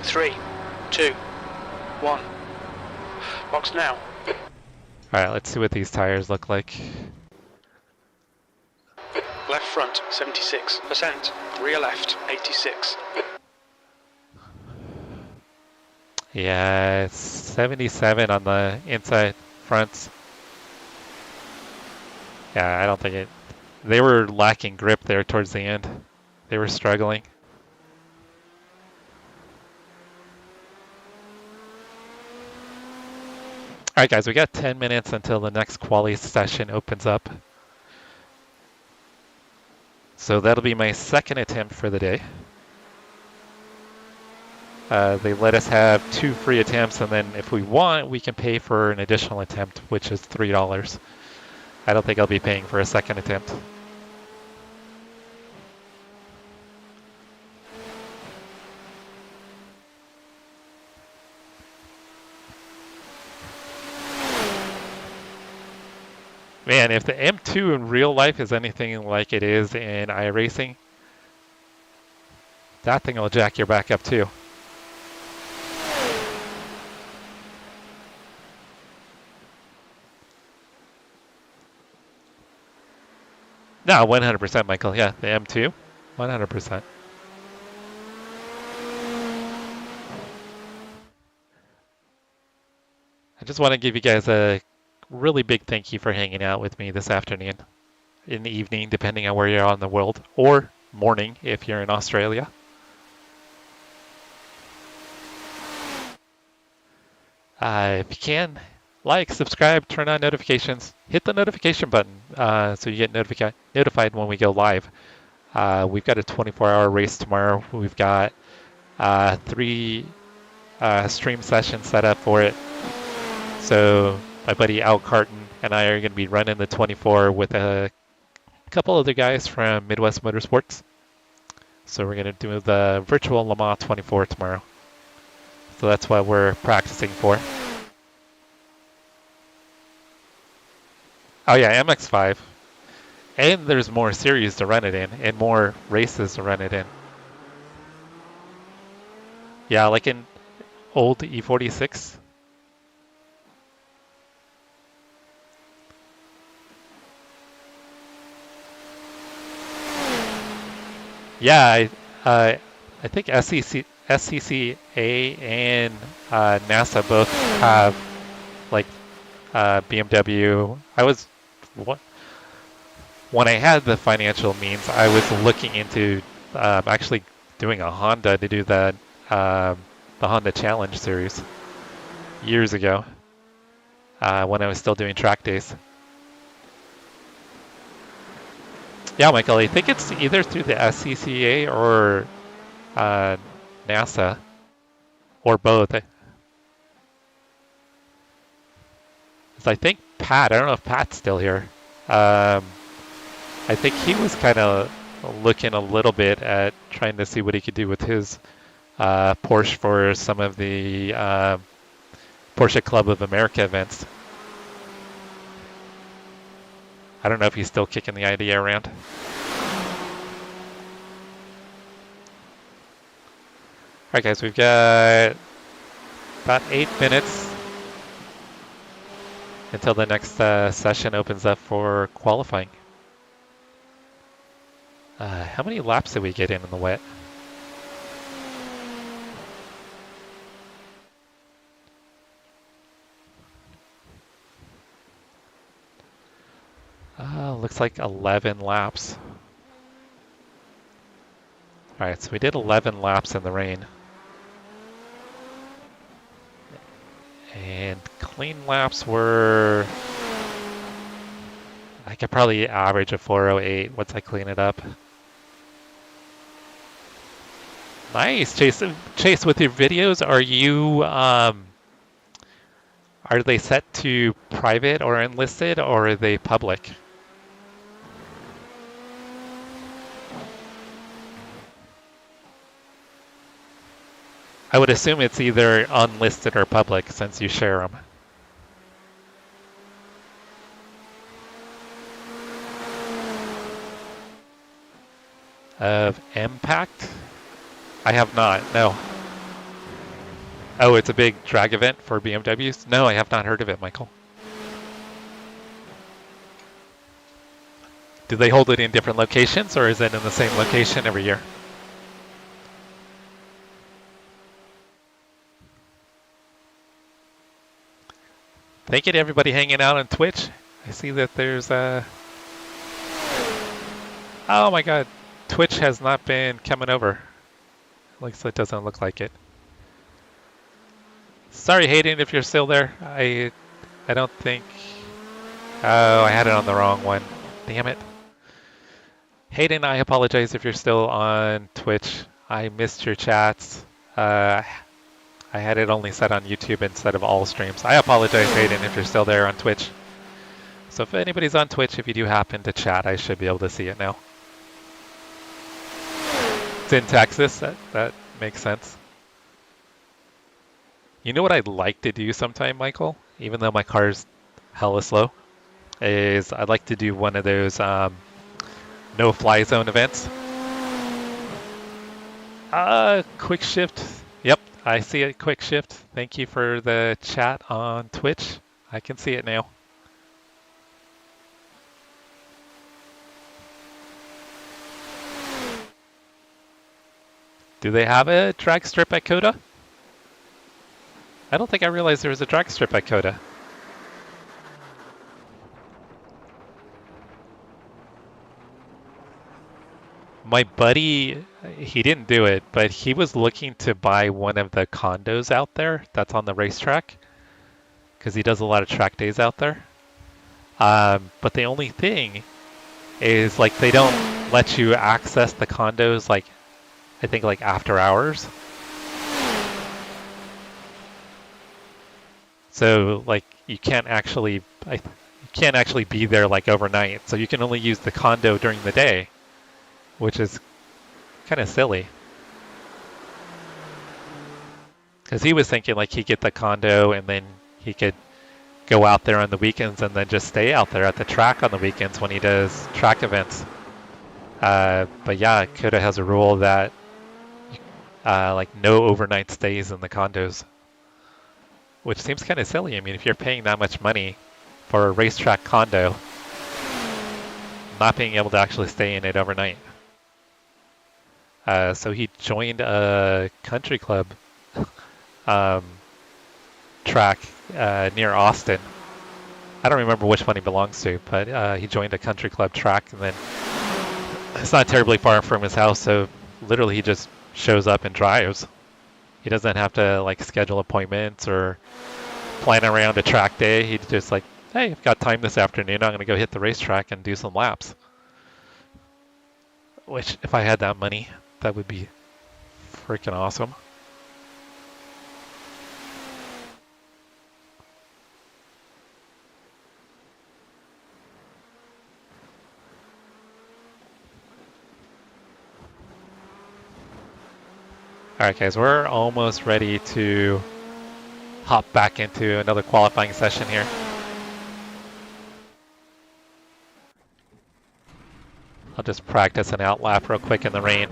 3, 2, 1. Box now. Alright, let's see what these tires look like. Left front 76%. Rear left 86. Yeah, it's 77 on the inside fronts. Yeah, I don't think it... They were lacking grip there towards the end. They were struggling. All right, guys, we got 10 minutes until the next quali session opens up. So that'll be my second attempt for the day. They let us have 2 free attempts, and then if we want, we can pay for an additional attempt, which is $3. I don't think I'll be paying for a second attempt. Man, if the M2 in real life is anything like it is in iRacing, that thing will jack your back up too. No, 100%, Michael. Yeah, the M2, 100%. I just want to give you guys a really big thank you for hanging out with me this afternoon, in the evening, depending on where you are in the world, or morning if you're in Australia. If you can, like, subscribe, turn on notifications, hit the notification button so you get notified when we go live. We've got a 24-hour race tomorrow. We've got 3 stream sessions set up for it. So my buddy Al Carton and I are going to be running the 24 with a couple other guys from Midwest Motorsports. So we're going to do the virtual Le Mans 24 tomorrow. So that's what we're practicing for. Oh yeah, MX-5. And there's more series to run it in, and more races to run it in. Yeah, like in old E46. Yeah, I think SCCA and NASA both have like BMW. When I had the financial means, I was looking into actually doing a Honda to do the Honda Challenge series years ago when I was still doing track days. Yeah, Michael, I think it's either through the SCCA or NASA, or both. I think Pat, I don't know if Pat's still here. I think he was kind of looking a little bit at trying to see what he could do with his Porsche for some of the Porsche Club of America events. I don't know if he's still kicking the idea around. All right, guys, we've got about 8 minutes until the next session opens up for qualifying. How many laps did we get in the wet? Looks like 11 laps. All right, so we did 11 laps in the rain. And clean laps were... I could probably average a 4:08 once I clean it up. Nice, Chase. Chase, with your videos, are you... are they set to private or enlisted, or are they public? I would assume it's either unlisted or public since you share them. Of Impact? I have not, no. Oh, it's a big drag event for BMWs? No, I have not heard of it, Michael. Do they hold it in different locations, or is it in the same location every year? Thank you to everybody hanging out on Twitch. I see that there's oh my god, Twitch has not been coming over. At least it doesn't look like it. Sorry, Hayden, if you're still there. I don't think. Oh, I had it on the wrong one. Damn it. Hayden, I apologize if you're still on Twitch. I missed your chats. I had it only set on YouTube instead of all streams. I apologize, Hayden, if you're still there on Twitch. So if anybody's on Twitch, if you do happen to chat, I should be able to see it now. It's in Texas. That makes sense. You know what I'd like to do sometime, Michael? Even though my car's hella slow, is I'd like to do one of those no-fly zone events. Quick shift. Yep, I see it. Quick shift. Thank you for the chat on Twitch. I can see it now. Do they have a drag strip at Coda? I don't think I realized there was a drag strip at Coda. My buddy, he didn't do it, but he was looking to buy one of the condos out there that's on the racetrack, because he does a lot of track days out there. But the only thing is, like, they don't let you access the condos, like, I think, like, after hours. So, like, you can't actually be there, like, overnight. So you can only use the condo during the day, which is kind of silly. Because he was thinking, like, he'd get the condo and then he could go out there on the weekends and then just stay out there at the track on the weekends when he does track events. But yeah, Coda has a rule that like no overnight stays in the condos, which seems kind of silly. I mean, if you're paying that much money for a racetrack condo, not being able to actually stay in it overnight. So he joined a country club track near Austin. I don't remember which one he belongs to, but he joined a country club track, and then it's not terribly far from his house, so literally he just shows up and drives. He doesn't have to, like, schedule appointments or plan around a track day. He's just like, hey, I've got time this afternoon, I'm going to go hit the racetrack and do some laps. Which, if I had that money, that would be freaking awesome. Alright guys, we're almost ready to hop back into another qualifying session here. I'll just practice an out lap real quick in the rain.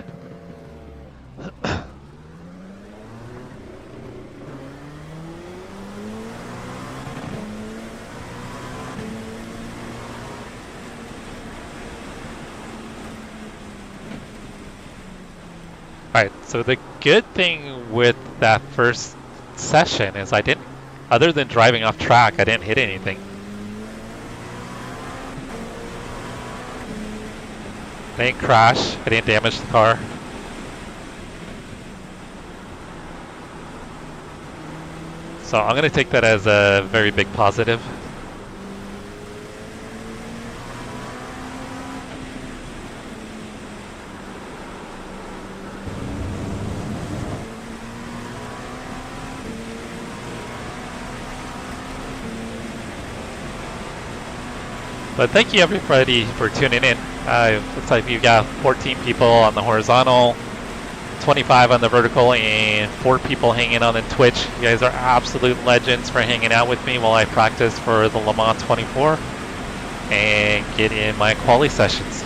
Alright, so the good thing with that first session is I didn't, other than driving off track, I didn't hit anything. I didn't crash, I didn't damage the car. So I'm going to take that as a very big positive. But thank you everybody for tuning in. Looks like we've got 14 people on the horizontal, 25 on the vertical, and 4 people hanging on the Twitch. You guys are absolute legends for hanging out with me while I practice for the Le Mans 24 and get in my quali sessions.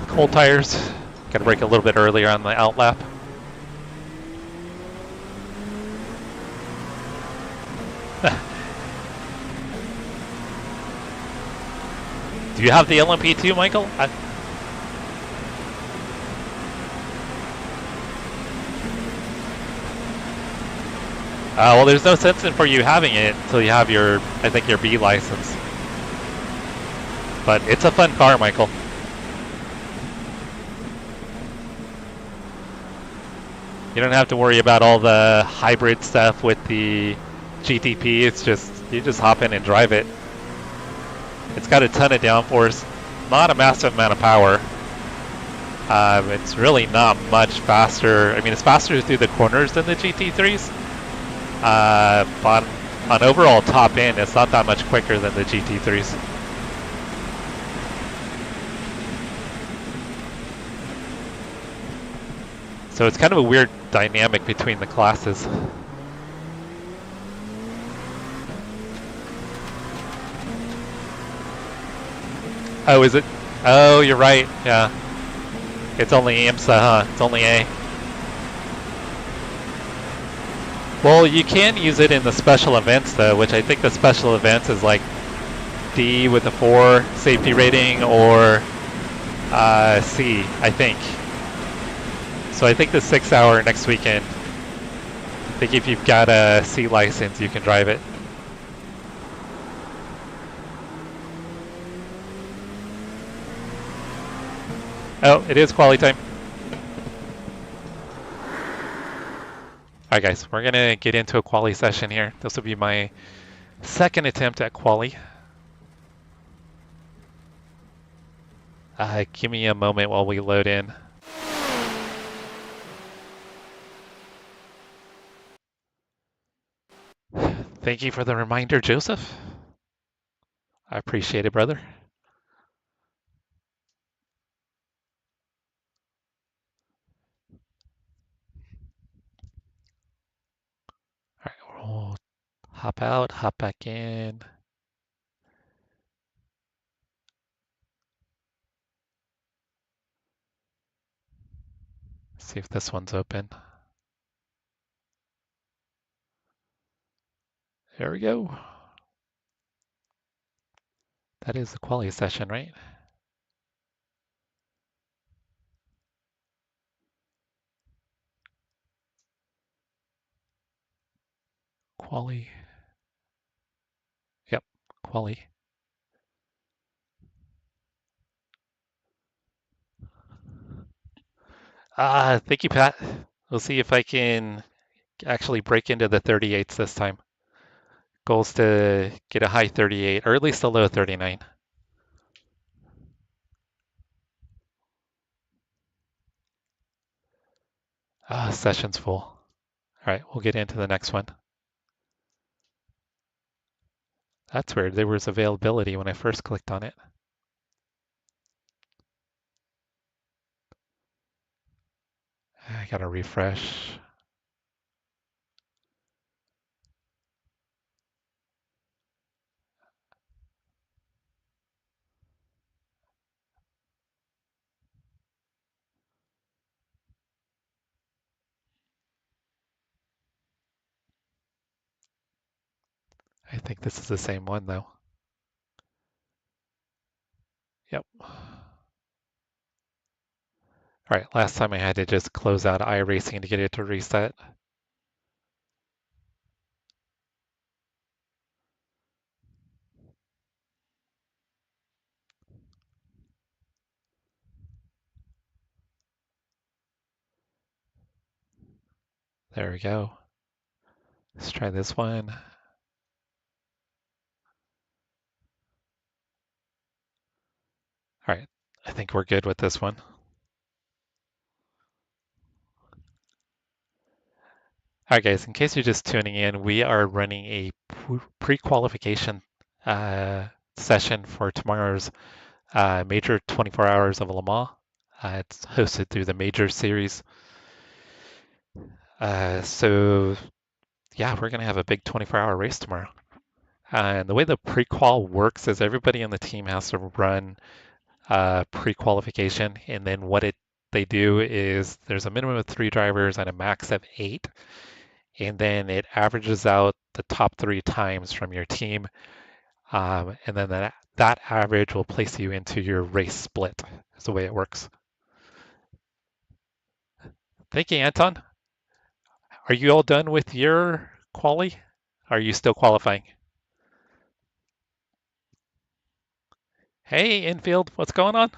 Cold tires. Got to brake a little bit earlier on the out lap. Do you have the LMP2, Michael? Well, there's no sense in for you having it until you have your, I think, your B license. But it's a fun car, Michael. You don't have to worry about all the hybrid stuff with the GTP. It's just, you just hop in and drive it. It's got a ton of downforce, not a massive amount of power. It's really not much faster. I mean, it's faster through the corners than the GT3s. But on overall top end, it's not that much quicker than the GT3s. So it's kind of a weird dynamic between the classes. Oh, is it? Oh, you're right. Yeah. It's only IMSA, huh? It's only A. Well, you can use it in the special events, though, which I think the special events is like D with a 4 safety rating or C, I think. So I think the 6 hour next weekend, I think if you've got a C license, you can drive it. Oh, it is quali time. Alright guys, we're gonna get into a quali session here. This will be my second attempt at quali. Give me a moment while we load in. Thank you for the reminder, Joseph. I appreciate it, brother. Alright, we'll hop out, hop back in. See if this one's open. There we go. That is the quali session, right? Quali. Yep, quali. Thank you, Pat. We'll see if I can actually break into the 38s this time. Goal's to get a high 38, or at least a low 39. Session's full. All right, we'll get into the next one. That's weird. There was availability when I first clicked on it. I gotta refresh. I think this is the same one though. Yep. All right, last time I had to just close out iRacing to get it to reset. There we go. Let's try this one. All right, I think we're good with this one. All right, guys, in case you're just tuning in, we are running a pre-qualification session for tomorrow's major 24 hours of Le Mans. It's hosted through the Major Series. So yeah, we're gonna have a big 24-hour race tomorrow. And the way the pre-qual works is everybody on the team has to run pre-qualification, and then they do is there's a minimum of 3 drivers and a max of 8, and then it averages out the top 3 times from your team, and then that average will place you into your race split. Is the way it works. Thank you, Anton. Are you all done with your quali? Are you still qualifying? Hey, infield, what's going on?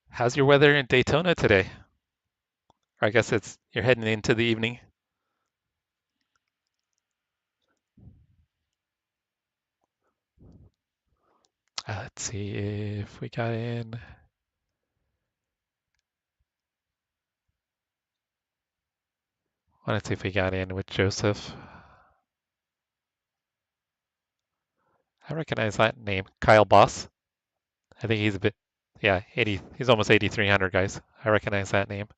How's your weather in Daytona today? Or I guess you're heading into the evening. Let's see if we got in. Let's see if we got in with Joseph. I recognize that name, Kyle Boss. I think he's a bit, yeah, 80. He's almost 8,300 guys. I recognize that name.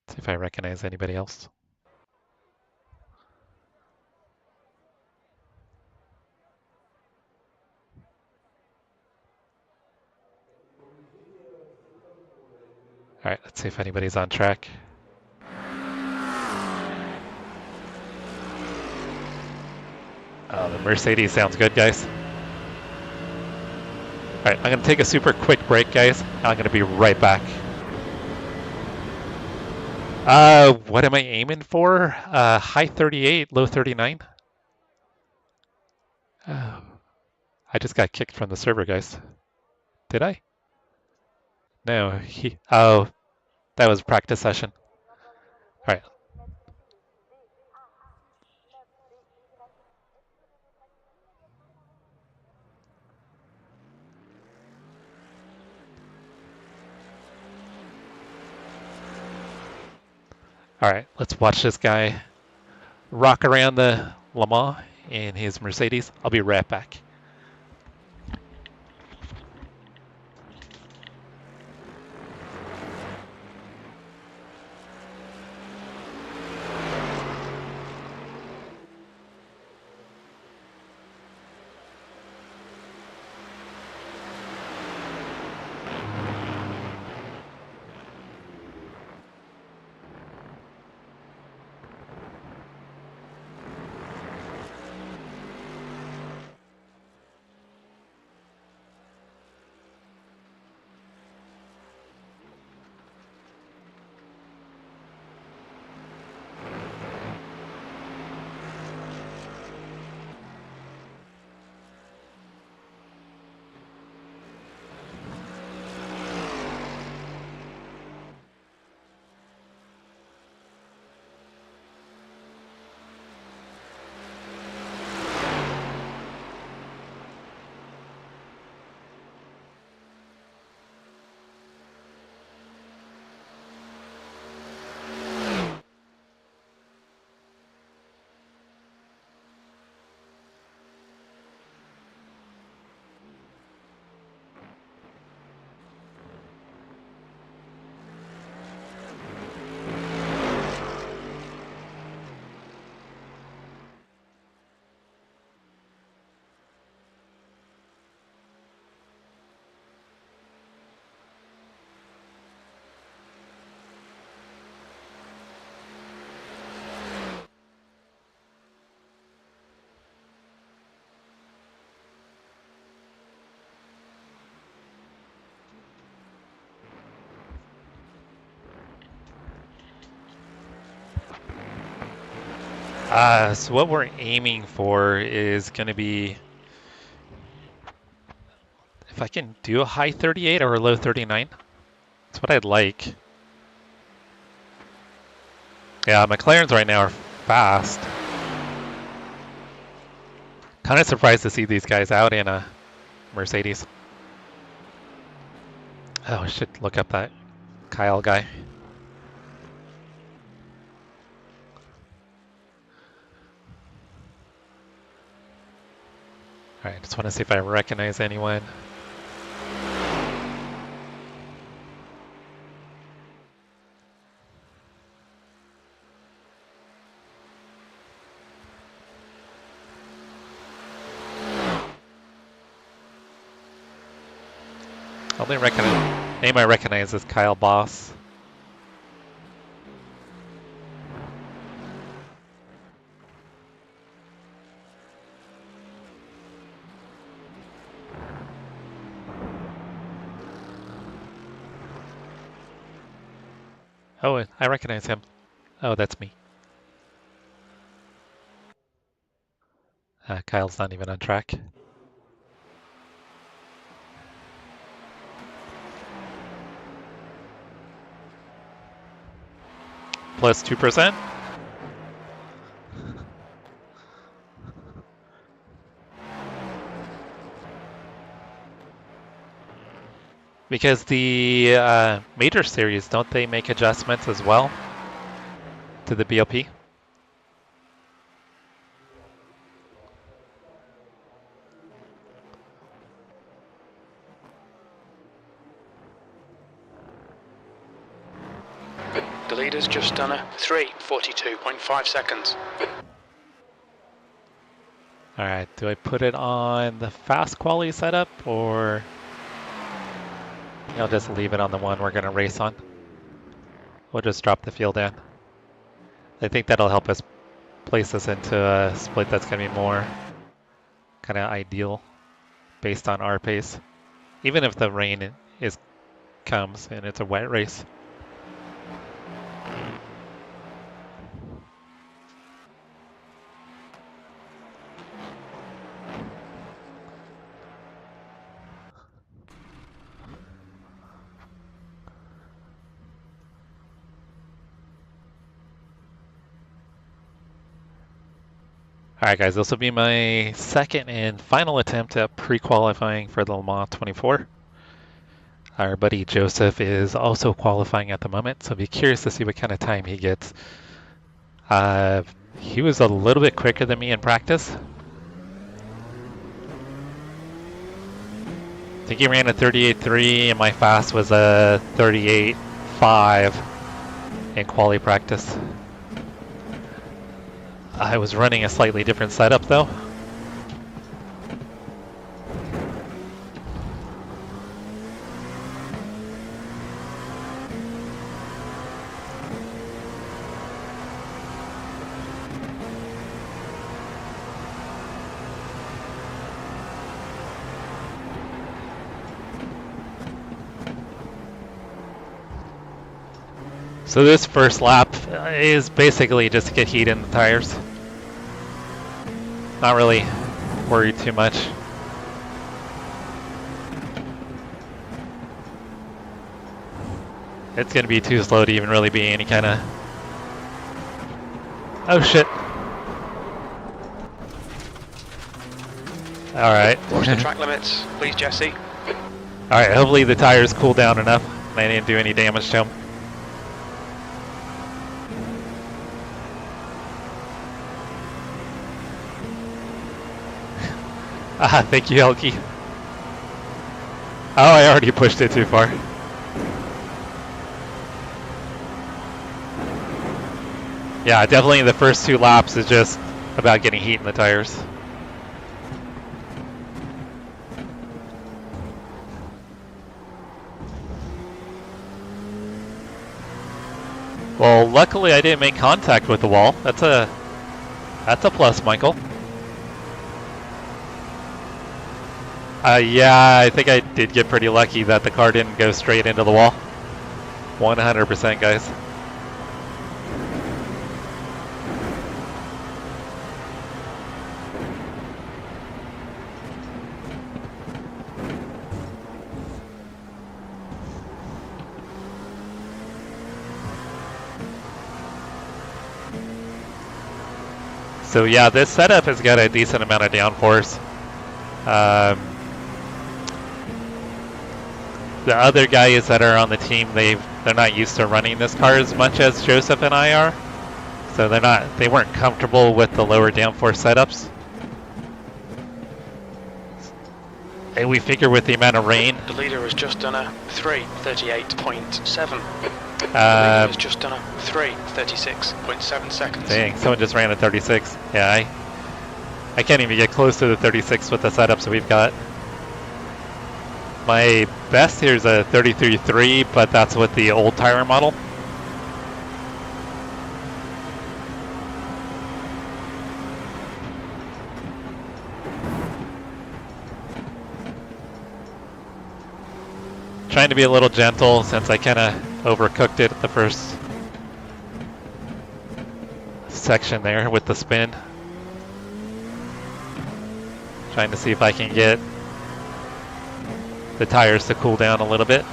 See if I recognize anybody else. All right, let's see if anybody's on track. The Mercedes sounds good, guys. All right, I'm going to take a super quick break, guys. I'm going to be right back. What am I aiming for? High 38, low 39. I just got kicked from the server, guys. Did I? No, oh, that was practice session. All right. All right, let's watch this guy rock around the Le Mans in his Mercedes. I'll be right back. So what we're aiming for is going to be, if I can do a high 38 or a low 39, that's what I'd like. Yeah, McLarens right now are fast. Kind of surprised to see these guys out in a Mercedes. Oh, I should look up that Kyle guy. All right, just want to see if I recognize anyone. Only name I recognize is Kyle Boss. Oh, I recognize him. Oh, that's me. Kyle's not even on track. Plus 2%. Because the major series, don't they make adjustments as well to the BOP? The leader's just done a 3:42.5 seconds. All right, do I put it on the fast quality setup or I'll just leave it on the one we're gonna race on? We'll just drop the fuel down. I think that'll help us place us into a split that's gonna be more kind of ideal based on our pace, even if the rain comes and it's a wet race. Alright guys, this will be my second and final attempt at pre-qualifying for the Le Mans 24. Our buddy Joseph is also qualifying at the moment, so be curious to see what kind of time he gets. He was a little bit quicker than me in practice. I think he ran a 38.3 and my fast was a 38.5 in quali practice. I was running a slightly different setup though. So this first lap is basically just to get heat in the tires. Not really worried too much. It's going to be too slow to even really be any kind of... Oh shit. Alright. Watch the track limits, please, Jesse. Alright, hopefully the tires cool down enough and I didn't do any damage to them. Thank you, Helgi. Oh, I already pushed it too far. Yeah, definitely the first 2 laps is just about getting heat in the tires. Well, luckily I didn't make contact with the wall. That's a plus, Michael. Yeah, I think I did get pretty lucky that the car didn't go straight into the wall. 100%, guys. So yeah, this setup has got a decent amount of downforce. The other guys that are on the team, they're not used to running this car as much as Joseph and I are. So they weren't comfortable with the lower downforce setups. And we figure with the amount of rain. The leader has just done a 3:38.7. The leader has just done a 3:36.7 seconds. Dang, someone just ran a 36. Yeah, I can't even get close to the 36 with the setups that we've got. My best here is a 33.3, but that's with the old tire model. Trying to be a little gentle since I kind of overcooked it at the first section there with the spin. Trying to see if I can get the tires to cool down a little bit.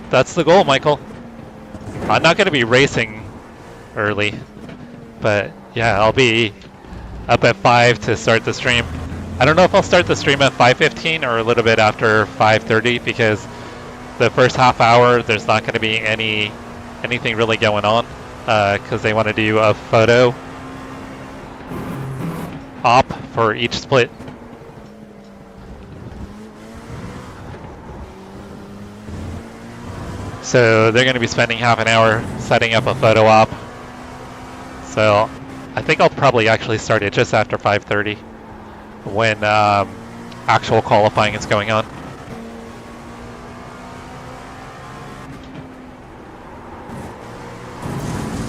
That's the goal, Michael. I'm not going to be racing early, but yeah, I'll be up at 5 to start the stream. I don't know if I'll start the stream at 5:15 or a little bit after 5:30 because the first half hour there's not going to be anything really going on because they want to do a photo op for each split. So they're going to be spending half an hour setting up a photo op. So I think I'll probably actually start it just after 5:30 when actual qualifying is going on.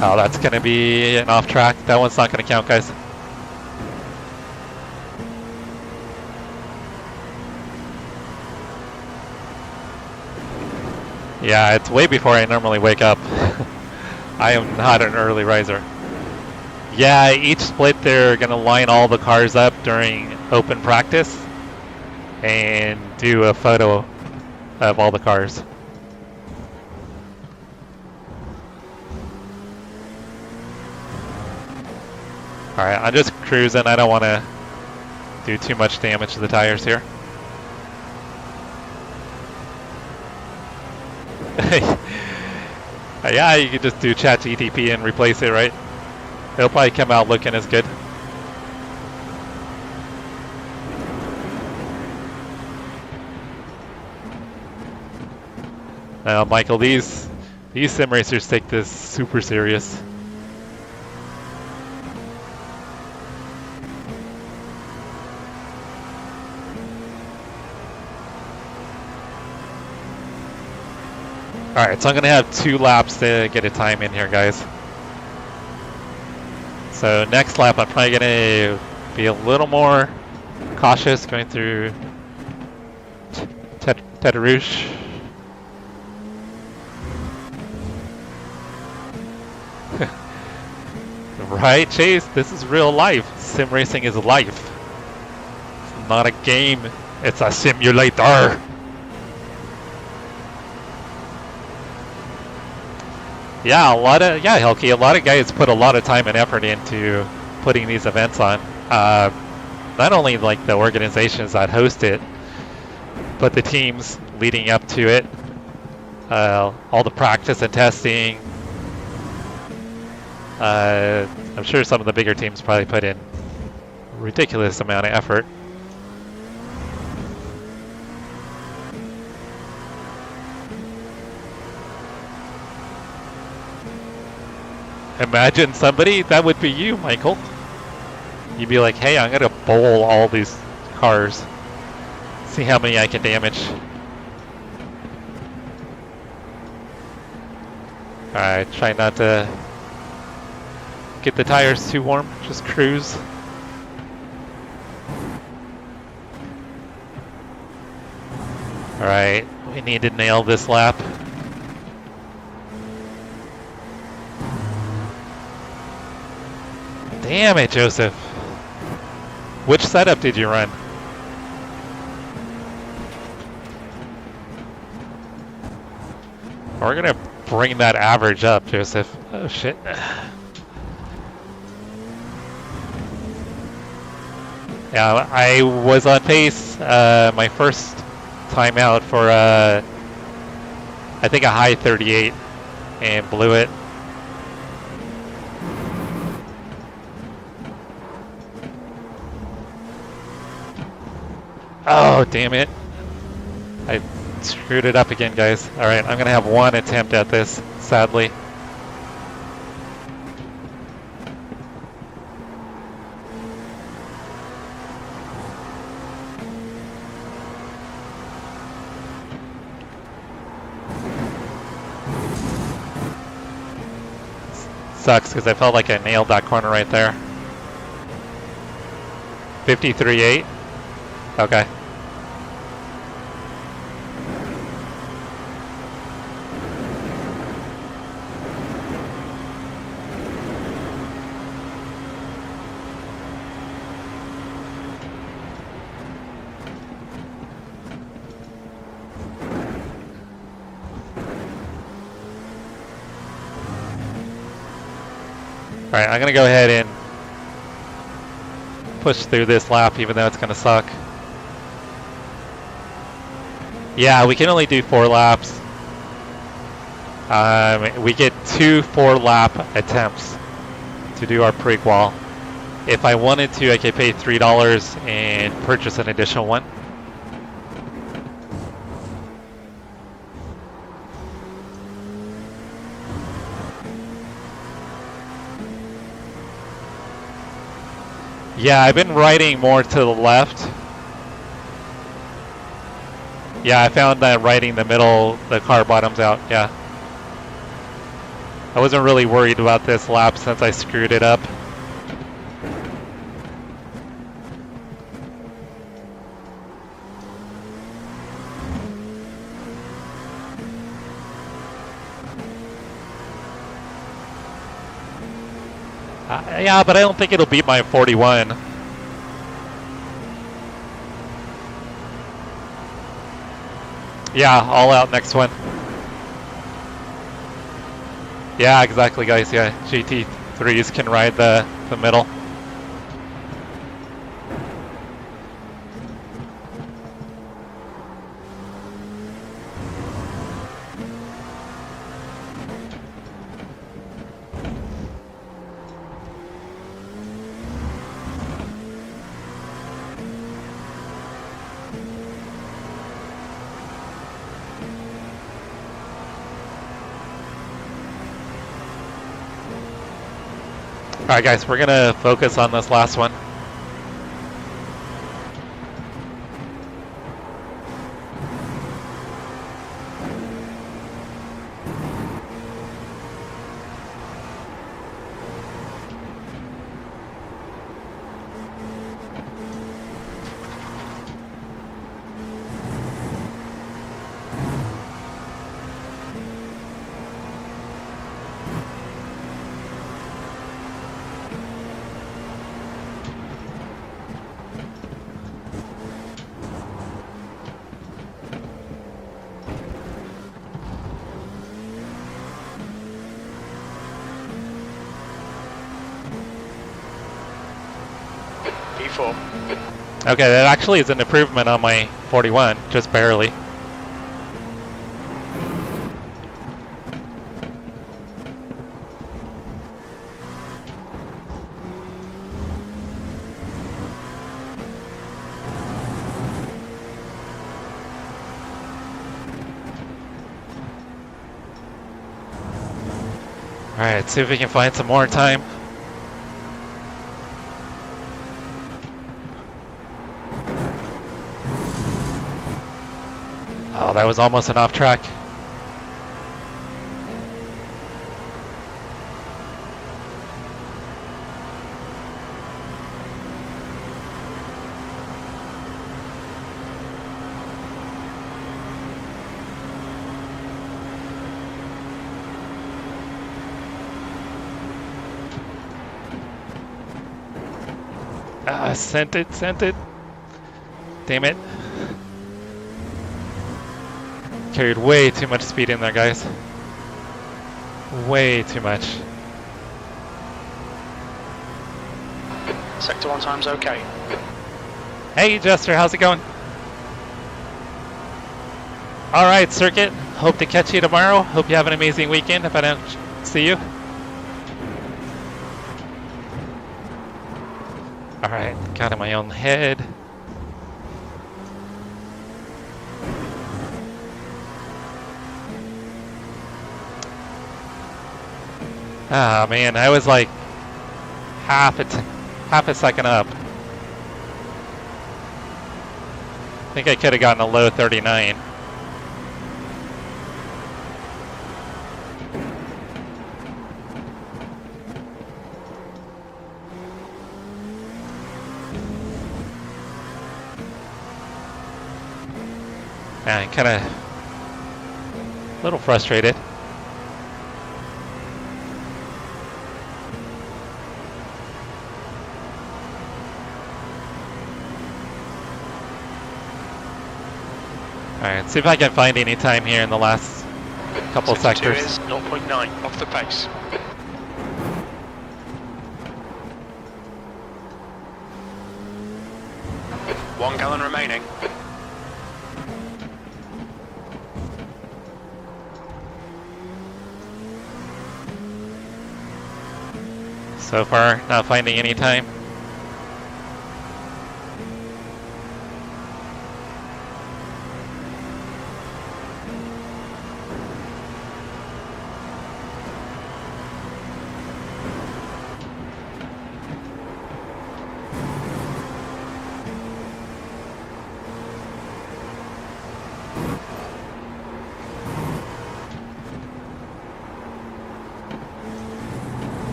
Oh, that's going to be an off track. That one's not going to count, guys. Yeah, it's way before I normally wake up. I am not an early riser. Yeah, each split they're going to line all the cars up during open practice and do a photo of all the cars. Alright, I'm just cruising. I don't want to do too much damage to the tires here. Yeah, you could just do ChatGTP and replace it, right? It'll probably come out looking as good. Now, Michael, these sim racers take this super serious. Alright, so I'm going to have 2 laps to get a time in here, guys. So next lap, I'm probably going to be a little more cautious going through Tête Rouge. Right, Chase? This is real life. Sim racing is life. It's not a game. It's a simulator. Yeah, Helki, a lot of guys put a lot of time and effort into putting these events on. Not only like the organizations that host it, but the teams leading up to it. All the practice and testing. I'm sure some of the bigger teams probably put in a ridiculous amount of effort. Imagine somebody, that would be you, Michael. You'd be like, hey, I'm going to bowl all these cars. See how many I can damage. Alright, try not to get the tires too warm. Just cruise. Alright, we need to nail this lap. Damn it, Joseph. Which setup did you run? We're gonna bring that average up, Joseph. Oh shit. Yeah, I was on pace my first time out for I think a high 38 and blew it. Oh, damn it. I screwed it up again, guys. Alright, I'm gonna have one attempt at this, sadly. Sucks because I felt like I nailed that corner right there. 53.8. Okay. Alright, I'm gonna go ahead and push through this lap even though it's gonna suck. Yeah, we can only do 4 laps. We get 2 4-lap attempts to do our prequal. If I wanted to, I could pay $3 and purchase an additional one. Yeah, I've been riding more to the left. Yeah, I found that riding the middle, the car bottoms out, yeah. I wasn't really worried about this lap since I screwed it up. Yeah, but I don't think it'll beat my 41. Yeah, all out next one. Yeah, exactly, guys. Yeah, GT3s can ride the middle. Alright guys, we're gonna focus on this last one. P4. Okay, that actually is an improvement on my 41, just barely. Alright, see if we can find some more time. Oh, that was almost an off track. Sent it. Damn it. Carried way too much speed in there, guys. Way too much. Sector 1 time's okay. Hey, Jester, how's it going? Alright, Circuit. Hope to catch you tomorrow. Hope you have an amazing weekend if I don't see you. Alright, got in my own head. Ah, man, I was like half a second up. I think I could have gotten a low 39. Man, kind of a little frustrated. All right, see if I can find any time here in the last couple sectors. Is 0.9 off the pace. One gallon remaining. So far, not finding any time.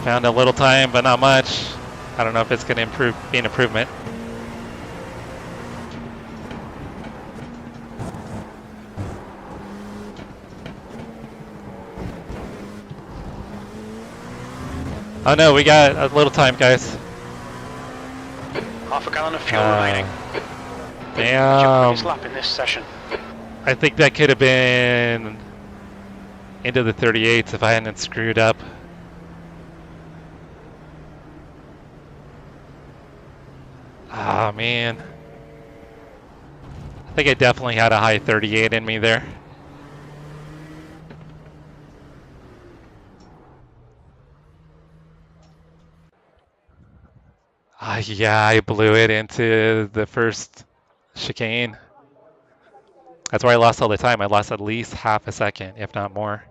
Found a little time, but not much. I don't know if it's going to be an improvement. Oh no, we got a little time, guys. Half a gallon of fuel remaining. Damn. Quickest lap in this session. I think that could have been into the 38s if I hadn't screwed up. Ah, man. I think I definitely had a high 38 in me there. Yeah, I blew it into the first chicane. That's where I lost all the time. I lost at least half a second, if not more.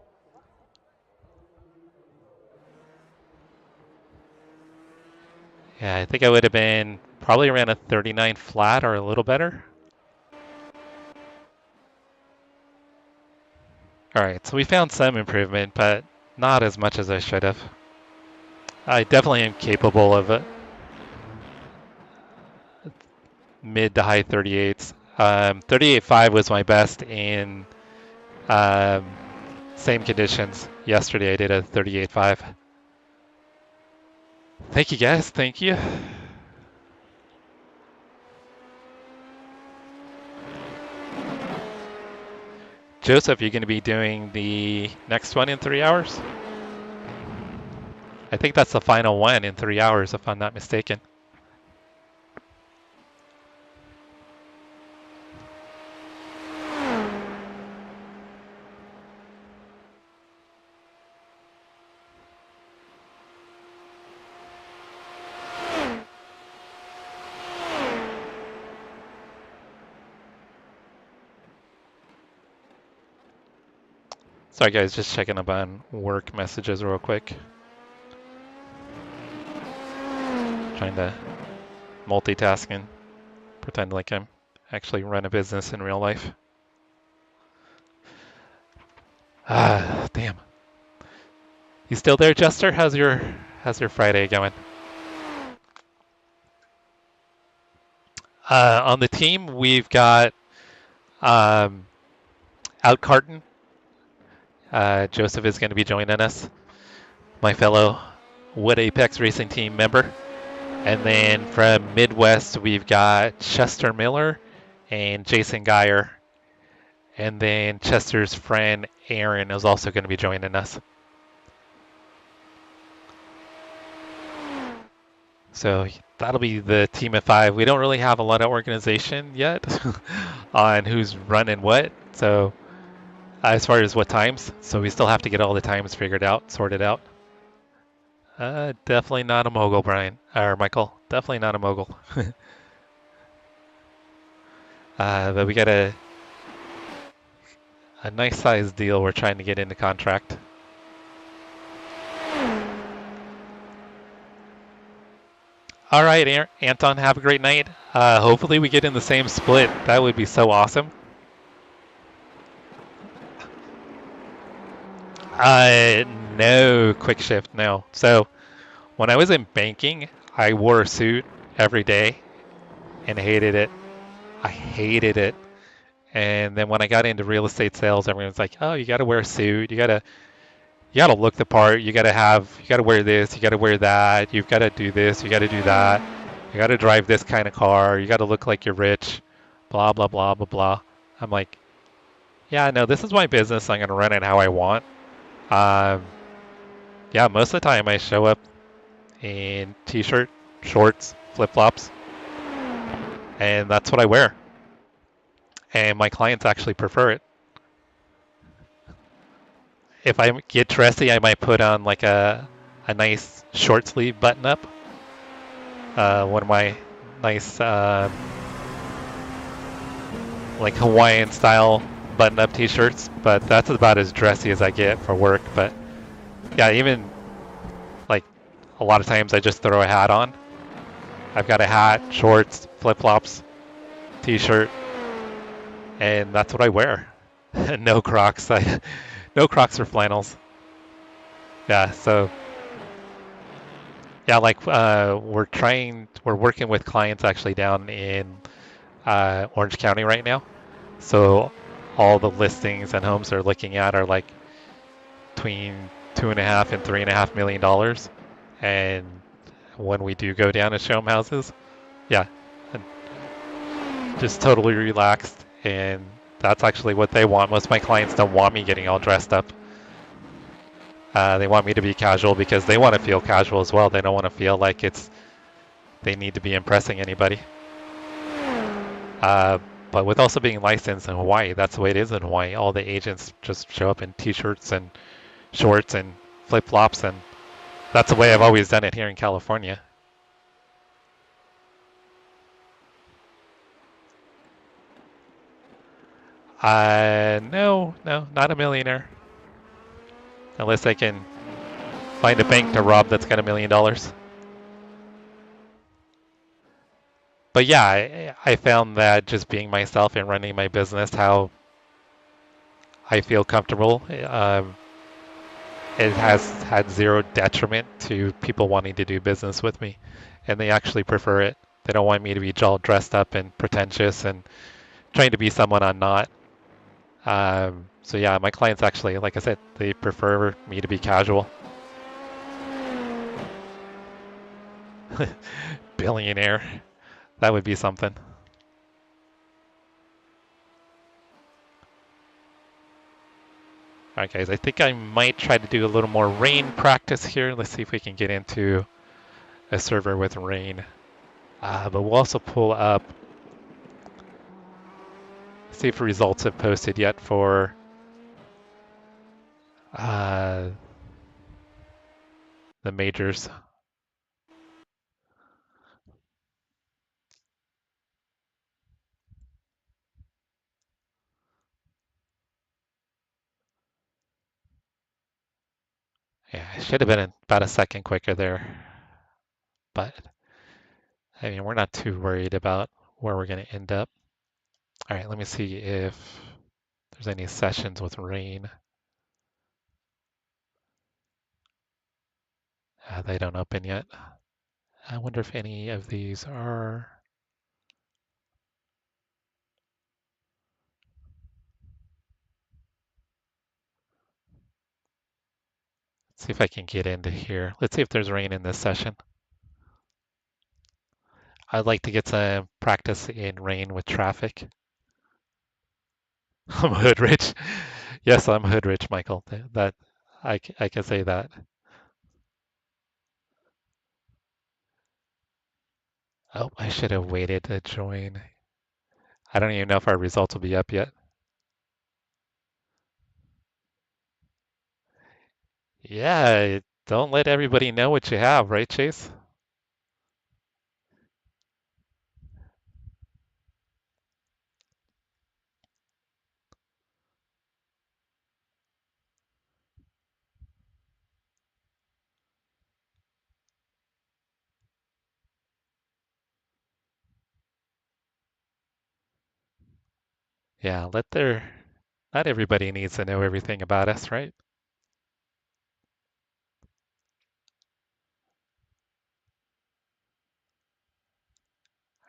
Yeah, I think I would have been probably around a 39 flat or a little better. All right, so we found some improvement, but not as much as I should have. I definitely am capable of it. Mid to high 38s. 38.5 was my best in same conditions. Yesterday I did a 38.5. Thank you guys, thank you. Joseph, you're going to be doing the next one in 3 hours? I think that's the final one in 3 hours, if I'm not mistaken. Sorry guys, just checking up on work messages real quick. Trying to multitask and pretend like I'm actually run a business in real life. Ah, damn. You still there, Jester? How's your Friday going? On the team, we've got out Carton. Joseph is going to be joining us, my fellow Wood Apex Racing Team member. And then from Midwest, we've got Chester Miller and Jason Geyer. And then Chester's friend Aaron is also going to be joining us. So that'll be the team of 5. We don't really have a lot of organization yet on who's running what. So as far as what times, so we still have to get all the times figured out, sorted out. Definitely not a mogul, Brian, or Michael. Definitely not a mogul. But we got a nice size deal we're trying to get into contract. All right, Anton, have a great night. Hopefully we get in the same split. That would be so awesome. No quick shift, no. So when I was in banking, I wore a suit every day and hated it. I hated it. And then when I got into real estate sales, everyone's like, "Oh, you got to wear a suit. You got to look the part. You got to wear this. You got to wear that. You've got to do this. You got to do that. You got to drive this kind of car. You got to look like you're rich. Blah blah blah blah blah." I'm like, "Yeah, no, this is my business. I'm gonna run it how I want." Um, yeah, most of the time I show up in t-shirt, shorts, flip-flops, and that's what I wear. And my clients actually prefer it. If I get dressy, I might put on like a nice short sleeve button up. One of my nice like Hawaiian style button up t-shirts, but that's about as dressy as I get for work. But yeah, even like a lot of times I just throw a hat on. I've got a hat, shorts, flip-flops, t-shirt, and that's what I wear. No Crocs. No Crocs or flannels. Yeah, so yeah, like we're working with clients actually down in Orange County right now. So all the listings and homes they're looking at are like between $2.5 and $3.5 million. And when we do go down to show them houses, yeah, just totally relaxed. And that's actually what they want. Most of my clients don't want me getting all dressed up. They want me to be casual because they want to feel casual as well. They don't want to feel like they need to be impressing anybody. But with also being licensed in Hawaii, that's the way it is in Hawaii. All the agents just show up in t-shirts and shorts and flip-flops, and that's the way I've always done it here in California. No, not a millionaire. Unless I can find a bank to rob that's got $1 million. But yeah, I found that just being myself and running my business how I feel comfortable, it has had zero detriment to people wanting to do business with me. And they actually prefer it. They don't want me to be all dressed up and pretentious and trying to be someone I'm not. So yeah, my clients actually, like I said, they prefer me to be casual. Billionaire. That would be something. All right, guys, I think I might try to do a little more rain practice here. Let's see if we can get into a server with rain. But we'll also pull up, see if results have posted yet for the majors. Yeah, I should have been about a second quicker there. But, I mean, we're not too worried about where we're going to end up. All right, let me see if there's any sessions with rain. They don't open yet. I wonder if any of these are... Let's see if I can get into here. Let's see if there's rain in this session. I'd like to get some practice in rain with traffic. I'm hood rich. Yes, I'm hood rich, Michael. That I can say that. Oh, I should have waited to join. I don't even know if our results will be up yet. Yeah, don't let everybody know what you have, right, Chase? Yeah, not everybody needs to know everything about us, right?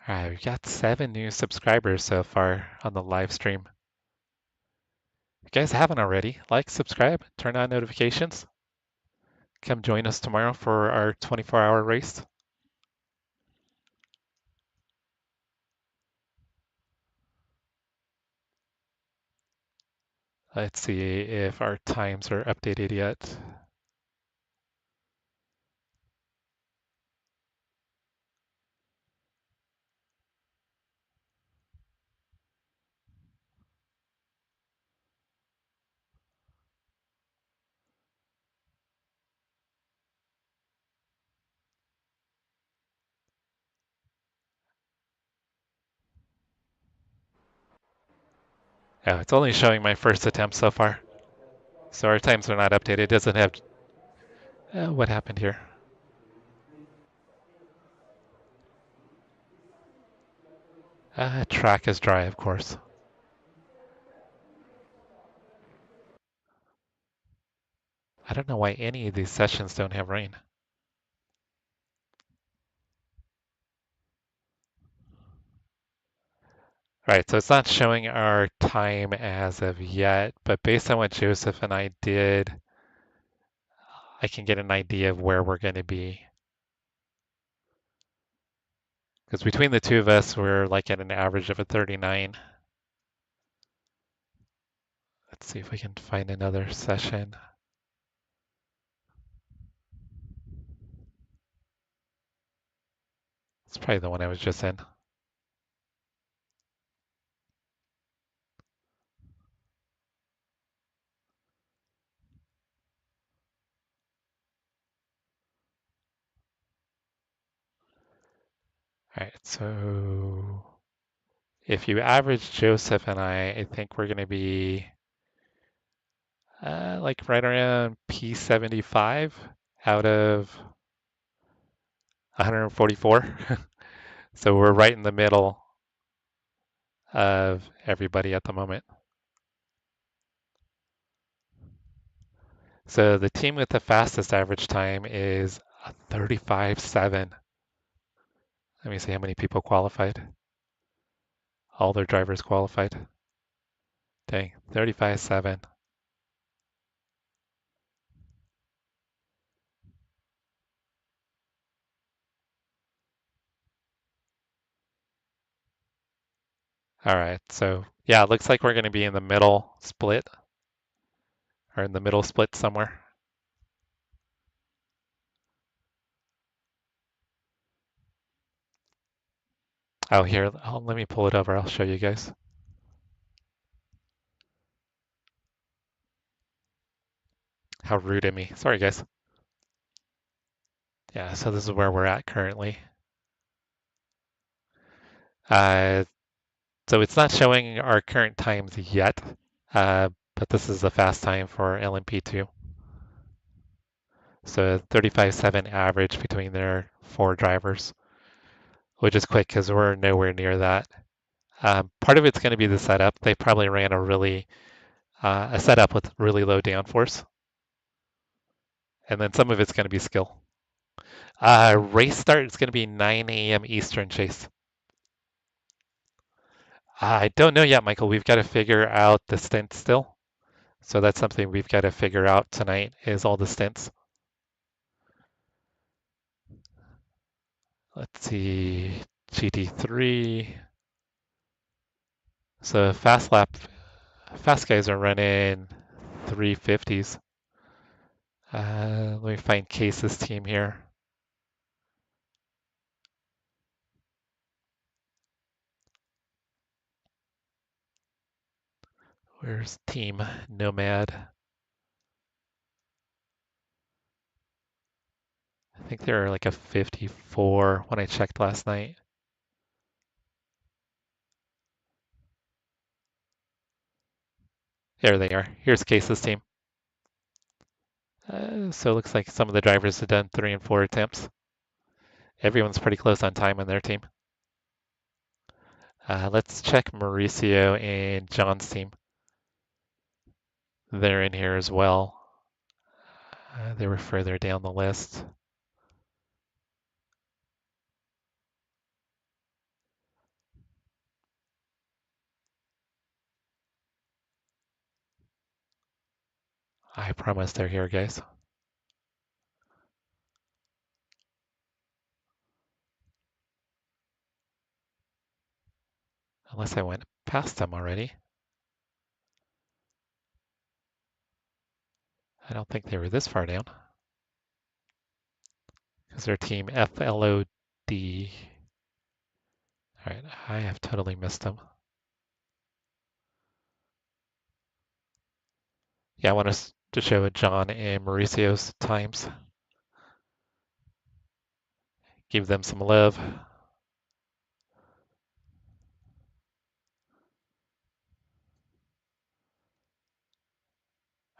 All right, we've got 7 new subscribers so far on the live stream. If you guys haven't already, like, subscribe, turn on notifications. Come join us tomorrow for our 24-hour race. Let's see if our times are updated yet. Oh, it's only showing my first attempt so far. So our times are not updated. It doesn't have... what happened here? Track is dry, of course. I don't know why any of these sessions don't have rain. Right, so it's not showing our time as of yet, but based on what Joseph and I did, I can get an idea of where we're going to be. Because between the two of us, we're like at an average of a 39. Let's see if we can find another session. It's probably the one I was just in. All right, so if you average Joseph and I think we're going to be like right around P75 out of 144. So we're right in the middle of everybody at the moment. So the team with the fastest average time is a 35.7. Let me see how many people qualified. All their drivers qualified. Dang, 35.7. All right, so yeah, it looks like we're going to be in the middle split, or in the middle split somewhere. Oh, here, let me pull it over. I'll show you guys. How rude of me. Sorry, guys. Yeah, so this is where we're at currently. So it's not showing our current times yet, but this is the fast time for LMP2. So 35.7 average between their 4 drivers, which is quick because we're nowhere near that. Part of it's going to be the setup. They probably ran a setup with really low downforce, and then some of it's going to be skill. Race start is going to be 9 a.m. Eastern, Chase. I don't know yet, Michael. We've got to figure out the stint still. So that's something we've got to figure out tonight is all the stints. Let's see, GT3. So fast guys are running 350s. Let me find Case's team here. Where's Team Nomad? I think they're like a 54 when I checked last night. There they are. Here's Case's team. So it looks like some of the drivers have done 3 and 4 attempts. Everyone's pretty close on time on their team. Let's check Mauricio and John's team. They're in here as well. They were further down the list. I promise they're here, guys. Unless I went past them already. I don't think they were this far down. Because they're team FLOD. All right, I have totally missed them. Yeah, I want us to show John and Mauricio's times. Give them some love.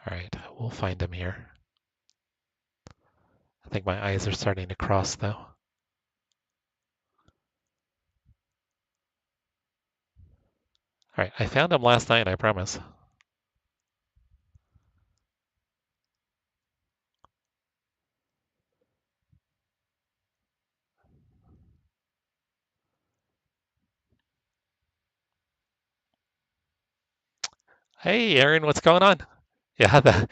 All right, we'll find them here. I think my eyes are starting to cross though. All right, I found them last night, I promise. Hey, Aaron, what's going on? Yeah,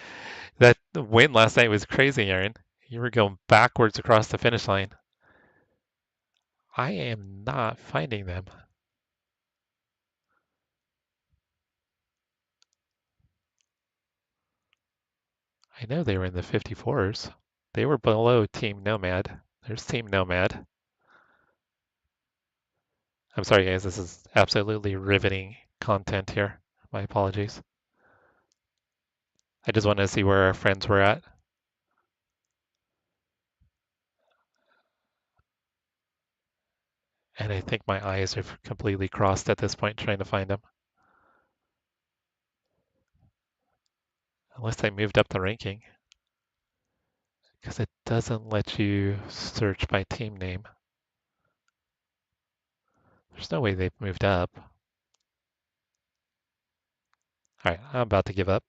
that win last night was crazy, Aaron. You were going backwards across the finish line. I am not finding them. I know they were in the 54s. They were below Team Nomad. There's Team Nomad. I'm sorry, guys. This is absolutely riveting content here. My apologies. I just wanted to see where our friends were at. And I think my eyes are completely crossed at this point trying to find them. Unless I moved up the ranking. Because it doesn't let you search by team name. There's no way they've moved up. All right, I'm about to give up.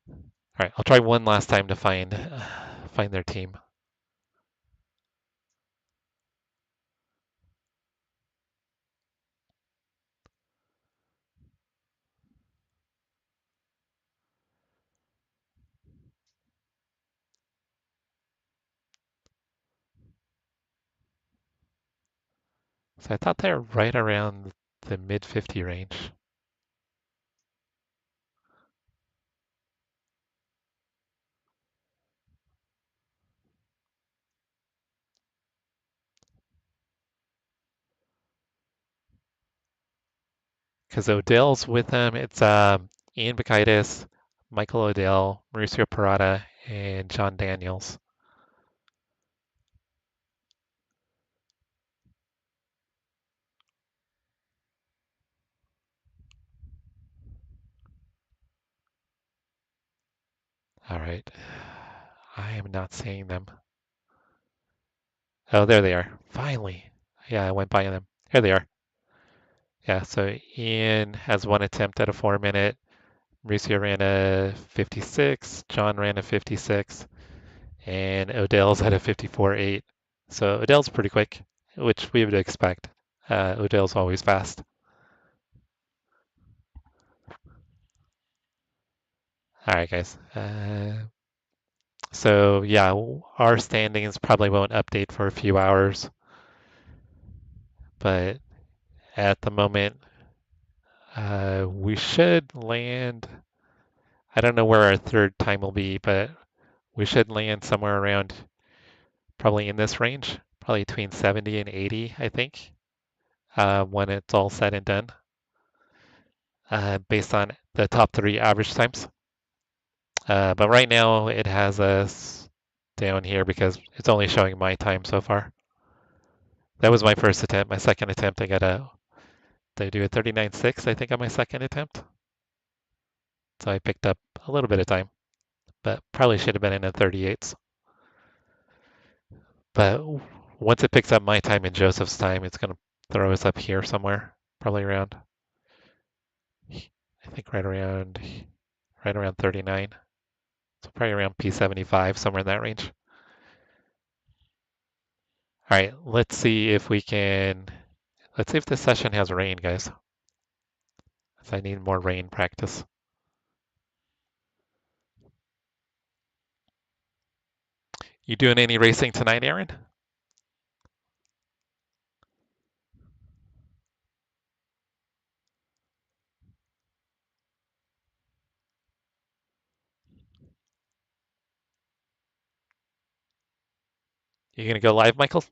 All right, I'll try one last time to find their team. So I thought they were right around the mid 50 range. Because Odell's with them. It's Ian Bakaitis, Michael Odell, Mauricio Parada, and John Daniels. All right. I am not seeing them. Oh, there they are. Finally. Yeah, I went by them. Here they are. Yeah, so Ian has one attempt at a 4-minute. Mauricio ran a 56. John ran a 56. And Odell's at a 54.8. So Odell's pretty quick, which we would expect. Odell's always fast. All right, guys. So yeah, our standings probably won't update for a few hours, but at the moment, we should land. I don't know where our third time will be, but we should land somewhere around probably in this range, probably between 70 and 80, I think, when it's all said and done, based on the top 3 average times. But right now it has us down here because it's only showing my time so far. That was my first attempt. My second attempt, did I do a 39.6, I think, on my second attempt. So I picked up a little bit of time, but probably should have been in the 38s. But once it picks up my time and Joseph's time, it's going to throw us up here somewhere, probably around, I think right around 39. So probably around P75, somewhere in that range. All right, let's see if we can, let's see if this session has rain, guys. If I need more rain practice. You doing any racing tonight, Aaron? You gonna go live, Michael?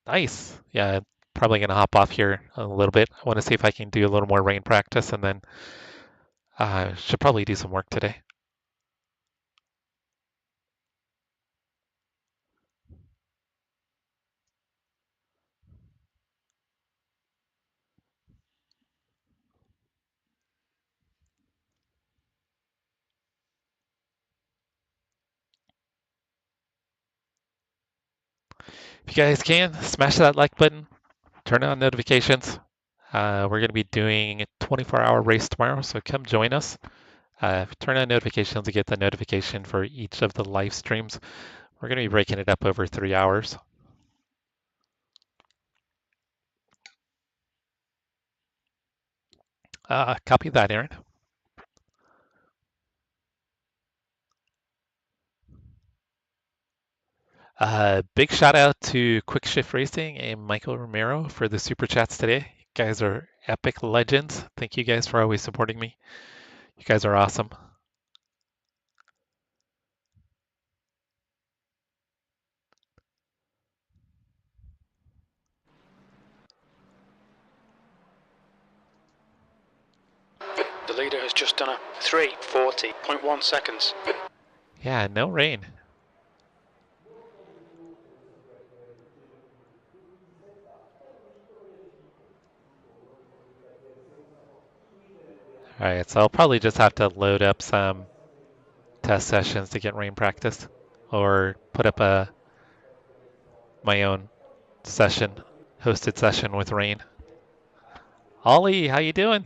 Nice. Yeah, probably gonna hop off here a little bit. I want to see if I can do a little more rain practice, and then should probably do some work today. If you guys can, smash that like button, turn on notifications. We're going to be doing a 24-hour race tomorrow, so come join us. Turn on notifications to get the notification for each of the live streams. We're going to be breaking it up over 3 hours. Copy that, Aaron. Big shout out to Quick Shift Racing and Michael Romero for the super chats today. You guys are epic legends. Thank you guys for always supporting me. You guys are awesome. The leader has just done a 3:40.1 seconds. Yeah, no rain. All right, so I'll probably just have to load up some test sessions to get rain practice, or put up my own session, hosted session with rain. Ollie, how you doing?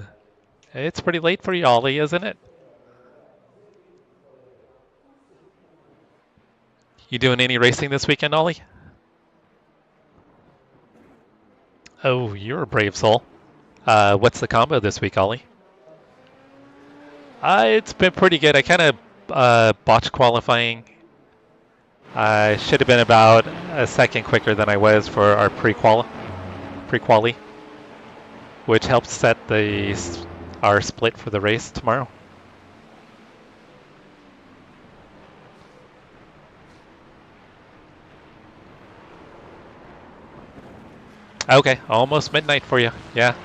It's pretty late for you, Ollie, isn't it? You doing any racing this weekend, Ollie? Oh, you're a brave soul. What's the combo this week, Ollie? It's been pretty good. I kind of botched qualifying. I should have been about a second quicker than I was for our pre-quali, which helps set our split for the race tomorrow. Okay, almost midnight for you. Yeah.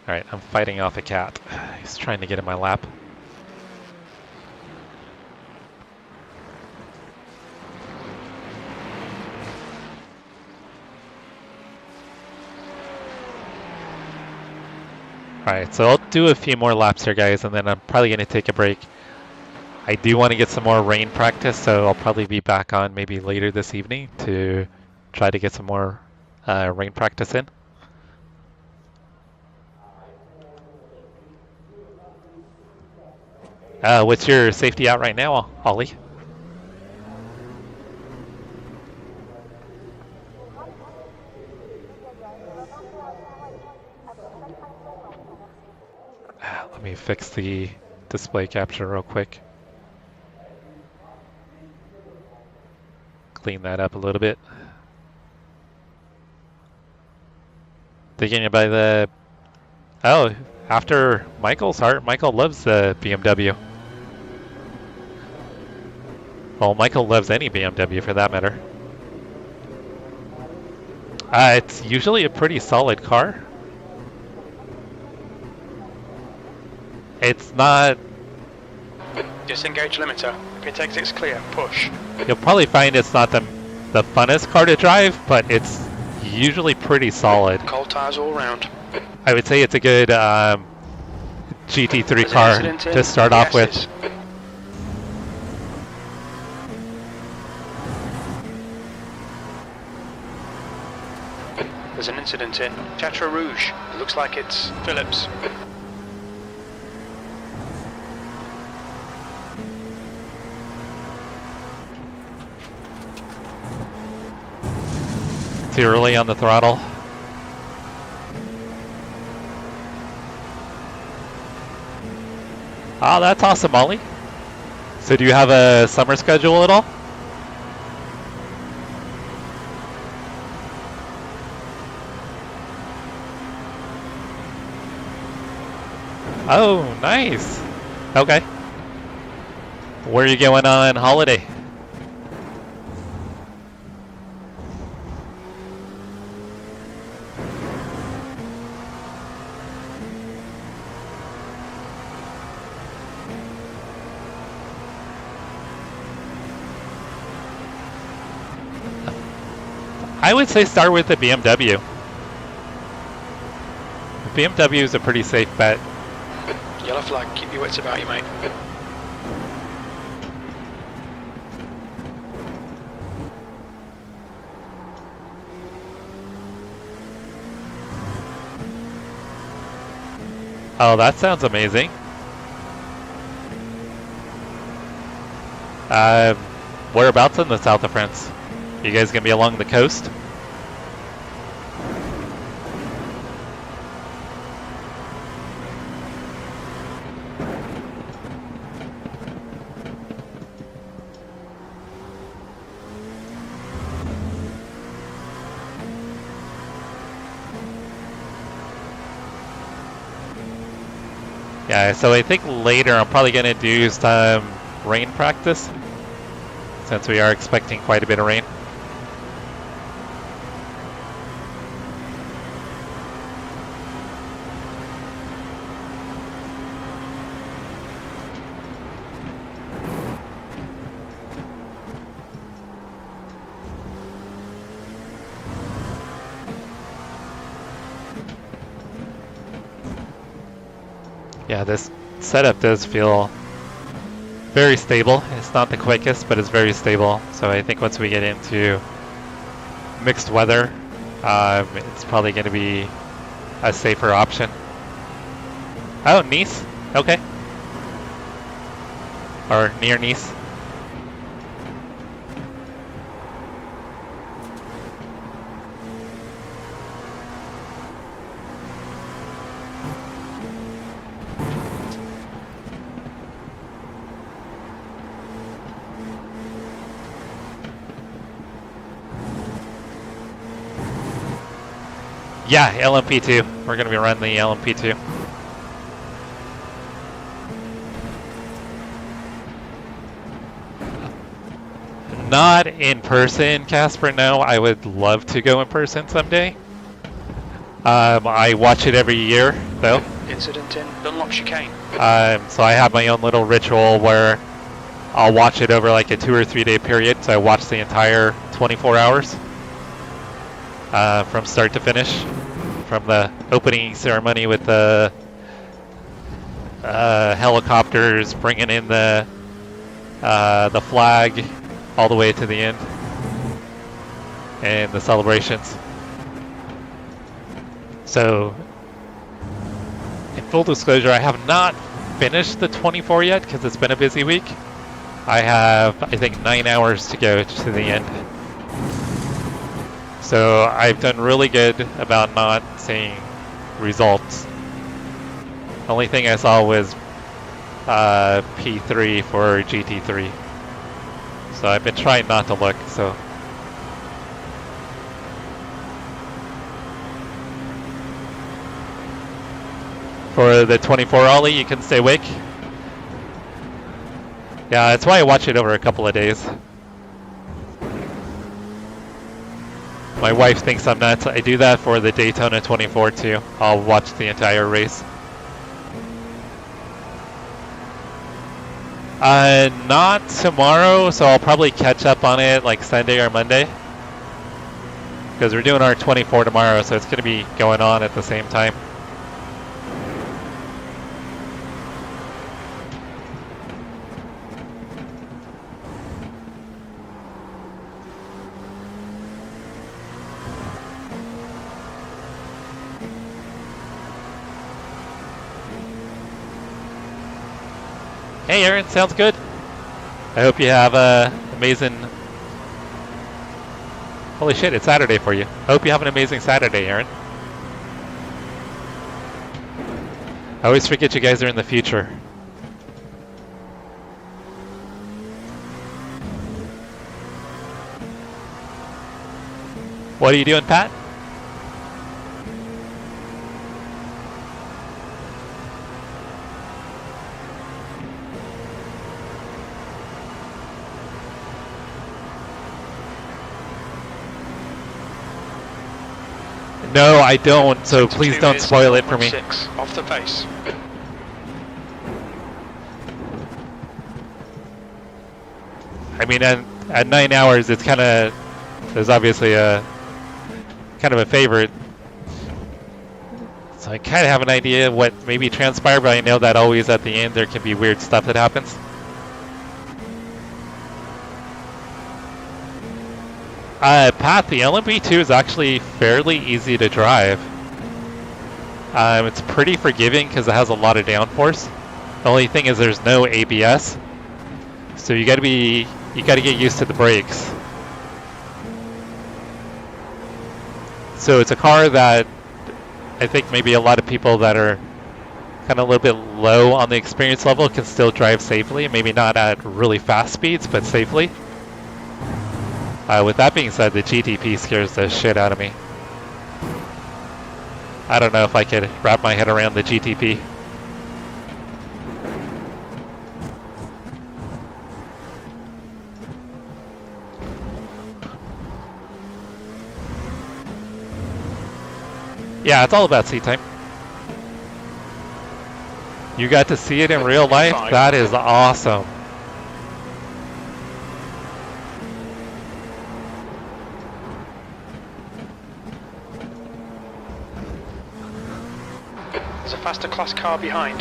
All right, I'm fighting off a cat. He's trying to get in my lap. All right, so I'll do a few more laps here, guys, and then I'm probably going to take a break. I do want to get some more rain practice, so I'll probably be back on maybe later this evening to try to get some more rain practice in. What's your safety out right now, Ollie? Let me fix the display capture real quick. Clean that up a little bit. Thinking about the... Oh, after Michael's heart, Michael loves the BMW. Well, Michael loves any BMW for that matter. It's usually a pretty solid car. It's not... Disengage limiter. Pit exit's clear. Push. You'll probably find it's not the funnest car to drive, but it's usually pretty solid. Cold tyres all round. I would say it's a good GT3 car to start off with. There's an incident in Tetra Rouge. It looks like it's Phillips. Too early on the throttle. Oh, that's awesome, Ollie. So do you have a summer schedule at all? Oh, nice. Okay. Where are you going on holiday? I would say start with the BMW. The BMW is a pretty safe bet. Yellow flag, keep your wits about you, mate. Oh, that sounds amazing. Whereabouts in the south of France? You guys gonna be along the coast? Yeah, so I think later I'm probably gonna do some rain practice, since we are expecting quite a bit of rain. Yeah, this setup does feel very stable. It's not the quickest, but it's very stable. So I think once we get into mixed weather, it's probably going to be a safer option. Oh, Nice. Okay. Or near Nice. Yeah, LMP2. We're going to be running the LMP2. Not in person, Casper, no. I would love to go in person someday. I watch it every year, though. Incident in Dunlop Chicane. So I have my own little ritual where I'll watch it over like a 2 or 3 day period. So I watch the entire 24 hours from start to finish. From the opening ceremony with the helicopters bringing in the flag all the way to the end, and the celebrations. So, in full disclosure, I have not finished the 24 yet because it's been a busy week. I have, I think, 9 hours to go to the end. So I've done really good about not seeing results. The only thing I saw was P3 for GT3. So I've been trying not to look, so. For the 24 Ollie, you can stay awake. Yeah, that's why I watch it over a couple of days. My wife thinks I'm nuts. I do that for the Daytona 24 too. I'll watch the entire race. Not tomorrow, so I'll probably catch up on it like Sunday or Monday. because we're doing our 24 tomorrow, so it's going to be going on at the same time. Hey Aaron, sounds good. I hope you have an amazing... Holy shit, it's Saturday for you. I hope you have an amazing Saturday, Aaron. I always forget you guys are in the future. What are you doing, Pat? No, I don't, so please don't spoil it for me. 6 off the pace. I mean, at 9 hours, it's kind of, there's obviously a, kind of a favorite. So I kind of have an idea what maybe transpired, but I know that always at the end there can be weird stuff that happens. Pat, the LMP2 is actually fairly easy to drive. It's pretty forgiving because it has a lot of downforce. The only thing is there's no ABS, so you got to get used to the brakes. So it's a car that I think maybe a lot of people that are kind of a little bit low on the experience level can still drive safely. Maybe not at really fast speeds, but safely. With that being said, the GTP scares the shit out of me. I don't know if I could wrap my head around the GTP. Yeah, it's all about seat time. You got to see it in real life? That is awesome. There's a faster class car behind.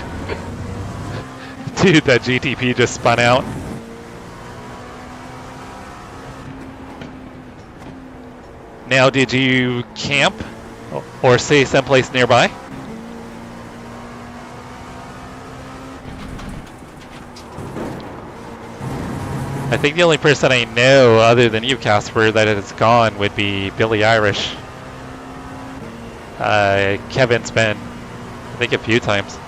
Dude, that GTP just spun out. Now, did you camp or stay someplace nearby? I think the only person I know other than you, Casper, that has gone would be Billy Irish. Kevin's been, I think, a few times.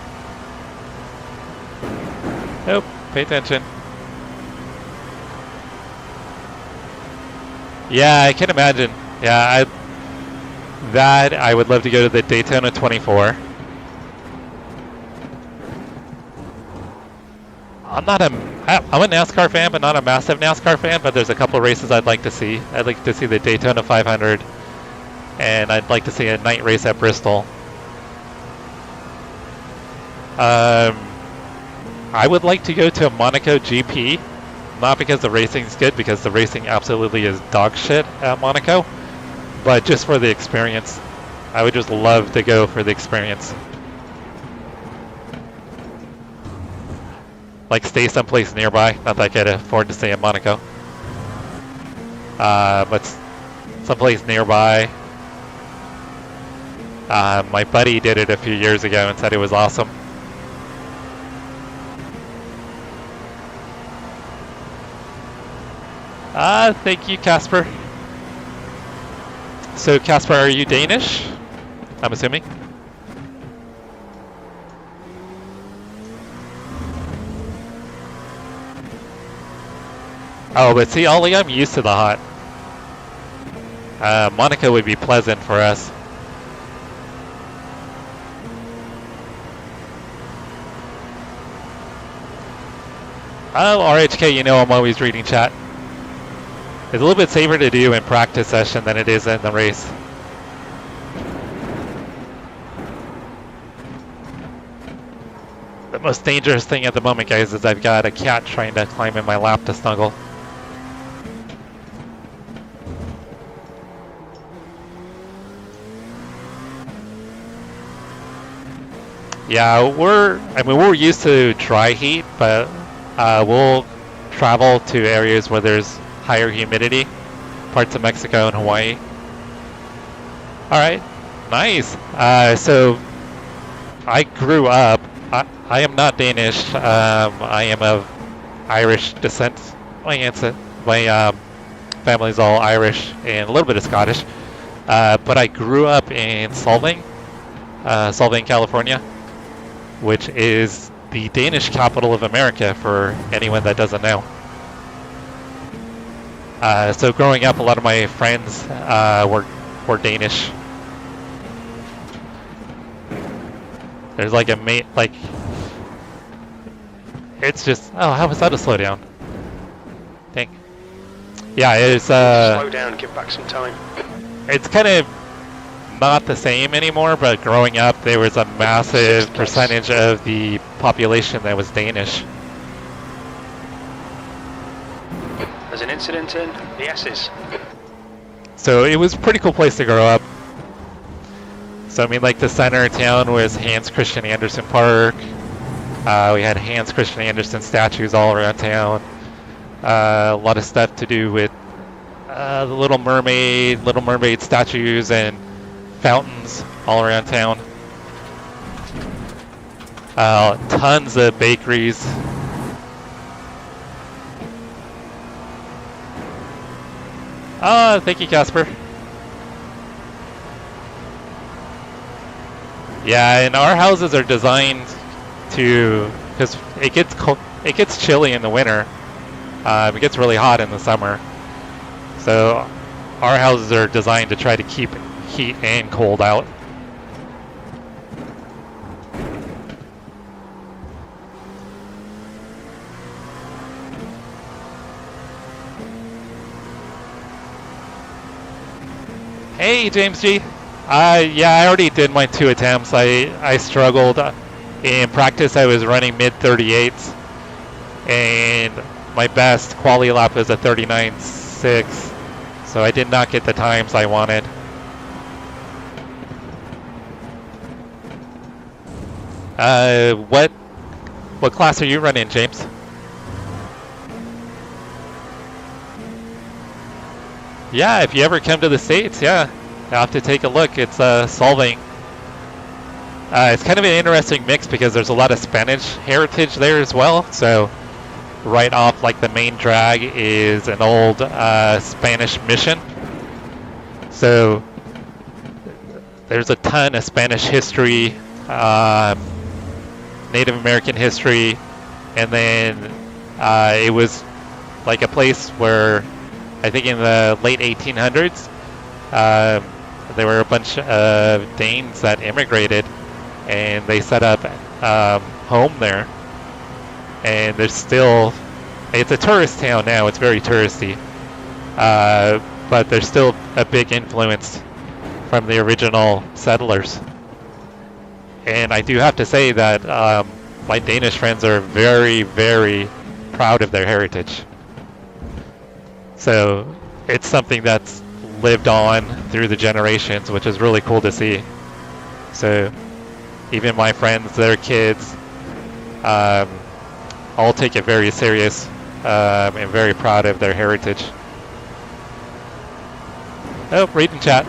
Nope, pay attention. Yeah, I can imagine. Yeah, I would love to go to the Daytona 24. I'm a NASCAR fan, but not a massive NASCAR fan, but there's a couple races I'd like to see. I'd like to see the Daytona 500, and I'd like to see a night race at Bristol. I would like to go to a Monaco GP, not because the racing's good, because the racing absolutely is dog shit at Monaco, but just for the experience. I would just love to go for the experience. Like stay someplace nearby, not that I could afford to stay in Monaco. But someplace nearby. My buddy did it a few years ago and said it was awesome. Thank you, Casper. So, Casper, are you Danish? I'm assuming. Oh, but see, Ollie, I'm used to the hot. Monaco would be pleasant for us. Oh, RHK, you know I'm always reading chat. It's a little bit safer to do in practice session than it is in the race. The most dangerous thing at the moment, guys, is I've got a cat trying to climb in my lap to snuggle. Yeah, we're used to dry heat, but we'll travel to areas where there's higher humidity, parts of Mexico and Hawaii. All right, nice. So I grew up. I am not Danish. I am of Irish descent. My family's all Irish and a little bit of Scottish. But I grew up in Solvang, California, which is the Danish capital of America for anyone that doesn't know. So growing up, a lot of my friends were Danish. There's like it's just, oh, how was that a slowdown? Dang. Yeah, it's slow down, give back some time. It's kind of not the same anymore, but growing up, there was a massive percentage of the population that was Danish. There's an incident in the S's. So it was a pretty cool place to grow up. So I mean, like the center of town was Hans Christian Andersen Park. We had Hans Christian Andersen statues all around town. A lot of stuff to do with the Little Mermaid statues and fountains all around town. Tons of bakeries. Thank you, Casper. Yeah, and our houses are designed to, because it gets cold, it gets chilly in the winter. It gets really hot in the summer. So our houses are designed to try to keep heat and cold out. Hey, James G. Yeah, I already did my 2 attempts. I struggled. In practice, I was running mid 38s, and my best quality lap was a 39.6, so I did not get the times I wanted. What class are you running, James? Yeah, if you ever come to the States, yeah, you'll have to take a look. It's Solvang. It's kind of an interesting mix because there's a lot of Spanish heritage there as well. So right off, like the main drag is an old Spanish mission. So there's a ton of Spanish history, Native American history, and then it was like a place where I think in the late 1800s there were a bunch of Danes that immigrated, and they set up home there. And there's still, it's a tourist town now, it's very touristy, but there's still a big influence from the original settlers. And I do have to say that my Danish friends are very, very proud of their heritage. So it's something that's lived on through the generations, which is really cool to see. So even my friends, their kids, all take it very serious and very proud of their heritage. Oh, reading chat.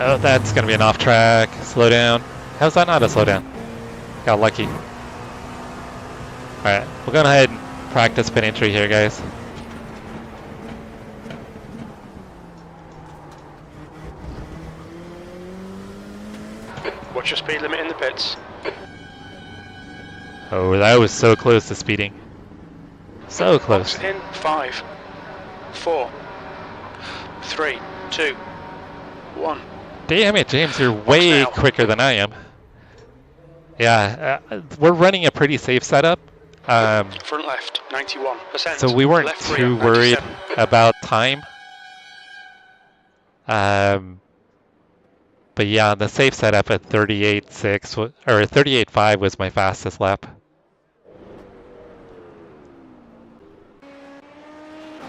Oh, that's going to be an off track. Slow down. How's that not a slow down? Got lucky. Alright, we'll go ahead and practice spin entry here, guys. What's your speed limit in the pits? Oh, that was so close to speeding. So close. Box in 5, 4, 3, 2, 1. Damn it, James, you're way quicker than I am. Yeah, we're running a pretty safe setup. Front left, 91%. So we weren't too worried about time. But yeah, the safe setup at 38.6 or 38.5 was my fastest lap.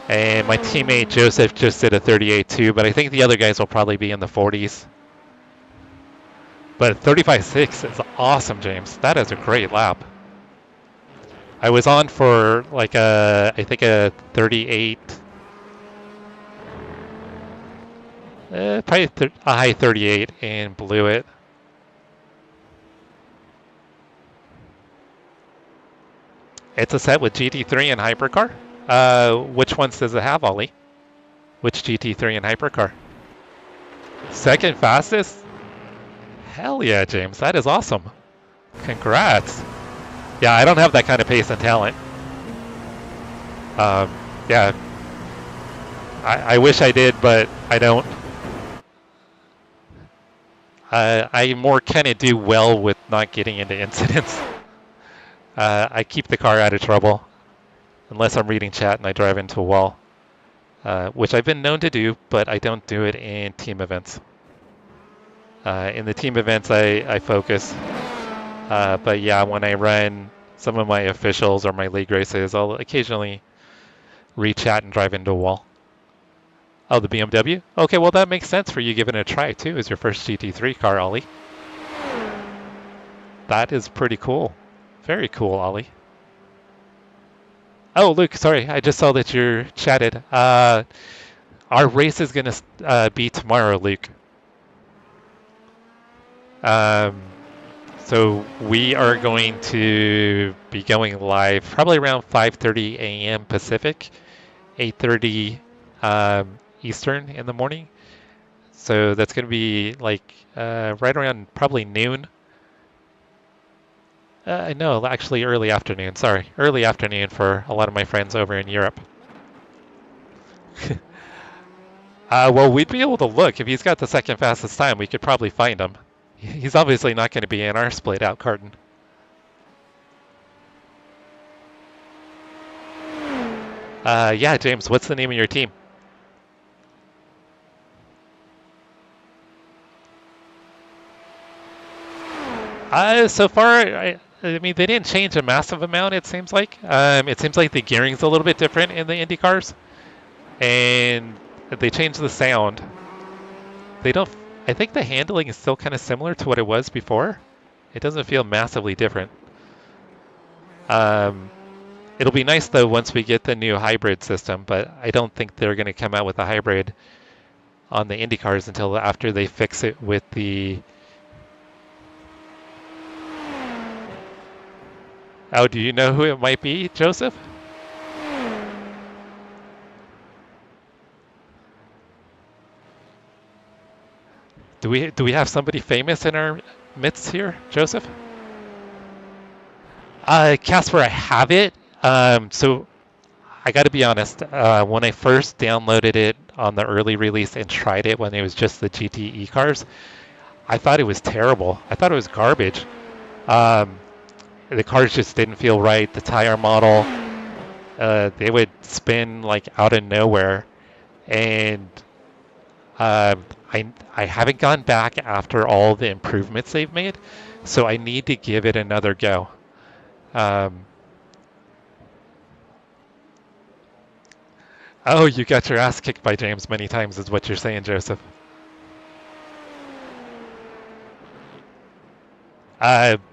And my teammate Joseph just did a 38.2, but I think the other guys will probably be in the 40s. But 35.6 is awesome, James. That is a great lap. I was on for like I think a 38, probably a high 38 and blew it. It's a set with GT3 and Hypercar. Which ones does it have, Ollie? Which GT3 and Hypercar? Second fastest? Hell yeah, James. That is awesome. Congrats. Yeah, I don't have that kind of pace and talent. Yeah. I wish I did, but I don't. I more kind of do well with not getting into incidents. I keep the car out of trouble. Unless I'm reading chat and I drive into a wall. Which I've been known to do, but I don't do it in team events. In the team events, I focus. But yeah, when I run some of my officials or my league races, I'll occasionally re-chat and drive into a wall. Oh, the BMW? Okay, well that makes sense for you giving it a try too as your first GT3 car, Ollie. That is pretty cool. Very cool, Ollie. Oh, Luke, sorry, I just saw that you're chatted. Our race is going to be tomorrow, Luke. So we are going to be going live probably around 5:30 a.m. Pacific, 8:30 Eastern in the morning. So that's going to be like right around probably noon. No, actually early afternoon. Sorry, early afternoon for a lot of my friends over in Europe. Well, we'd be able to look. If he's got the second fastest time, we could probably find him. He's obviously not going to be in our split out carton. Yeah, James, what's the name of your team? So far, I mean, they didn't change a massive amount, it seems like. It seems like the gearing's a little bit different in the Indy cars. And they changed the sound. They don't... I think the handling is still kind of similar to what it was before. It doesn't feel massively different. It'll be nice, though, once we get the new hybrid system, but I don't think they're going to come out with a hybrid on the Indy cars until after they fix it with the... Oh, do you know who it might be, Joseph? Do we have somebody famous in our midst here, Joseph? Casper, I have it. So I got to be honest. When I first downloaded it on the early release and tried it when it was just the GTE cars, I thought it was terrible. I thought it was garbage. The cars just didn't feel right. The tire model, they would spin like out of nowhere, and I haven't gone back after all the improvements they've made, so I need to give it another go. Oh, you got your ass kicked by James many times is what you're saying, Joseph.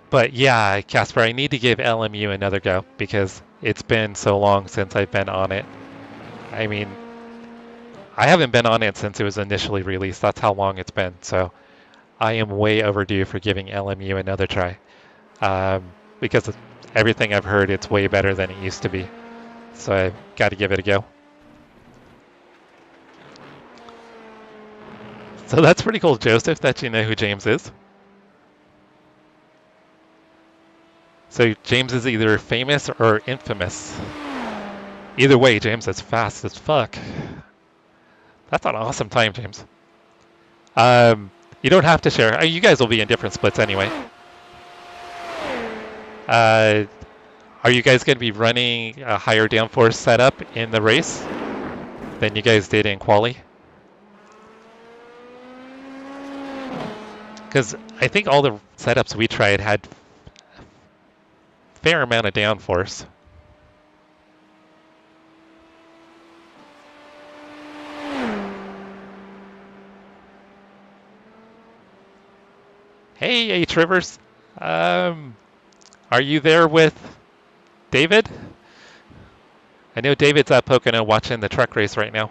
But yeah, Casper, I need to give LMU another go because it's been so long since I've been on it. I mean, I haven't been on it since it was initially released. That's how long it's been. So I am way overdue for giving LMU another try. Because of everything I've heard, it's way better than it used to be. So I've got to give it a go. So that's pretty cool, Joseph, that you know who James is. So James is either famous or infamous. Either way, James, that's fast as fuck. That's an awesome time, James. You don't have to share. You guys will be in different splits anyway. Are you guys going to be running a higher downforce setup in the race than you guys did in quali? Because I think all the setups we tried had a fair amount of downforce. Hey, H. Rivers. Are you there with David? I know David's at Pocono watching the truck race right now.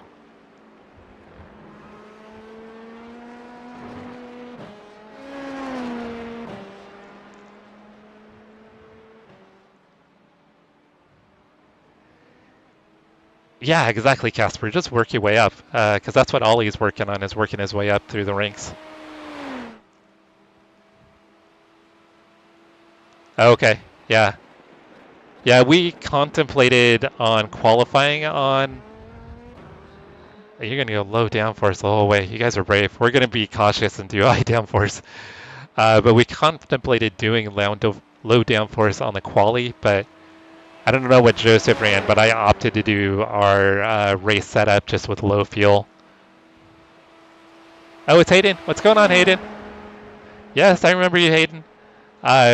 Yeah, exactly, Casper. Just work your way up, because that's what Ollie's working on, is working his way up through the ranks. Okay, yeah. Yeah, we contemplated on qualifying on... You're going to go low downforce the whole way. You guys are brave. We're going to be cautious and do high downforce. But we contemplated doing low downforce on the quali, but I don't know what Joseph ran, but I opted to do our race setup just with low fuel. Oh, it's Hayden. What's going on, Hayden? Yes, I remember you, Hayden.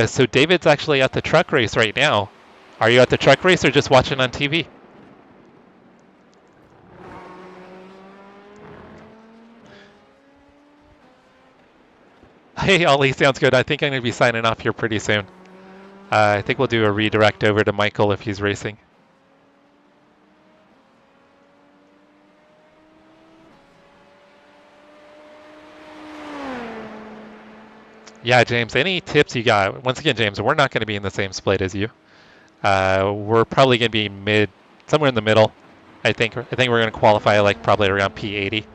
So David's actually at the truck race right now. Are you at the truck race or just watching on TV? Hey, Ollie, sounds good. I think I'm going to be signing off here pretty soon. I think we'll do a redirect over to Michael if he's racing. Yeah, James, any tips you got? Once again, James, we're not going to be in the same split as you. We're probably going to be somewhere in the middle. I think we're going to qualify like probably around P80.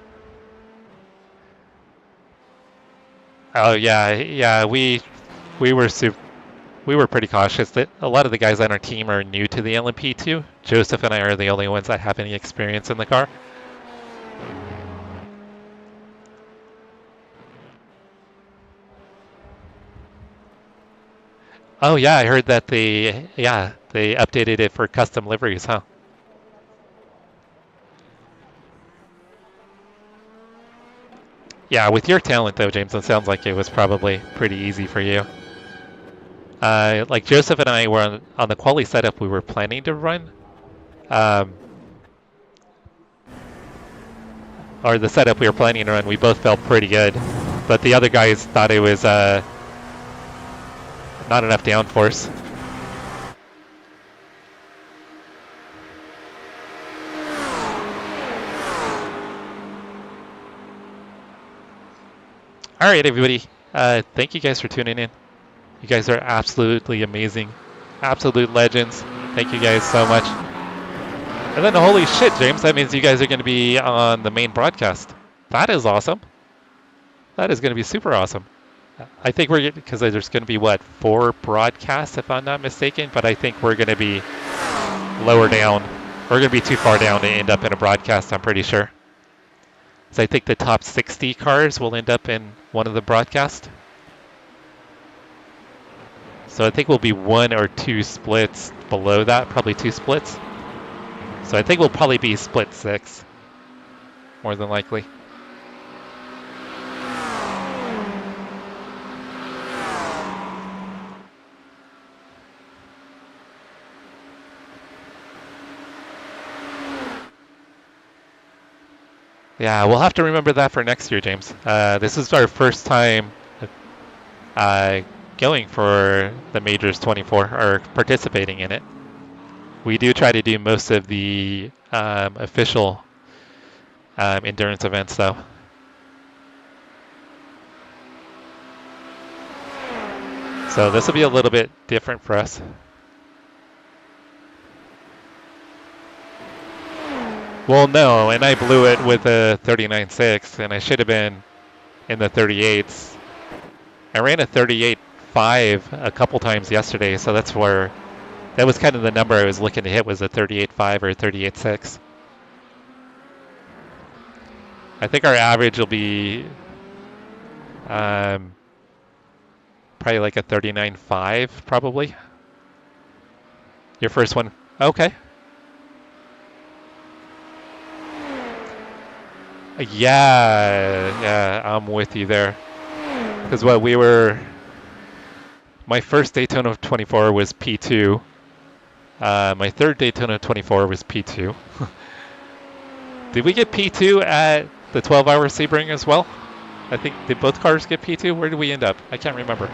Oh yeah, we were pretty cautious. A lot of the guys on our team are new to the LMP2. Joseph and I are the only ones that have any experience in the car. Oh yeah, I heard that they updated it for custom liveries, huh? Yeah, with your talent though, James, it sounds like it was probably pretty easy for you. Like Joseph and I were on the quali setup we were planning to run. Or the setup we were planning to run, we both felt pretty good. But the other guys thought it was not enough downforce. All right, everybody. Thank you guys for tuning in. You guys are absolutely amazing. Absolute legends. Thank you guys so much. And then, holy shit, James, that means you guys are going to be on the main broadcast. That is awesome. That is going to be super awesome. I think because there's going to be, 4 broadcasts, if I'm not mistaken, but I think we're going to be lower down. We're going to be too far down to end up in a broadcast, I'm pretty sure. So I think the top 60 cars will end up in one of the broadcasts. So I think we'll be 1 or 2 splits below that, probably 2 splits. So I think we'll probably be split 6, more than likely. Yeah, we'll have to remember that for next year, James. This is our first time going for the Majors 24, or participating in it. We do try to do most of the official endurance events, though. So this will be a little bit different for us. Well, no, and I blew it with a 39.6, and I should have been in the 38s. I ran a 38.5 a couple times yesterday, so that was kind of the number I was looking to hit, was a 38.5 or a 38.6. I think our average will be probably like a 39.5, probably. Your first one, okay. Yeah, I'm with you there. Because my first Daytona 24 was P2. My third Daytona 24 was P2. Did we get P2 at the 12-hour Sebring as well? I think, did both cars get P2? Where did we end up? I can't remember.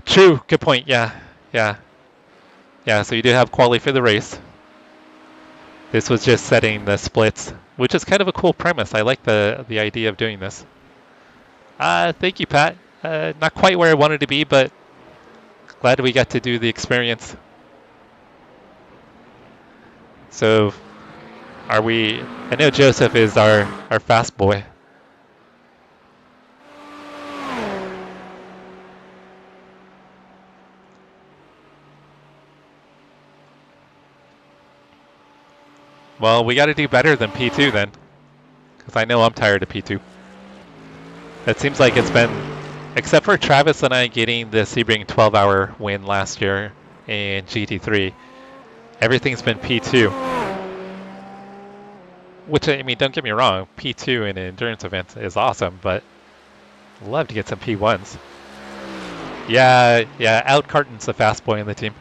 True, good point, yeah. Yeah, so you did have quali for the race. This was just setting the splits, which is kind of a cool premise. I like the idea of doing this. Thank you, Pat. Not quite where I wanted to be, but glad we got to do the experience. So, I know Joseph is our fast boy. Well, we got to do better than P2 then, because I know I'm tired of P2. It seems like it's been, except for Travis and I getting the Sebring 12-hour win last year in GT3, everything's been P2. Which, I mean, don't get me wrong, P2 in an endurance event is awesome, but I'd love to get some P1s. Yeah, Out Carton's the fast boy in the team.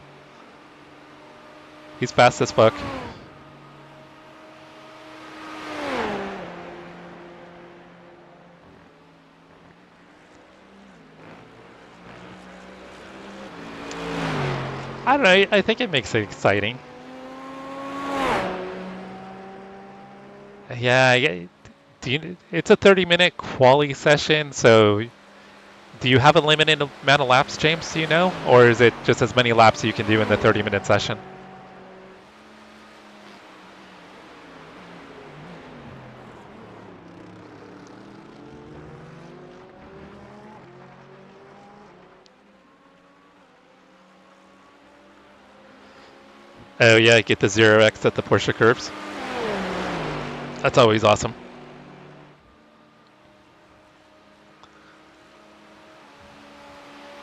He's fast as fuck. I don't know, I think it makes it exciting. Yeah, it's a 30-minute quali session, so do you have a limited amount of laps, James, do you know? Or is it just as many laps you can do in the 30-minute session? Oh yeah, get the 0x at the Porsche curves. That's always awesome.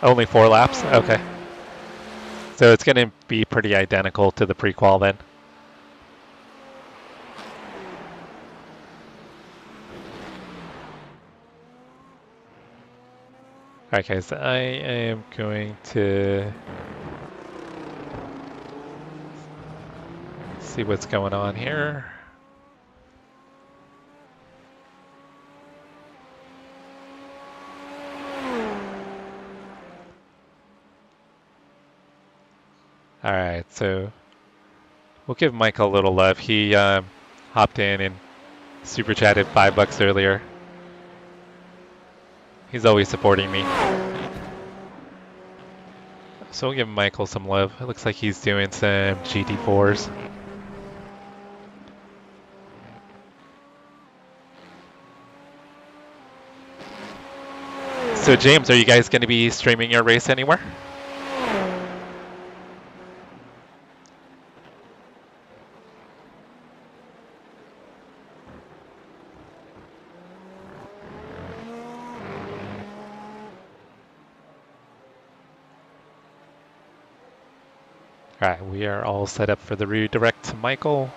Only 4 laps? Okay. So it's going to be pretty identical to the pre-qual then. Alright guys, I am going to see what's going on here. Alright, so we'll give Michael a little love. He hopped in and super chatted $5 earlier. He's always supporting me. So we'll give Michael some love. It looks like he's doing some GT4s. So James, are you guys going to be streaming your race anywhere? Alright, we are all set up for the redirect to Michael.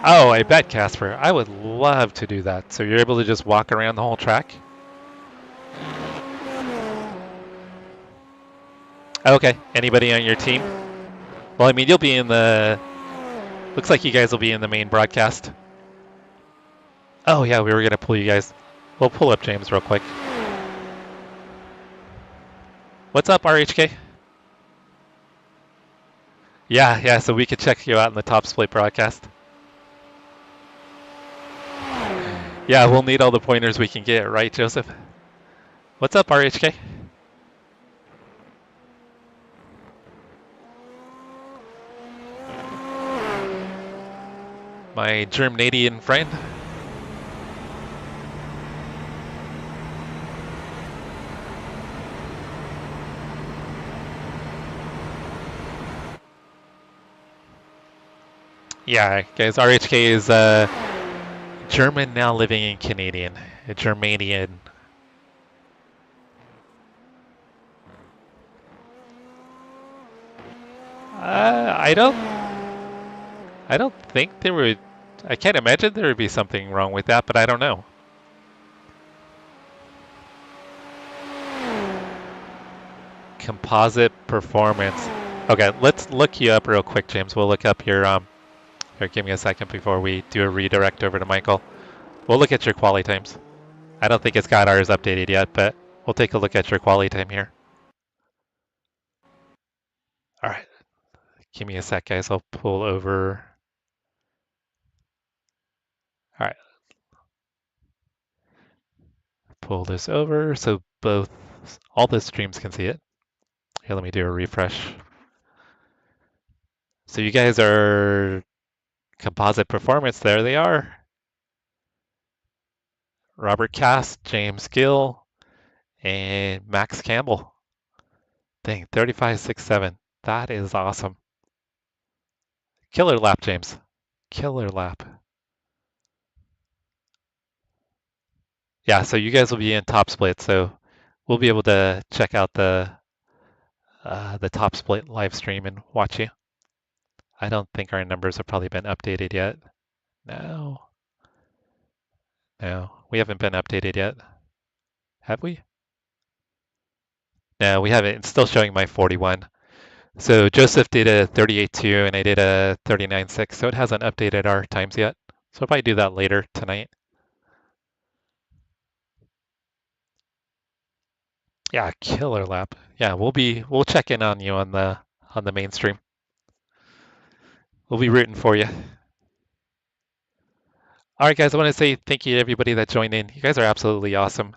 Oh, I bet, Casper. I would love to do that. So you're able to just walk around the whole track? Okay, anybody on your team? Well, I mean, you'll be in the... Looks like you guys will be in the main broadcast. Oh, yeah, we were going to pull you guys. We'll pull up James real quick. What's up, RHK? Yeah, so we could check you out in the top split broadcast. Yeah, we'll need all the pointers we can get, right, Joseph? What's up, RHK? My Germanadian friend. Yeah, guys, RHK is German now living in Canadian. Germanian. I don't think there would. I can't imagine there would be something wrong with that, but I don't know. Composite performance. Okay, let's look you up real quick, James. We'll look up your Here, give me a second before we do a redirect over to Michael. We'll look at your quali times. I don't think it's got ours updated yet, but we'll take a look at your quali time here. All right, give me a sec, guys. I'll pull over. All right, pull this over so all the streams can see it. Here, let me do a refresh. So you guys are composite performance. There they are. Robert Cass, James Gill, and Max Campbell. Dang, 35.67. That is awesome. Killer lap, James. Killer lap. Yeah, so you guys will be in top split, so we'll be able to check out the top split live stream and watch you. I don't think our numbers have probably been updated yet. No, we haven't been updated yet. Have we? No, we haven't. It's still showing my 41. So Joseph did a 38.2 and I did a 39.6, so it hasn't updated our times yet. So I'll probably do that later tonight. Yeah, killer lap. Yeah, we'll check in on you on the mainstream. We'll be rooting for you. All right, guys, I want to say thank you to everybody that joined in. You guys are absolutely awesome.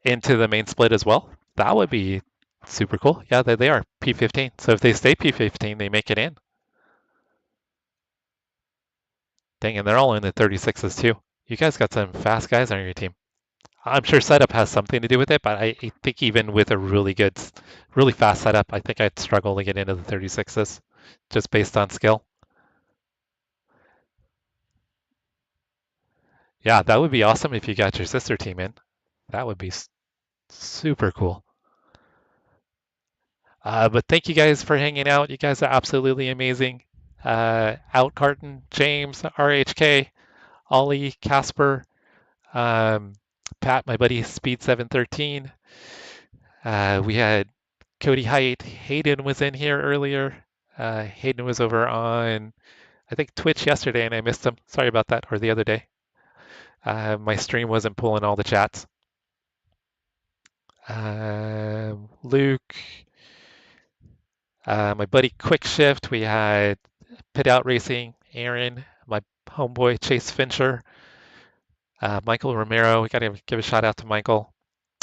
Into the main split as well. That would be super cool. Yeah, they are P15. So if they stay P15, they make it in. Dang, and they're all in the 36s too. You guys got some fast guys on your team. I'm sure setup has something to do with it, but I think even with a really fast setup, I think I'd struggle to get into the 36s just based on skill. Yeah, that would be awesome if you got your sister team in. That would be super cool. But thank you guys for hanging out. You guys are absolutely amazing. Out Carton, James, RHK, Ollie, Casper, Pat, my buddy, Speed 713. We had Cody Height. Hayden was in here earlier. Hayden was over on, I think, Twitch yesterday, and I missed him. Sorry about that, or the other day. My stream wasn't pulling all the chats. Luke, my buddy Quick Shift. We had Pit Out Racing, Aaron, my homeboy Chase Fincher, Michael Romero. We got to give a shout out to Michael.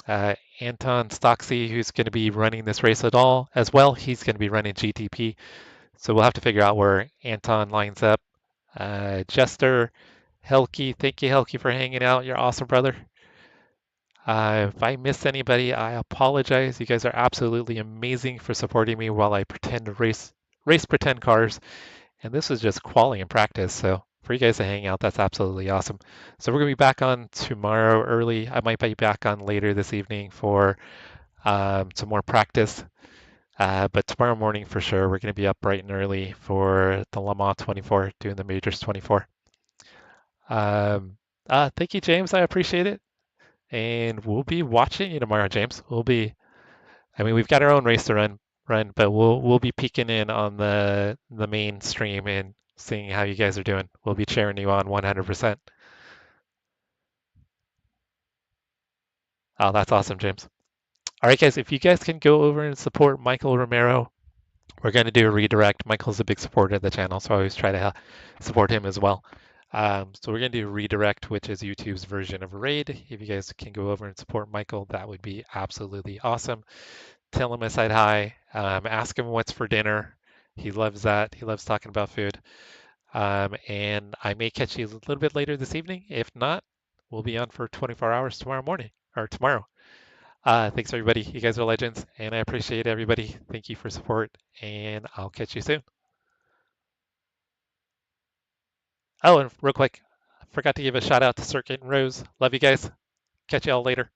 Anton Stocksy, who's going to be running this race as well. He's going to be running GTP. So we'll have to figure out where Anton lines up. Jester, Helke, thank you, Helke, for hanging out. You're awesome, brother. If I missed anybody, I apologize. You guys are absolutely amazing for supporting me while I pretend to race pretend cars. And this is just quality and practice. So for you guys to hang out, that's absolutely awesome. So we're going to be back on tomorrow early. I might be back on later this evening for some more practice. But tomorrow morning for sure, we're going to be up bright and early for the Le Mans 24, doing the Majors 24. Thank you, James. I appreciate it. And we'll be watching you tomorrow, James. We've got our own race to run, but we'll be peeking in on the main stream and seeing how you guys are doing. We'll be cheering you on 100%. Oh, that's awesome, James. All right, guys, if you guys can go over and support Michael Romero, we're going to do a redirect. Michael's a big supporter of the channel, so I always try to support him as well. So we're going to do a redirect, which is YouTube's version of a raid. If you guys can go over and support Michael, that would be absolutely awesome. Tell him I said hi. Ask him what's for dinner. He loves that. He loves talking about food. And I may catch you a little bit later this evening. If not, we'll be on for 24 hours tomorrow morning or tomorrow. Thanks, everybody. You guys are legends, and I appreciate everybody. Thank you for support, and I'll catch you soon. Oh, and real quick, Forgot to give a shout out to Circuit and Rose. Love you guys. Catch y'all later.